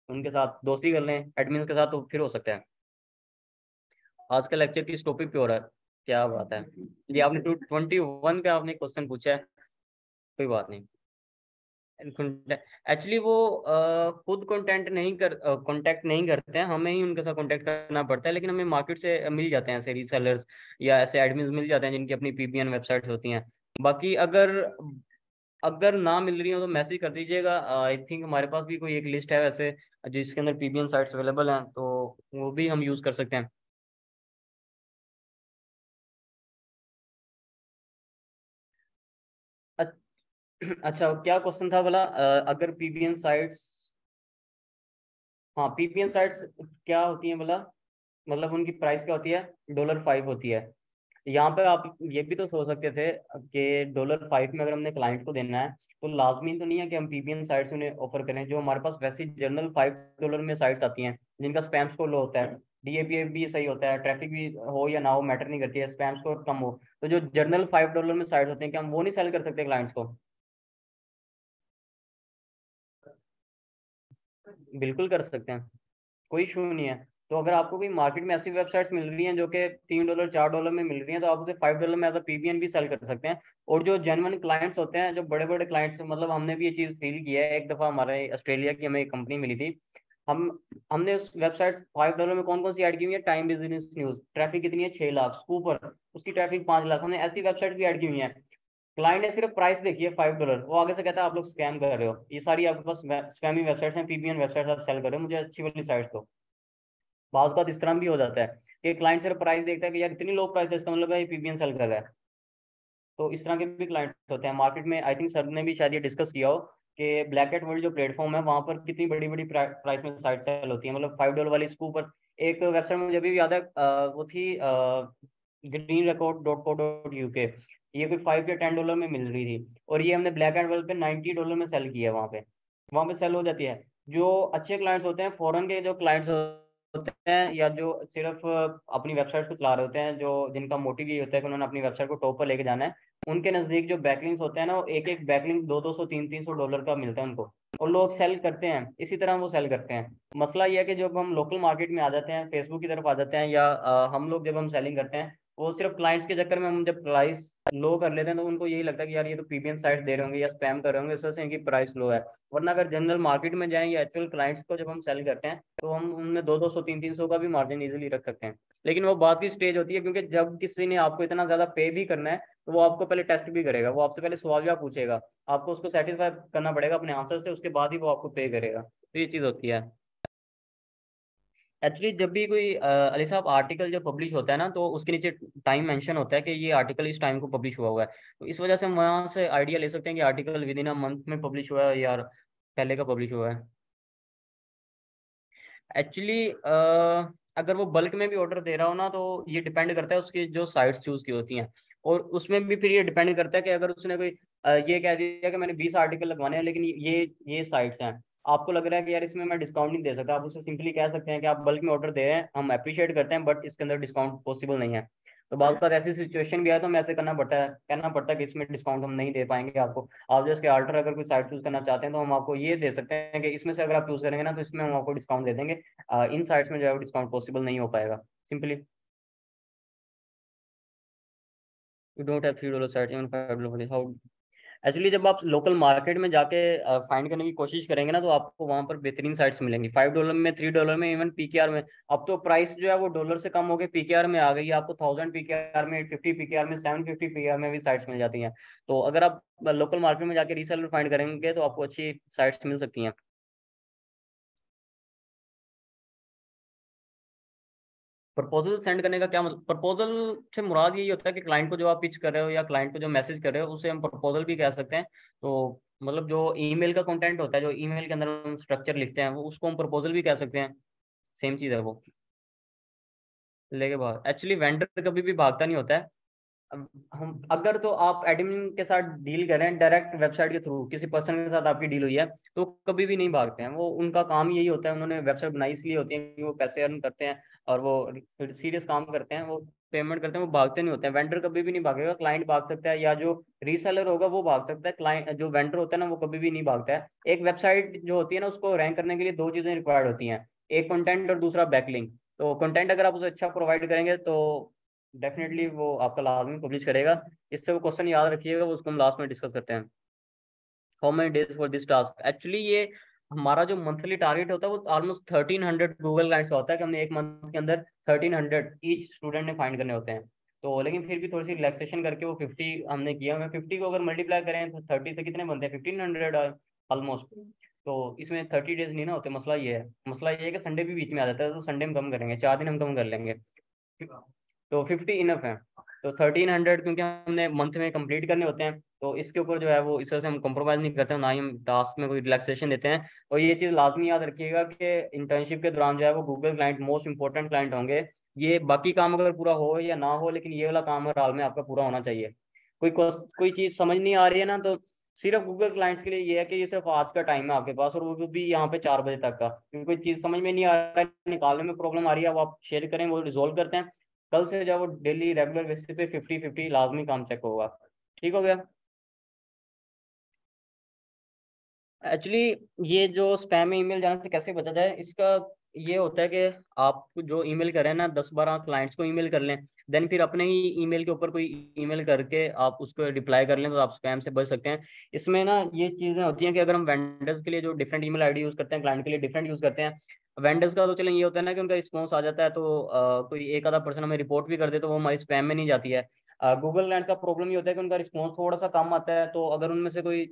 उनके साथ दोस्ती कर लें एडमिन के साथ, तो फिर हो सकता है। आज का लेक्चर किस टॉपिक पे हो रहा है? क्या बात है, ये आपने 221 का आपने क्वेश्चन पूछा है। कोई बात नहीं। एक्चुअली वो खुद कांटेक्ट नहीं करते हैं, हमें ही उनके साथ कांटेक्ट करना पड़ता है, लेकिन हमें मार्केट से मिल जाते हैं ऐसे रीसेलर्स या ऐसे एडमिन मिल जाते हैं जिनकी अपनी पीबीएन वेबसाइट्स होती हैं। बाकी अगर अगर ना मिल रही हो तो मैसेज कर दीजिएगा। आई थिंक हमारे पास भी कोई एक लिस्ट है वैसे जिसके अंदर पीबीएन साइट्स अवेलेबल हैं, तो वो भी हम यूज़ कर सकते हैं। अच्छा, क्या क्वेश्चन था भला? अगर पीबीएन साइट्स, हाँ पीपीएन साइट्स क्या होती हैं भला? मतलब उनकी प्राइस क्या होती है? $5 होती है। यहाँ पे आप ये भी तो सोच सकते थे कि $5 में अगर हमने क्लाइंट को देना है, तो लाजमी तो नहीं है कि हम पीपीएन साइट्स उन्हें ऑफर करें। जो हमारे पास वैसे जनरल $5 में साइट्स आती हैं जिनका स्पैम स्कोर लो होता है, डीएपीए भी सही होता है, ट्रैफिक भी हो या ना हो मैटर नहीं करती है, स्पैम स्कोर कम हो, तो जो जनरल $5 में साइट्स होते हैं, क्या हम वो नहीं सेल कर सकते क्लाइंट्स को? बिल्कुल कर सकते हैं, कोई इशू नहीं है। तो अगर आपको कोई मार्केट में ऐसी वेबसाइट्स मिल रही हैं जो कि $3 $4 में मिल रही हैं, तो आप उसे $5 में एज अ पीबीएन भी सेल कर सकते हैं। और जो जेन्युइन क्लाइंट्स होते हैं, जो बड़े बड़े क्लाइंट्स, मतलब हमने भी ये चीज़ फील की है। एक दफ़ा हमारे ऑस्ट्रेलिया की हमें एक कंपनी मिली थी, हम हमने उस वेबसाइट $5 में कौन कौन सी ऐड की हुई है? टाइम बिजनेस न्यूज़, ट्रैफिक कितनी है? 6 लाख। स्कूपर, उसकी ट्रैफिक 5 लाख। हमने ऐसी वेबसाइट भी ऐड की हुई है। क्लाइंट ने सिर्फ प्राइस देखी है $5, वो आगे से कहता है आप लोग स्कैम कर रहे हो, ये सारी आपके पास स्पैमी वेबसाइट्स हैं, पीबीएन वेबसाइट्स आप सेल कर रहे हो, मुझे अच्छी वाली साइट्स दो। बात इस तरह भी हो जाता है। कि क्लाइंट सिर्फ प्राइस देखता है कि यार इतनी लो प्राइस है, इसका मतलब है ये पीबीएन सेल कर रहा है। तो इस तरह के भी क्लाइंट होते हैं मार्केट में। आई थिंक सर ने भी शायद ये डिस्कस किया हो कि ब्लैक एट वर्ल्ड जो प्लेटफॉर्म है वहाँ पर कितनी बड़ी बड़ी प्राइस में साइट सेल होती है, मतलब $5 वाली इसके ऊपर एक वेबसाइट मुझे अभी भी याद है, वो थी greenrecord.co.uk। ये कोई $5 या $10 में मिल रही थी, और ये हमने ब्लैक एंड वर्ल्ड पे $90 में सेल किया। वहाँ पे सेल हो जाती है। जो अच्छे क्लाइंट्स होते हैं, फॉरेन के जो क्लाइंट्स होते हैं, या जो सिर्फ अपनी वेबसाइट को चला रहे होते हैं, जो जिनका मोटिव ये होता है कि उन्होंने अपनी वेबसाइट को टॉप पर लेके जाना है, उनके नज़दीक जो बैकलिंक्स होते हैं ना, वो एक एक बैकलिंक 200 300 $300 का मिलता है उनको, और लोग सेल करते हैं। इसी तरह वो सेल करते हैं। मसला ये है कि जब हम लोकल मार्केट में आ जाते हैं, फेसबुक की तरफ आ जाते हैं, या हम लोग जब हम सेलिंग करते हैं, वो सिर्फ क्लाइंट्स के चक्कर में हम जब प्राइस लो कर लेते हैं तो उनको यही लगता है कि यार ये तो पीबीएन साइट दे रहे होंगे या स्पैम कर रहे होंगे, इस वजह से इनकी प्राइस लो है। वरना अगर जनरल मार्केट में जाएं या एक्चुअल क्लाइंट्स को जब हम सेल करते हैं, तो हम उनमें 200 300 का भी मार्जिन इजीली रख सकते हैं। लेकिन वो बात की स्टेज होती है, क्योंकि जब किसी ने आपको इतना ज्यादा पे भी करना है, तो वो आपको पहले टेस्ट भी करेगा, वो आपसे पहले सवाल जवाब पूछेगा, आपको उसको सेटिस्फाई करना पड़ेगा अपने आंसर से, उसके बाद ही वो आपको पे करेगा। तो ये चीज़ होती है। एक्चुअली जब भी कोई अली साहब आर्टिकल जब पब्लिश होता है ना, तो उसके नीचे टाइम मेंशन होता है कि ये आर्टिकल इस टाइम को पब्लिश हुआ है। तो इस वजह से हम वहाँ से आइडिया ले सकते हैं कि article with in a month में पब्लिश हुआ है या पहले का पब्लिश हुआ है। एक्चुअली अगर वो बल्क में भी ऑर्डर दे रहा हो ना, तो ये डिपेंड करता है उसकी जो साइट्स चूज की होती हैं, और उसमें भी फिर ये डिपेंड करता है कि अगर उसने कोई ये कह दिया कि मैंने 20 आर्टिकल लगवाने हैं, लेकिन ये साइट्स हैं, आपको लग रहा है कि यार इसमें मैं डिस्काउंट नहीं दे सकता, आप उसे सिंपली कह सकते हैं कि आप बल्क में ऑर्डर दे रहे हैं, हम अप्रिशिएट करते हैं, बट इसके अंदर डिस्काउंट पॉसिबल नहीं है। तो बात बात ऐसी सिचुएशन भी है, तो हमें ऐसे कहना पड़ता है कि इसमें डिस्काउंट हम नहीं दे पाएंगे आपको। आप जैसे आल्टर अगर कोई साइट चूज करना चाहते हैं, तो हम आपको ये दे सकते हैं कि इसमें से अगर आप चूज करेंगे ना, तो इसमें हम आपको डिस्काउंट दे देंगे। इन साइट्स में जो है डिस्काउंट पॉसिबल नहीं हो पाएगा simply. You don't have $3 site, even $5 how. Actually जब आप लोकल मार्केट में जाके फाइंड करने की कोशिश करेंगे ना, तो आपको वहां पर बेहतरीन साइट्स मिलेंगी, $5 में, $3 में, इवन पीकेआर में। अब तो प्राइस जो है वो डॉलर से कम होकर पीकेआर में आ गई है। आपको 1000 पीकेआर में, 850 पीकेआर में, 750 पीकेआर में भी साइट्स मिल जाती हैं। तो अगर आप लोकल मार्केट में जाके रीसेलर फाइंड करेंगे, तो आपको अच्छी साइट्स मिल सकती हैं। प्रपोजल सेंड करने का क्या मतलब? प्रपोजल से मुराद यही होता है कि क्लाइंट को जो आप पिच कर रहे हो या क्लाइंट को जो मैसेज कर रहे हो, उसे हम प्रपोजल भी कह सकते हैं। तो मतलब जो ईमेल का कंटेंट होता है, जो ईमेल के अंदर हम स्ट्रक्चर लिखते हैं, वो उसको हम प्रपोजल भी कह सकते हैं। सेम चीज़ है वो। लेके भाग एक्चुअली वेंडर कभी भी भागता नहीं होता है। अब हम अगर तो आप एडमिन के साथ डील करें डायरेक्ट वेबसाइट के थ्रू, किसी पर्सन के साथ आपकी डील हुई है, तो कभी भी नहीं भागते हैं। वो उनका काम यही होता है, उन्होंने वेबसाइट बनाई इसलिए होती है कि वो पैसे अर्न करते हैं, और वो सीरियस काम करते हैं, वो पेमेंट करते हैं, वो भागते नहीं होते हैं। वेंडर कभी भी नहीं भागेगा। क्लाइंट भाग सकता है, या जो रीसेलर होगा वो भाग सकता है। क्लाइंट जो वेंडर होता है ना, वो कभी भी नहीं भागता है। एक वेबसाइट जो होती है ना, उसको रैंक करने के लिए दो चीजें रिक्वायर्ड होती हैं, एक कंटेंट और दूसरा बैकलिंक। तो कंटेंट अगर आप उसे अच्छा प्रोवाइड करेंगे, तो डेफिनेटली वो आपका लाजमी पब्लिश करेगा। इससे वो क्वेश्चन याद रखिएगा, वो उसको हम लास्ट में डिस्कस करते हैं। How many days for this task? Actually ये हमारा जो मंथली टारगेट होता है, वो ऑलमोस्ट 1300 गूगल क्लाइंट्स होता है कि हमने एक मंथ के अंदर 1300 ईच स्टूडेंट ने फाइंड करने होते हैं। तो लेकिन फिर भी थोड़ी सी रिलैक्सेशन करके वो 50 हमने किया। मैं 50 को अगर मल्टीप्लाई करें तो 30 से कितने बनते हैं? 1500 ऑलमोस्ट। तो इसमें 30 डेज नहीं ना होते। मसला ये है कि संडे भी बीच में आ जाता है, तो संडे हम कम करेंगे, 4 दिन हम कम कर लेंगे, तो 50 इनफ है। तो 1300 क्योंकि हमने मंथ में कंप्लीट करने होते हैं, तो इसके ऊपर जो है वो इस वजह से हम कॉम्प्रोमाइज़ नहीं करते हैं, ना ही हम टास्क में कोई रिलैक्सेशन देते हैं। और ये चीज़ लाजमी याद रखिएगा कि इंटर्नशिप के दौरान जो है वो Google client most important client होंगे। ये बाकी काम अगर पूरा हो या ना हो, लेकिन ये वाला काम हर हाल में आपका पूरा होना चाहिए। कोई चीज़ समझ नहीं आ रही है ना, तो सिर्फ गूगल क्लाइंट्स के लिए ये है कि ये सिर्फ आज का टाइम है आपके पास, और वो भी यहाँ पे 4 बजे तक का। क्योंकि कोई चीज़ समझ में नहीं आ रहा है, निकालने में प्रॉब्लम आ रही है, वो आप शेयर करें, वो रिजोल्व करते हैं। कल से जब वो डेली रेगुलर बेसिस पे 50-50 लाजमी काम चेक होगा। ठीक हो गया? एक्चुअली ये जो स्पैम में ईमेल जाने से कैसे बचा जाए, इसका ये होता है कि आप जो ईमेल करें ना, 10-12 क्लाइंट्स को ईमेल कर लें, देन फिर अपने ही ईमेल के ऊपर कोई ईमेल करके आप उसको रिप्लाई कर लें, तो आप स्पैम से बच सकते हैं। इसमें ना ये चीज़ें होती हैं कि अगर हम वेंडर्स के लिए जो डिफरेंट ईमेल आईडी यूज़ करते हैं, क्लाइंट के लिए डिफरेंट यूज़ करते हैं। वेंडर्स का तो चलें ये होता है ना कि उनका रिस्पॉन्स आ जाता है, तो कोई एक आधा पर्सन हमें रिपोर्ट भी कर दे, तो वो हमारी स्पैम में नहीं जाती है। गूगल क्लाइंट का प्रॉब्लम ये होता है कि उनका रिस्पॉन्स थोड़ा सा कम आता है। तो अगर उनमें से कोई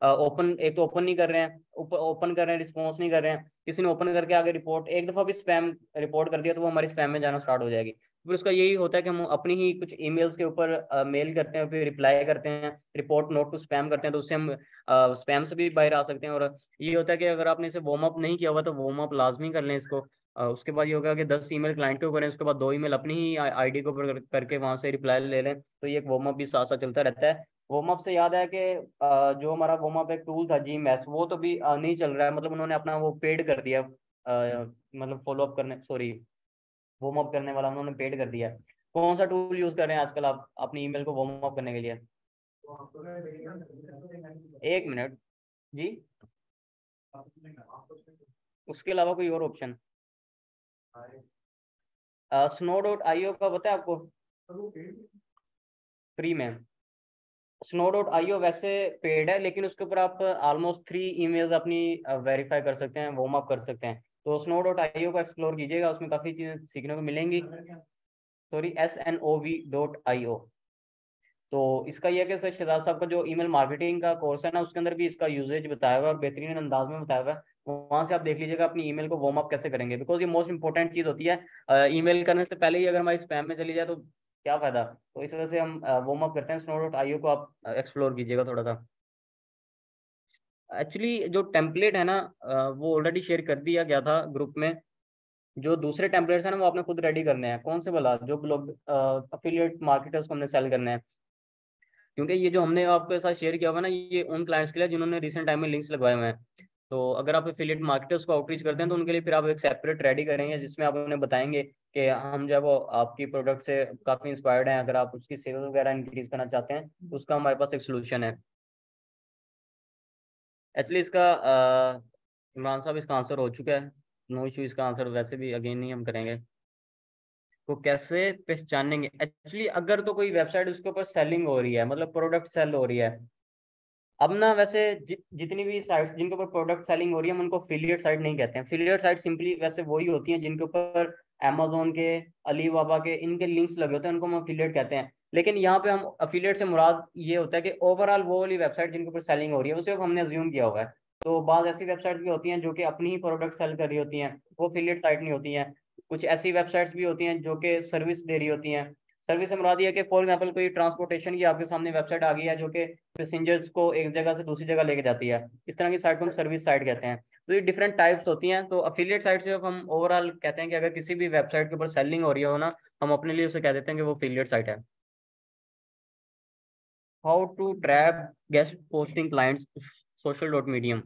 ओपन, एक तो ओपन नहीं कर रहे हैं, ओपन कर रहे हैं रिस्पॉन्स नहीं कर रहे हैं, किसी ने ओपन करके आगे रिपोर्ट, एक दफ़ा भी स्पैम रिपोर्ट कर दिया तो वो हमारी स्पैम में जाना स्टार्ट हो जाएगी। फिर उसका यही होता है कि हम अपनी ही कुछ ईमेल्स के ऊपर मेल करते हैं, फिर रिप्लाई करते हैं, रिपोर्ट नोट टू स्पैम करते हैं, तो उससे हम स्पैम से भी बाहर आ सकते हैं। और ये होता है कि अगर आपने इसे वार्म अप नहीं किया हुआ तो वार्म अप लाजमी कर लें इसको। उसके बाद ये होगा कि 10 ईमेल क्लाइंट के ऊपर है, उसके बाद 2 ईमेल अपनी ही आईडी के ऊपर करके वहां से रिप्लाई ले लें, तो ये एक वार्म अप भी साथ साथ चलता रहता है। वार्म अप से याद है कि जो हमारा वार्म अप एक टूल था जीएमएस, वो तो भी नहीं चल रहा है, मतलब उन्होंने अपना वो पेड कर दिया, मतलब फॉलो अप करने, सॉरी, वार्म अप करने वाला उन्होंने पेड कर दिया। कौन सा टूल यूज कर रहे हैं आजकल आप अपनी ईमेल को वार्म अप करने के लिए? एक मिनट जी, उसके अलावा कोई और ऑप्शन? snow.io का पता है आपको? फ्री में snow.io वैसे पेड है, लेकिन उसके ऊपर आप ऑलमोस्ट 3 ईमेल्स अपनी वेरीफाई कर सकते हैं, वार्म अप कर सकते हैं। तो snow.io को एक्सप्लोर कीजिएगा, उसमें काफ़ी चीज़ें सीखने को मिलेंगी। Sorry, SNOV.io। तो इसका यह है कि सर शहजाद साहब का जो ईमेल मार्केटिंग का कोर्स है ना, उसके अंदर भी इसका यूजेज बताया हुआ है और बेहतरीन अंदाज में बताया हुआ है। वहाँ से आप देख लीजिएगा अपनी ईमेल को वार्म अप कैसे करेंगे, बिकॉज ये मोस्ट इंपॉर्टेंट चीज़ होती है। ईमेल करने से पहले ही अगर हमारी स्पैम में चली जाए तो क्या फायदा। तो इस वजह से हम वार्म अप करते हैं। snow.io को आप एक्सप्लोर कीजिएगा थोड़ा सा। एक्चुअली जो टेम्पलेट है ना, वो ऑलरेडी शेयर कर दिया गया था ग्रुप में। जो दूसरे टेम्पलेट्स हैं ना, वो आपने खुद रेडी करने हैं। कौन से वाला, जो ब्लॉग अफिलिएट मार्केटर्स को हमने सेल करने हैं, क्योंकि ये जो हमने आपके साथ शेयर किया हुआ है ना, ये उन क्लाइंट्स के लिए जिन्होंने रिसेंट टाइम में लिंक्स लगवाए हुए हैं। तो अगर आप एफिलिएट मार्केटर्स को आउटरीच करते हैं तो उनके लिए फिर आप एक सेपरेट रेडी करेंगे, जिसमें आप उन्हें बताएंगे कि हम जो है वो आपकी प्रोडक्ट से काफ़ी इंस्पायर्ड हैं, अगर आप उसकी सेल्स वगैरह इंक्रीज करना चाहते हैं तो उसका हमारे पास एक सोल्यूशन है। एक्चुअली इसका इमरान साहब इसका आंसर हो चुका है, नो इशू। इसका आंसर वैसे भी अगेन नहीं हम करेंगे। तो कैसे पहचानेंगे? एक्चुअली अगर तो कोई वेबसाइट उसके ऊपर सेलिंग हो रही है, मतलब प्रोडक्ट सेल हो रही है। अब ना वैसे जितनी भी साइट्स जिनके ऊपर प्रोडक्ट सेलिंग हो रही है, हम उनको अफिलिएट साइट नहीं कहते हैं। अफिलिएट साइट सिंपली वैसे वही होती हैं जिनके ऊपर अमेजोन के, अलीबाबा के, इनके लिंक्स लगे होते हैं, उनको हम अफिलिएट कहते हैं। लेकिन यहाँ पे हम अफिलिएट से मुराद ये होता है कि ओवरऑल वो वाली वेबसाइट जिनके ऊपर सेलिंग हो रही है उसे हमने अज्यूम किया हुआ है। तो बाद ऐसी वेबसाइट भी होती हैं जो कि अपनी ही प्रोडक्ट सेल कर रही होती हैं, वो अफिलिएट साइट नहीं होती हैं। कुछ ऐसी वेबसाइट्स भी होती हैं जो कि सर्विस दे रही होती हैं। सर्विस से मुराद ये है कि फॉर एग्जाम्पल कोई ट्रांसपोर्टेशन की आपके सामने वेबसाइट आ गई है जो कि पैसेंजर्स को एक जगह से दूसरी जगह लेके जाती है, इस तरह की साइट को हम सर्विस साइट कहते हैं। तो ये डिफरेंट टाइप्स होती हैं। तो अफिलिएट साइट से हम ओवरऑल कहते हैं कि अगर किसी भी वेबसाइट के ऊपर सेलिंग हो रही हो ना, हम अपने लिए उसे कह देते हैं कि वो अफिलिएट साइट है। How to trap guest posting clients social dot medium.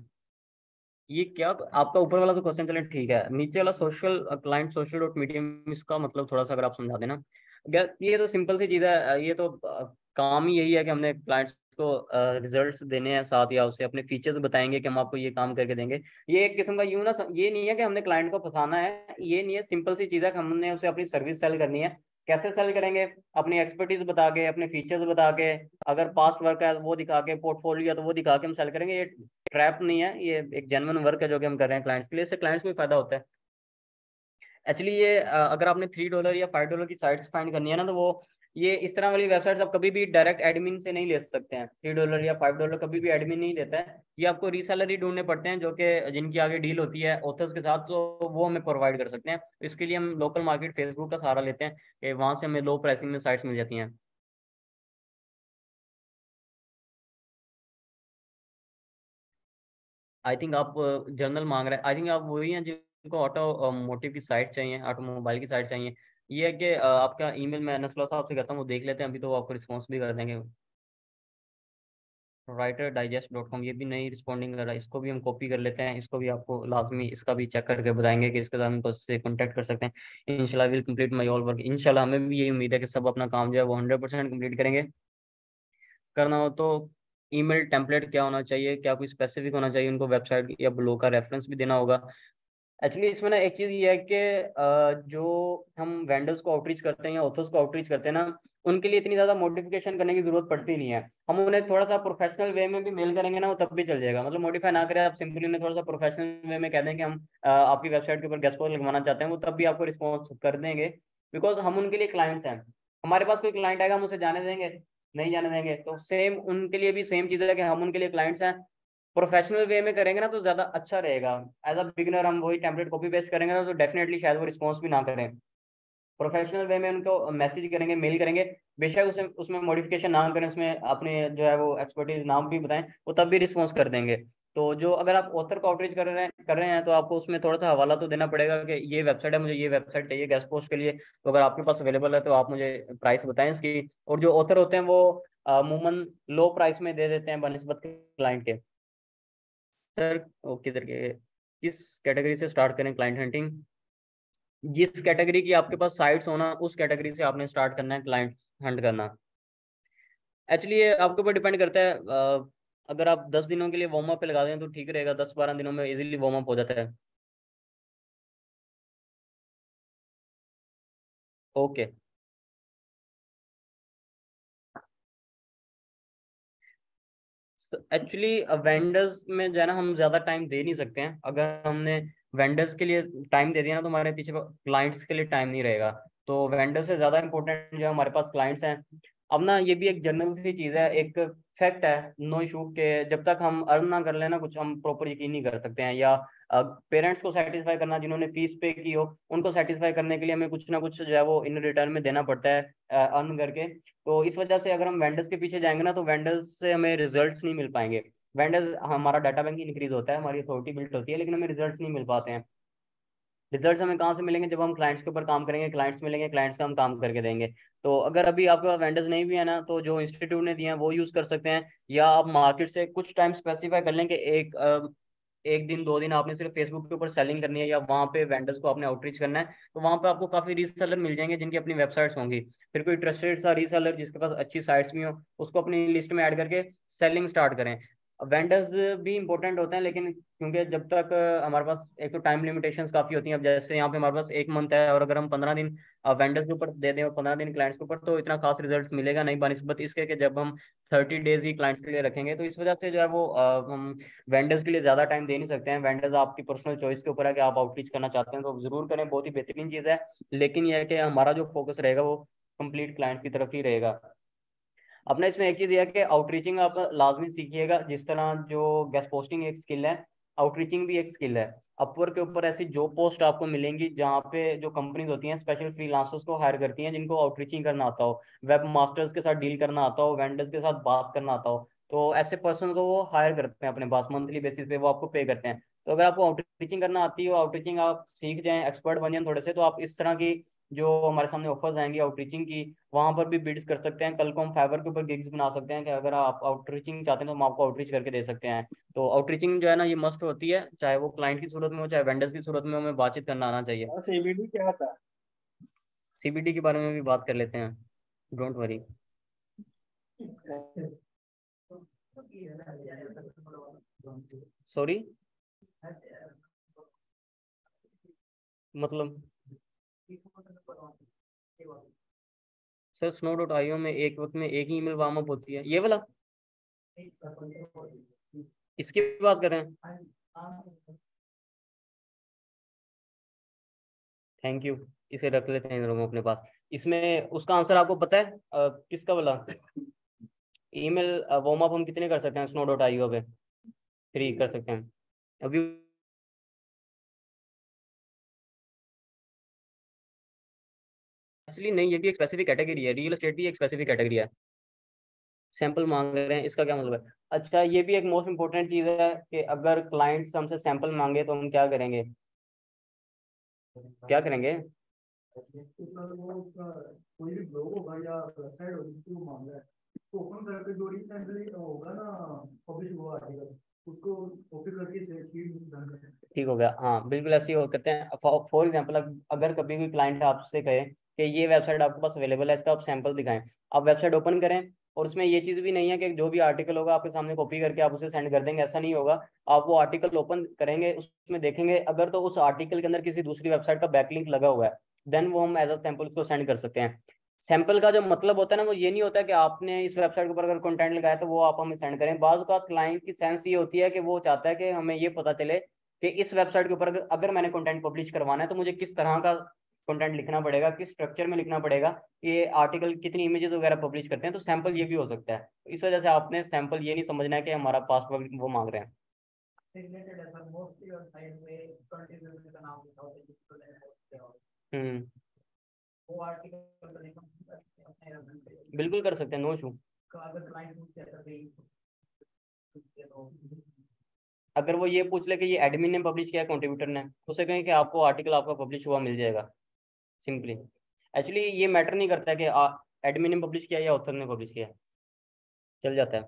ये क्या, आपका ऊपर वाला तो क्वेश्चन चले ठीक है, नीचे वाला social client social dot medium, इसका मतलब थोड़ा सा अगर आप समझा देना। ये तो सिंपल सी चीज़ है, ये तो काम ही यही है कि हमने क्लाइंट्स को रिजल्ट्स देने हैं साथ, या उसे अपने फीचर्स बताएंगे कि हम आपको ये काम करके देंगे। ये एक किस्म का यूं ना, ये नहीं है कि हमने क्लाइंट को फंसाना है, ये नहीं है, सिंपल सी चीज़ है कि हमने उसे अपनी सर्विस सेल करनी है। कैसे सेल करेंगे? अपनी एक्सपर्टीज बता के, अपने फीचर्स बता के, अगर पास्ट वर्क है वो दिखा के, पोर्टफोलियो है तो वो दिखा के हम सेल करेंगे। ये ट्रैप नहीं है, ये एक जेन्युइन वर्क है जो कि हम कर रहे हैं क्लाइंट्स के लिए। इससे क्लाइंट्स को भी फायदा होता है। एक्चुअली ये अगर आपने $3 या $5 की साइट्स फाइंड करनी है ना, तो वो ये इस तरह वाली वेबसाइट्स आप कभी भी डायरेक्ट एडमिन से नहीं ले सकते हैं। $3 या $5 कभी भी एडमिन नहीं देता है। ये आपको रीसेलर ही ढूंढने पड़ते हैं जो कि जिनकी आगे डील होती है ऑथर्स के साथ, तो वो हमें प्रोवाइड कर सकते हैं। इसके लिए हम लोकल मार्केट फेसबुक का सहारा लेते हैं कि वहाँ से हमें लो प्राइसिंग में साइट्स मिल जाती हैं। आई थिंक आप जर्नल मांग रहे हैं, आई थिंक आप वही हैं जिनको ऑटो मोटिव की साइट चाहिए, ऑटोमोबाइल की साइट चाहिए। ये है कि आपका ईमेल मैं नसला साहब से कहता हूँ, वो देख लेते हैं, अभी तो वो आपको रिस्पॉन्स भी कर देंगे। writerdigest.com, ये भी नहीं रिस्पॉन्डिंग कर रहा है, इसको भी हम कॉपी कर लेते हैं, इसको भी आपको लाजमी इसका भी चेक करके बताएंगे कि इसके साथ हम उससे कॉन्टैक्ट कर सकते हैं। इंशाल्लाह will complete my all work. इंशाल्लाह हमें भी यही उम्मीद है कि सब अपना काम जो है वो 100% कंप्लीट करेंगे। करना हो तो ईमेल टेम्पलेट क्या होना चाहिए, क्या कोई स्पेसिफिक होना चाहिए, उनको वेबसाइट या ब्लॉग का रेफरेंस भी देना होगा। एक्चुअली इसमें ना एक चीज़ ये है कि जो हम वेंडर्स को आउटरीच करते हैं या ऑथर्स को आउटरीच करते हैं ना, उनके लिए इतनी ज़्यादा मॉडिफिकेशन करने की जरूरत पड़ती नहीं है। हम उन्हें थोड़ा सा प्रोफेशनल वे में भी मेल करेंगे ना, वो तब भी चल जाएगा। मतलब मॉडिफाई ना करें, आप सिंपली उन्हें थोड़ा सा प्रोफेशनल वे में कह दें कि हम आपकी वेबसाइट के ऊपर गेस्ट पोस्ट लगवाना चाहते हैं, वो तब भी आपको रिस्पॉन्स कर देंगे। बिकॉज हम उनके लिए क्लाइंट्स हैं। हमारे पास कोई क्लाइंट आएगा, हम उसे जाने देंगे? नहीं जाने देंगे। तो सेम उनके लिए भी सेम चीज़ है कि हम उनके लिए क्लाइंट्स हैं। प्रोफेशनल वे में करेंगे ना तो ज़्यादा अच्छा रहेगा। एज अ बिगिनर हम वही टेम्पलेट कॉपी पेस्ट करेंगे ना तो डेफिनेटली शायद वो रिस्पॉन्स भी ना करें। प्रोफेशनल वे में उनको मैसेज करेंगे, मेल करेंगे, बेशक उसमें उसमें मॉडिफिकेशन ना करें, उसमें अपने जो है वो एक्सपर्टीज नाम भी बताएं, वो तब भी रिस्पॉन्स कर देंगे। तो जो अगर आप ऑथर को आउटरीच कर रहे हैं तो आपको उसमें थोड़ा सा हवाला तो देना पड़ेगा कि ये वेबसाइट है, मुझे ये वेबसाइट चाहिए गेस्ट पोस्ट के लिए। तो अगर आपके पास अवेलेबल है तो आप मुझे प्राइस बताएं इसकी। और जो ऑथर होते हैं वो अमूमन लो प्राइस में दे देते हैं बनिस्बत क्लाइंट के। सर ओके सर, किस कैटेगरी से स्टार्ट करें क्लाइंट हंटिंग? जिस कैटेगरी की आपके पास साइट्स होना उस कैटेगरी से आपने स्टार्ट करना है क्लाइंट हंट करना। एक्चुअली ये आपके ऊपर डिपेंड करता है। अगर आप 10 दिनों के लिए वार्म अप पे लगा दें तो ठीक रहेगा, 10-12 दिनों में इजीली वार्म अप हो जाता है। ओके। एक्चुअली वेंडर्स में जो है ना हम ज़्यादा टाइम दे नहीं सकते हैं। अगर हमने वेंडर्स के लिए टाइम दे दिया ना तो हमारे पीछे क्लाइंट्स के लिए टाइम नहीं रहेगा। तो वेंडर से ज़्यादा इंपॉर्टेंट जो हमारे पास क्लाइंट्स हैं। अब ना ये भी एक जनरल सी चीज़ है, एक फैक्ट है, नो इशू के जब तक हम अर्न ना कर लेना कुछ हम प्रॉपर यकीन नहीं कर सकते हैं। या पेरेंट्स को सेटिस्फाई करना, जिन्होंने फीस पे की हो उनको सेटिस्फाई करने के लिए हमें कुछ ना कुछ जो है वो इन रिटर्न में देना पड़ता है अर्न करके। तो इस वजह से अगर हम वेंडर्स के पीछे जाएंगे ना तो वेंडर्स से हमें रिजल्ट्स नहीं मिल पाएंगे। वेंडर्स, हमारा डाटा बैंक इंक्रीज होता है, हमारी अथॉरिटी बिल्ट होती है, लेकिन हमें रिजल्ट्स नहीं मिल पाते हैं। रिजल्ट्स हमें कहाँ से मिलेंगे? जब हम क्लाइंट्स के ऊपर काम करेंगे, क्लाइंट्स मिलेंगे, क्लाइंट्स का हम काम करके देंगे। तो अगर अभी आपके पास वेंडर्स नहीं भी है ना तो जो इंस्टीट्यूट ने दिए हैं वो यूज़ कर सकते हैं। या आप मार्केट से कुछ टाइम स्पेसिफाई कर लें कि एक दिन 2 दिन आपने सिर्फ फेसबुक के ऊपर सेलिंग करनी है या वहाँ पे वेंडर्स को आपने आउटरीच करना है। तो वहाँ पे आपको काफ़ी रीसेलर मिल जाएंगे जिनकी अपनी वेबसाइट्स होंगी। फिर कोई ट्रस्टेड सा रीसेलर जिसके पास अच्छी साइट्स भी हो उसको अपनी लिस्ट में ऐड करके सेलिंग स्टार्ट करें। वेंडर्स भी इंपॉर्टेंट होते हैं, लेकिन क्योंकि जब तक हमारे पास एक तो टाइम लिमिटेशंस काफ़ी होती हैं। अब जैसे यहाँ पे हमारे पास 1 मंथ है और अगर हम 15 दिन वेंडर्स के ऊपर दे दें और 15 दिन क्लाइंट्स के ऊपर तो इतना खास रिजल्ट मिलेगा नहीं बनिस्बत इसके कि जब हम 30 डेज ही क्लाइंट्स के लिए रखेंगे। तो इस वजह से जो है वो हम वेंडर्स के लिए ज़्यादा टाइम दे नहीं सकते हैं। वेंडर्स आपकी पर्सनल चॉइस के ऊपर है कि आप आउटरीच करना चाहते हैं तो ज़रूर करें, बहुत ही बेहतरीन चीज़ है। लेकिन यह है कि हमारा जो फोकस रहेगा वो कंप्लीट क्लाइंट की तरफ ही रहेगा। अपना इसमें एक चीज़ यह है कि आउटरीचिंग आप लाजमी सीखिएगा। जिस तरह जो गेस्ट पोस्टिंग एक स्किल है, आउटरीचिंग भी एक स्किल है। अपवर्क के ऊपर ऐसी जॉब पोस्ट आपको मिलेंगी जहाँ पे जो कंपनीज होती हैं स्पेशल फ्रीलांसर्स को हायर करती हैं जिनको आउटरीचिंग करना आता हो, वेब मास्टर्स के साथ डील करना आता हो, वेंडर्स के साथ बात करना आता हो। तो ऐसे पर्सन को वो हायर करते हैं अपने पास, मंथली बेसिस पे वो आपको पे करते हैं। तो अगर आपको आउटरीचिंग करना आती हो, आउटरीचिंग आप सीख जाएं, एक्सपर्ट बन जाएं थोड़े से, तो आप इस तरह की जो हमारे सामने ऑफर्स आएंगी आउटरीचिंग की वहां पर भी बिड्स कर सकते हैं। कल को हम फाइवर के ऊपर गिग्स बना सकते हैं कि अगर आप आउटरीचिंग चाहते हैं तो हम आपको आउटरीच करके दे सकते हैं। तो आउटरीचिंग जो है ना ये मस्ट होती है, चाहे वो क्लाइंट की सूरत में हो चाहे वेंडर्स की सूरत में हो, हमें बातचीत करना आना चाहिए। सीबीडी क्या था? सीबीडी के बारे में भी बात कर लेते हैं, डोंट वरी। सॉरी, मतलब सर Snow.io में एक वक्त में एक ही ईमेल वार्म अप होती है, ये वाला इसकी बात कर रहे हैं? थैंक यू, इसे रख लेते हैं इन लोगों अपने पास। इसमें उसका आंसर आपको पता है किसका वाला? ईमेल वार्म अप हम कितने कर सकते हैं Snow.io पे? 3 कर सकते हैं अभी। एक्चुअली नहीं, ये भी एक स्पेसिफिक कैटेगरी है, रियल एस्टेट भी एक स्पेसिफिक कैटेगरी है। सैंपल मांग रहे हैं इसका क्या मतलब है? अच्छा, ये भी एक मोस्ट इंपॉर्टेंट चीज़ है कि अगर क्लाइंट्स हमसे सैंपल मांगे तो हम क्या करेंगे? क्या करेंगे? वो उसका कोई भी ब्लॉग होगा या वेबसाइट होगी जिसको वो मांग रहा है तो ओपन करके जो रिसेंटली होगा ना पब्लिश हुआ आर्टिकल उसको कॉपी करके फीड डन करें। ठीक हो गया, हाँ बिल्कुल ऐसे ही हो करते हैं। फॉर एग्जाम्पल अगर कभी भी क्लाइंट आपसे कहे कि ये वेबसाइट आपके पास अवेलेबल है, इसका आप सैंपल दिखाएं, आप वेबसाइट ओपन करें और उसमें ये चीज़ भी नहीं है कि जो भी आर्टिकल होगा आपके सामने कॉपी करके आप उसे सेंड कर देंगे, ऐसा नहीं होगा। आप वो आर्टिकल ओपन करेंगे, उसमें देखेंगे, अगर तो उस आर्टिकल के अंदर किसी दूसरी वेबसाइट का बैकलिंक लगा हुआ है देन वो हम एज अ सैंपल उसको सेंड कर सकते हैं। सैंपल का जो मतलब होता है ना वो ये नहीं होता कि आपने इस वेबसाइट के ऊपर अगर कंटेंट लगाया तो वो आप हमें सेंड करें। बाज़ का क्लाइंट की सेंस ये होती है कि वो चाहता है कि हमें ये पता चले कि इस वेबसाइट के ऊपर अगर मैंने कंटेंट पब्लिश करवाना है तो मुझे किस तरह का कंटेंट लिखना पड़ेगा, किस स्ट्रक्चर में लिखना पड़ेगा, ये आर्टिकल कितनी इमेजेस वगैरह पब्लिश करते हैं। तो सैंपल ये भी हो सकता है। तो इस वजह से आपने सैंपल ये नहीं समझना है कि हमारा पासवर्ड वो मांग रहे हैं। रिलेटेड है पर मोस्टली और साइड में कंट्रीब्यूटर का नाम लिखा होता है जिसको लेना हो वो आर्टिकल पर लिखा होता है। बिल्कुल कर सकते हैं, नो इशू। अगर क्लाइंट पूछते हैं तो अगर वो ये पूछ ले कि ये एडमिन ने पब्लिश किया है कंट्रीब्यूटर ने, तो उसे कहें कि आपको आर्टिकल आपका पब्लिश हुआ मिल जाएगा, सिंपली। एक्चुअली ये मैटर नहीं करता है कि एडमिन ने पब्लिश किया या ऑथर ने पब्लिश किया, चल जाता है।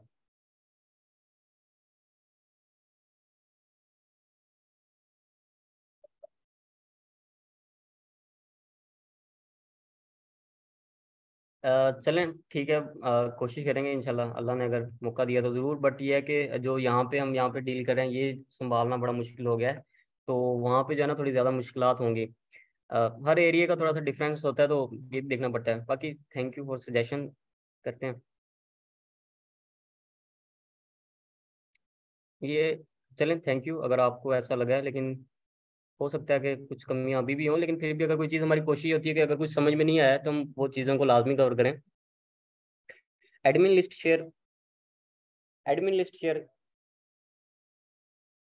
चलें ठीक है, कोशिश करेंगे इंशाल्लाह, अल्लाह ने अगर मौका दिया तो ज़रूर। बट ये है कि जो हम यहाँ पे डील कर रहे हैं, ये संभालना बड़ा मुश्किल हो गया है। तो वहाँ पे जो है ना थोड़ी ज़्यादा मुश्किलात होंगी। हर एरिया का थोड़ा सा डिफरेंस होता है, तो ये भी देखना पड़ता है। बाकी थैंक यू फॉर सजेशन, करते हैं ये। चलें, थैंक यू। अगर आपको ऐसा लगा है, लेकिन हो सकता है कि कुछ कमियां अभी भी हों, लेकिन फिर भी अगर कोई चीज़, हमारी कोशिश होती है कि अगर कुछ समझ में नहीं आया है तो हम वो चीज़ों को लाजमी कवर करें। Admin list share, admin list share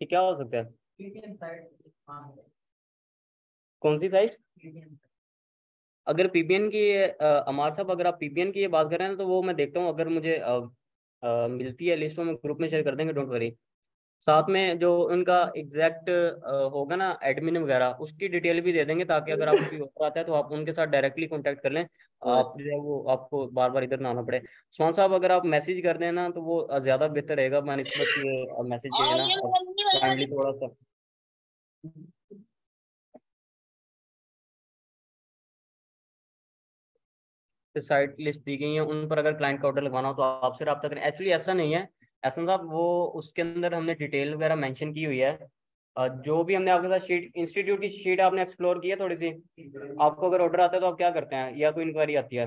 कि क्या हो सकता है? पीपीएन साइट कौन सी साइट? अगर पीपीएन की अमार साहब, अगर आप पीपीएन की ये बात कर रहे हैं तो वो मैं देखता हूँ, अगर मुझे मिलती है लिस्ट, में ग्रुप में शेयर कर देंगे, डोंट वरी। साथ में जो उनका एग्जैक्ट होगा ना एडमिन वगैरह, उसकी डिटेल भी दे देंगे, ताकि अगर आपको कोई ऑफर आता है तो आप उनके साथ डायरेक्टली कांटेक्ट कर लें। आप जो है वो आपको बार बार इधर ना आना पड़े। उस्मान साहब, अगर आप मैसेज कर दें ना तो वो ज़्यादा बेहतर रहेगा बनस्बत ये मैसेज के ना। काइंडली थोड़ा सा साइट लिस्ट दी गई है, उन पर अगर क्लाइंट का ऑर्डर लगवाना हो तो आपसे रब्ता करें। एक्चुअली ऐसा नहीं है एहसन साहब, वो उसके अंदर हमने डिटेल वगैरह मेंशन की हुई है। जो भी हमने आपके साथ शीट, इंस्टीट्यूट की शीट आपने एक्सप्लोर की है थोड़ी सी? आपको अगर ऑर्डर आता है तो आप क्या करते हैं, या कोई इंक्वायरी आती है?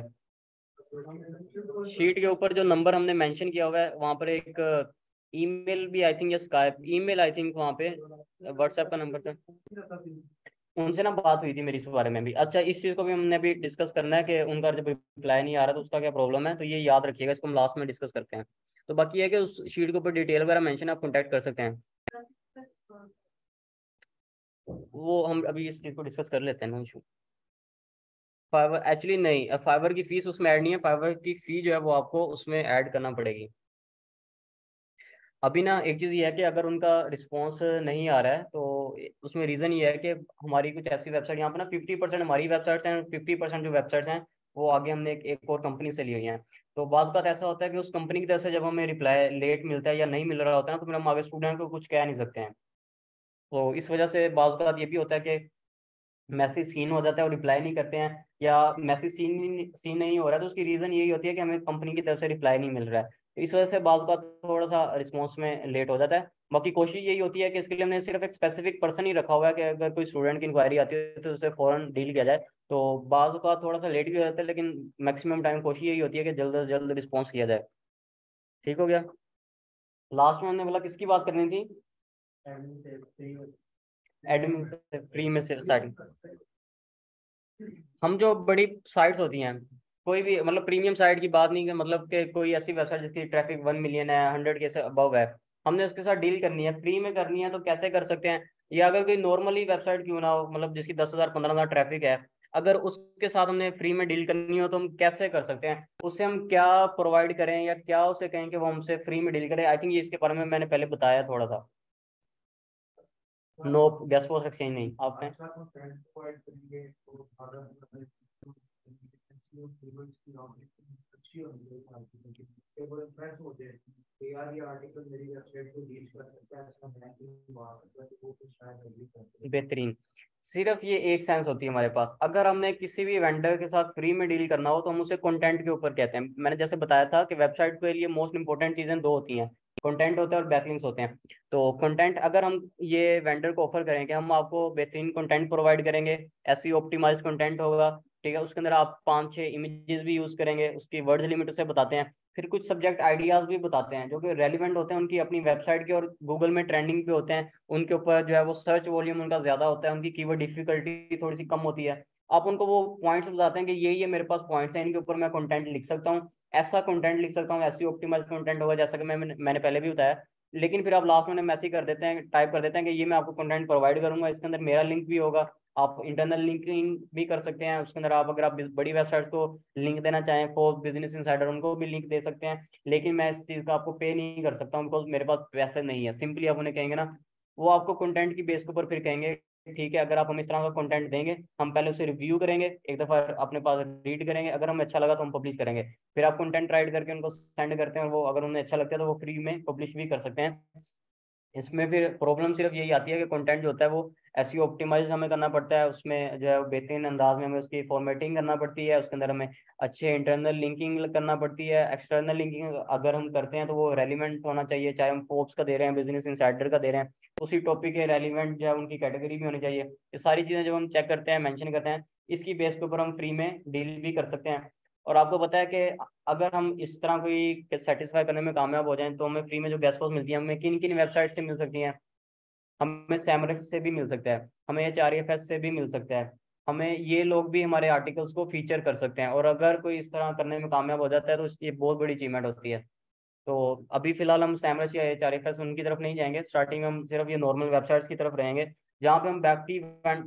शीट के ऊपर जो नंबर हमने मेंशन किया हुआ है, वहाँ पर एक ईमेल भी, आई थिंक, या स्काइप ईमेल, आई थिंक वहाँ पे व्हाट्सएप का नंबर था। उनसे ना बात हुई थी मेरी इस बारे में भी। अच्छा, इस चीज़ को भी हमने अभी डिस्कस करना है कि उनका जब रिप्लाई नहीं आ रहा तो उसका क्या प्रॉब्लम है, तो ये याद रखिएगा, इसको हम लास्ट में डिस्कस करते हैं। तो बाकी ये है कि उस शीट के ऊपर डिटेल वगैरह मेंशन, आप कॉन्टैक्ट कर सकते हैं। वो हम अभी इस चीज़ को डिस्कस कर लेते हैं, नो इशू। फाइवर एक्चुअली नहीं, फाइवर की फीस उसमें ऐड नहीं है, फाइवर की फी जो है वो आपको उसमें ऐड करना पड़ेगी। अभी ना एक चीज़ ये है कि अगर उनका रिस्पॉन्स नहीं आ रहा है तो उसमें रीज़न ये है कि हमारी कुछ ऐसी वेबसाइट, यहाँ पर ना 50% हमारी वेबसाइट्स हैं, 50% जो वेबसाइट्स हैं वो आगे हमने एक और कंपनी से ली हुई हैं। तो बाज़ बात ऐसा होता है कि उस कंपनी की तरफ से जब हमें रिप्लाई लेट मिलता है या नहीं मिल रहा होता है ना, तो फिर हम आगे स्टूडेंट को कुछ कह नहीं सकते हैं। तो इस वजह से बाज़ बात ये भी होता है कि मैसेज सीन हो जाता है और रिप्लाई नहीं करते हैं, या मैसेज सीन नहीं हो रहा है, तो उसकी रीज़न यही होती है कि हमें कंपनी की तरफ से रिप्लाई नहीं मिल रहा है। तो इस वजह से बात बात थोड़ा सा रिस्पॉन्स में लेट हो जाता है। बाकी कोशिश यही होती है कि इसके लिए हमने सिर्फ एक स्पेसिफिक पर्सन ही रखा हुआ है कि अगर कोई स्टूडेंट की इंक्वायरी आती है तो उसे फ़ौरन डील किया जाए। तो बाज़ का थोड़ा सा लेट भी हो जाता है, लेकिन मैक्सिमम टाइम कोशिश यही होती है कि जल्द से जल्द रिस्पॉन्स किया जाए। ठीक हो गया? लास्ट में हमने बोला किसकी बात करनी थी? एडमिन से फ्री में से स्टार्टिंग। हम जो बड़ी साइट्स होती हैं, कोई भी मतलब प्रीमियम साइट की बात नहीं, मतलब कि कोई ऐसी वेबसाइट जिसकी ट्रैफिक 1 मिलियन है, 100 के से अबव है, हमने उसके साथ डील करनी है, फ्री में करनी है, तो कैसे कर सकते हैं? या अगर कोई नॉर्मली वेबसाइट क्यों ना हो, मतलब जिसकी 10,000 15,000 ट्रैफिक है, अगर उसके साथ हमने फ्री में डील करनी हो तो हम कैसे कर सकते हैं? उससे हम क्या प्रोवाइड करें, या क्या उसे कहें कि वो हमसे फ्री में डील करें? आई थिंक ये इसके बारे में मैंने पहले बताया थोड़ा सा। नो, गैस पोस्ट एक्सचेंज नहीं, आप हैं? बेहतरीन। सिर्फ ये एक सेंस होती है हमारे पास, अगर हमने किसी भी वेंडर के साथ फ्री में डील करना हो तो हम उसे कंटेंट के ऊपर कहते हैं। मैंने जैसे बताया था कि वेबसाइट के लिए मोस्ट इंपॉर्टेंट चीज़ें दो होती हैं, कंटेंट होता है और बैकलिंक्स होते हैं। तो कंटेंट अगर हम ये वेंडर को ऑफर करें कि हम आपको बेहतरीन कंटेंट प्रोवाइड करेंगे, ऐसी ऑप्टिमाइज कंटेंट होगा, ठीक है, उसके अंदर आप 5-6 इमेजेस भी यूज़ करेंगे, उसकी वर्ड्स लिमिट उसे बताते हैं, फिर कुछ सब्जेक्ट आइडियाज भी बताते हैं जो कि रेलिवेंट होते हैं उनकी अपनी वेबसाइट के, और गूगल में ट्रेंडिंग पे होते हैं, उनके ऊपर जो है वो सर्च वॉल्यूम उनका ज़्यादा होता है, उनकी कीवर्ड डिफिकल्टी थोड़ी सी कम होती है। आप उनको वो पॉइंट्स बताते हैं कि ये मेरे पास पॉइंट्स हैं, इनके ऊपर मैं कंटेंट लिख सकता हूँ, ऐसा कंटेंट लिख सकता हूँ, ऐसी ऑप्टिमाइज कंटेंट होगा, जैसा कि मैंने पहले भी बताया। लेकिन फिर आप लास्ट में मैसेज कर देते हैं, टाइप कर देते हैं कि ये मैं आपको कंटेंट प्रोवाइड करूंगा, इसके अंदर मेरा लिंक भी होगा, आप इंटरनल लिंकिंग भी कर सकते हैं उसके अंदर। आप अगर आप बड़ी वेबसाइट को लिंक देना चाहें फॉर बिजनेस इंसाइडर, उनको भी लिंक दे सकते हैं, लेकिन मैं इस चीज़ का आपको पे नहीं कर सकता हूँ बिकॉज मेरे पास पैसे नहीं है। सिंपली आप उन्हें कहेंगे ना, वो आपको कंटेंट की बेस के ऊपर फिर कहेंगे ठीक है अगर आप हमें इस तरह का कंटेंट देंगे, हम पहले उसे रिव्यू करेंगे, एक दफ़ा अपने पास रीड करेंगे, अगर हमें अच्छा लगा तो हम पब्लिश करेंगे। फिर आप कंटेंट राइट करके उनको सेंड करते हैं, और वो अगर उन्हें अच्छा लगता है तो वो फ्री में पब्लिश भी कर सकते हैं। इसमें फिर प्रॉब्लम सिर्फ यही आती है कि कंटेंट जो होता है वो एसईओ ऑप्टिमाइज हमें करना पड़ता है, उसमें जो है बेहतरीन अंदाज में हमें उसकी फॉर्मेटिंग करना पड़ती है, उसके अंदर हमें अच्छे इंटरनल लिंकिंग करना पड़ती है। एक्सटर्नल लिंकिंग अगर हम करते हैं तो वो रेलिवेंट होना चाहिए, चाहे हम फोर्ब्स का दे रहे हैं, बिजनेस इंसाइडर का दे रहे हैं, उसी टॉपिक के रेलिवेंट जो है उनकी कैटेगरी भी होनी चाहिए। ये सारी चीज़ें जब हम चेक करते हैं, मेंशन करते हैं, इसकी बेस के ऊपर हम फ्री में डील भी कर सकते हैं। और आपको पता है कि अगर हम इस तरह कोई सेटिस्फाई करने में कामयाब हो जाएं तो हमें फ्री में जो गेस्ट पोस्ट मिलती है, हमें किन किन वेबसाइट से मिल सकती हैं? हमें सैमरक्स से भी मिल सकता है, हमें HRFS से भी मिल सकता है, हमें ये लोग भी हमारे आर्टिकल्स को फीचर कर सकते हैं। और अगर कोई इस तरह करने में कामयाब हो जाता है तो ये बहुत बड़ी अचीवमेंट होती है। तो अभी फिलहाल हम सैमरस या HRFS उनकी तरफ नहीं जाएंगे, स्टार्टिंग में हम सिर्फ ये नॉर्मल वेबसाइट्स की तरफ रहेंगे, जहाँ पे हम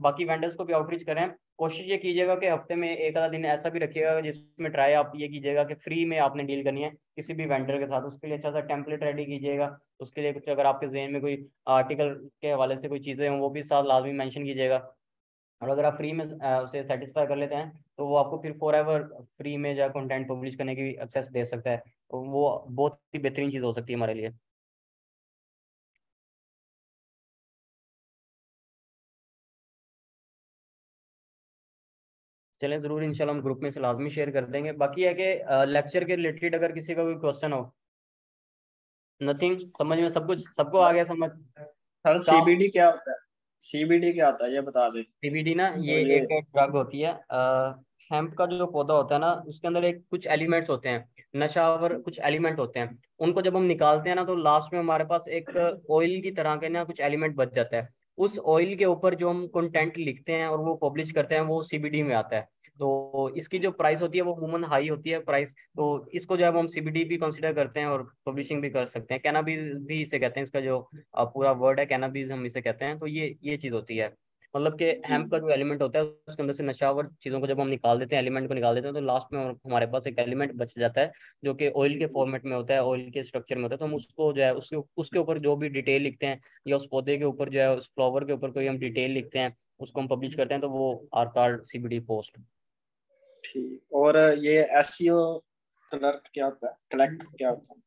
बाकी वेंडर्स को भी आउटरीच करें। कोशिश ये कीजिएगा कि हफ्ते में एक आधा दिन ऐसा भी रखिएगा जिसमें ट्राई आप ये कीजिएगा कि फ्री में आपने डील करनी है किसी भी वेंडर के साथ। उसके लिए अच्छा सा टेम्पलेट रेडी कीजिएगा, उसके लिए कुछ अगर आपके जहन में कोई आर्टिकल के हवाले से कोई चीज़ें हों वो भी साथ लाजमी मेंशन कीजिएगा। और अगर आप फ्री में उसे सेटिस्फाई कर लेते हैं तो वो आपको फिर फॉर एवर फ्री में जो कंटेंट पब्लिश करने की एक्सेस दे सकता है, तो वो बहुत ही बेहतरीन चीज़ हो सकती है हमारे लिए। चलें ज़रूर, इंशाल्लाह हम ग्रुप में से लाजमी शेयर कर देंगे। बाकी है कि लेक्चर के रिलेटेड अगर किसी का कोई क्वेश्चन हो। नथिंग, समझ में सब कुछ सबको आ गया समझ? सर काम सीबीडी क्या होता है? सीबीडी क्या होता है ये बता दें। CBD ना, ये और ये एक ड्रग होती है। हेम्प का जो पौधा होता है ना, उसके अंदर एक कुछ एलिमेंट्स होते हैं, नशावर कुछ एलिमेंट होते हैं। उनको जब हम निकालते हैं ना तो लास्ट में हमारे पास एक ऑयल की तरह के ना कुछ एलिमेंट बच जाता है। उस ऑयल के ऊपर जो हम कंटेंट लिखते हैं और वो पब्लिश करते हैं वो CBD में आता है। तो इसकी जो प्राइस होती है वो अमूमन हाई होती है प्राइस, तो इसको जो है वो हम CBD भी कंसिडर करते हैं और पब्लिशिंग भी कर सकते हैं। कैनाबीज भी इसे कहते हैं, इसका जो पूरा वर्ड है कैनाबीज हम इसे कहते हैं। तो ये चीज़ होती है, मतलब कि जी हेम्प का जो एलिमेंट होता है उसके अंदर से नशावर चीज़ों को जब हम निकाल देते हैं, एलिमेंट को निकाल देते हैं, तो लास्ट में हमारे पास एक एलिमेंट बच जाता है जो कि ऑयल के फॉर्मेट में होता है, ऑयल के स्ट्रक्चर में होता है। तो हम उसको जो है उसके उसके ऊपर जो भी डिटेल लिखते हैं, या उस पौधे के ऊपर जो है उस फ्लावर के ऊपर कोई हम डिटेल लिखते हैं, उसको हम पब्लिश करते हैं, तो वो आर कार्ड CBD पोस्ट। ठीक। और ये एसईओ क्लर्क क्या होता है? क्लर्क क्या होता है?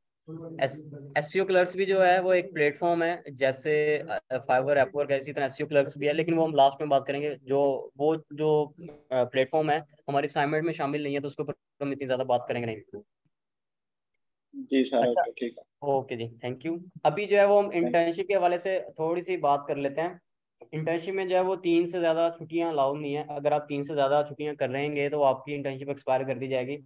SEO क्लर्क्स भी जो है वो एक प्लेटफॉर्म है, जैसे फाइवर, अपवर्क, इसी तरह SEO क्लर्क्स भी है, लेकिन वो हम लास्ट में बात करेंगे। वो जो प्लेटफॉर्म है हमारी असाइनमेंट में शामिल नहीं है, तो उसके ऊपर हम इतनी ज़्यादा बात करेंगे नहीं। जी सर, अच्छा, ओके ठीक है। ओके जी, थैंक यू। अभी जो है वो हम थैंक इंटर्नशिप के हवाले से थोड़ी सी बात कर लेते हैं। इंटर्नशिप में जो है वो 3 से ज़्यादा छुट्टियां अलाउड नहीं है। अगर आप 3 से ज़्यादा छुट्टियां कर रहेंगे तो आपकी इंटर्नशिप एक्सपायर कर दी जाएगी।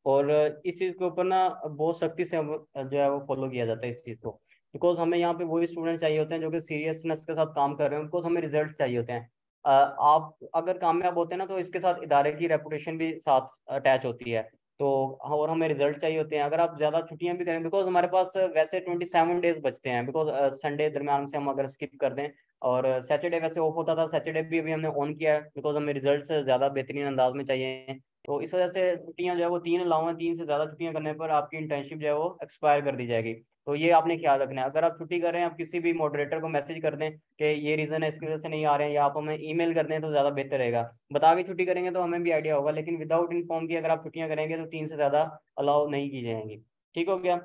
और इस चीज़ के ऊपर ना बहुत सख्ती से जो है वो फॉलो किया जाता है इस चीज़ को, बिकॉज हमें यहाँ पे वही स्टूडेंट चाहिए होते हैं जो कि सीरियसनेस के साथ काम कर रहे हैं, बिकॉज हमें रिजल्ट चाहिए होते हैं। आप अगर कामयाब होते हैं ना तो इसके साथ इदारे की रेपुटेशन भी साथ अटैच होती है। तो और हमें रिजल्ट चाहिए होते हैं। अगर आप ज़्यादा छुट्टियां भी करें, बिकॉज हमारे पास वैसे 27 डेज बचते हैं, बिकॉज संडे दरमियान से हम अगर स्किप कर दें, और सैटरडे वैसे ऑफ होता था, सैटरडे भी अभी हमने ऑन किया है बिकॉज हमें रिजल्ट से ज़्यादा बेहतरीन अंदाज में चाहिए। तो इस वजह से छुट्टियां जो है वो 3 अलाउ हैं। 3 से ज़्यादा छुट्टियां करने पर आपकी इंटर्नशिप जो है वो एक्सपायर कर दी जाएगी। तो ये आपने ख्याल रखना है। अगर आप छुट्टी कर रहे हैं, आप किसी भी मॉडरेटर को मैसेज कर दें कि ये रीज़न है इसकी वजह से नहीं आ रहे हैं, या आप हमें ईमेल कर दें तो ज़्यादा बेहतर रहेगा। बता के छुट्टी करेंगे तो हमें भी आइडिया होगा, लेकिन विदाउट इन्फॉर्म किए अगर आप छुट्टियां करेंगे तो 3 से ज़्यादा अलाउ नहीं की जाएंगी। ठीक हो गया?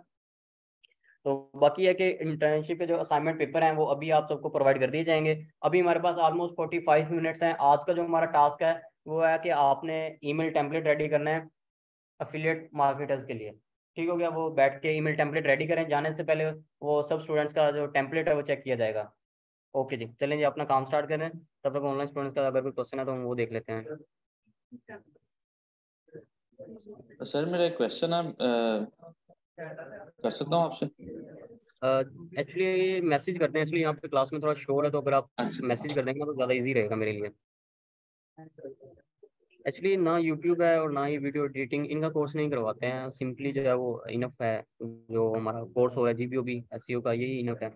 तो बाकी है कि इंटर्नशिप के जो असाइनमेंट पेपर हैं वो अभी आप सबको प्रोवाइड कर दिए जाएंगे। अभी हमारे पास ऑलमोस्ट 45 मिनट्स हैं। आज का जो हमारा टास्क है वो है कि आपने ईमेल टेम्पलेट रेडी करना है अफिलिएट मार्केटर्स के लिए। ठीक हो गया? वो बैठ के ईमेल टेम्पलेट रेडी करें, जाने से पहले वो सब स्टूडेंट्स का जो टेम्पलेट है वो चेक किया जाएगा। ओके जी, चलें जी, अपना काम स्टार्ट करें। तब तक ऑनलाइन स्टूडेंट्स का अगर कोई क्वेश्चन है तो हम वो देख लेते हैं। सर मेरा एक क्वेश्चन है, कर सकता हूँ आपसे? एक्चुअली मैसेज करते हैं, एक्चुअली यहाँ पे क्लास में थोड़ा शोर है, तो अगर आप अच्छा मैसेज कर देंगे तो ज़्यादा इजी रहेगा मेरे लिए। एक्चुअली ना यूट्यूब है और ना ही वीडियो एडिटिंग, इनका कोर्स नहीं करवाते हैं। सिंपली जो है वो इनफ है, जो हमारा कोर्स हो रहा है जीपीओ भी एसईओ का, यही इनफ है।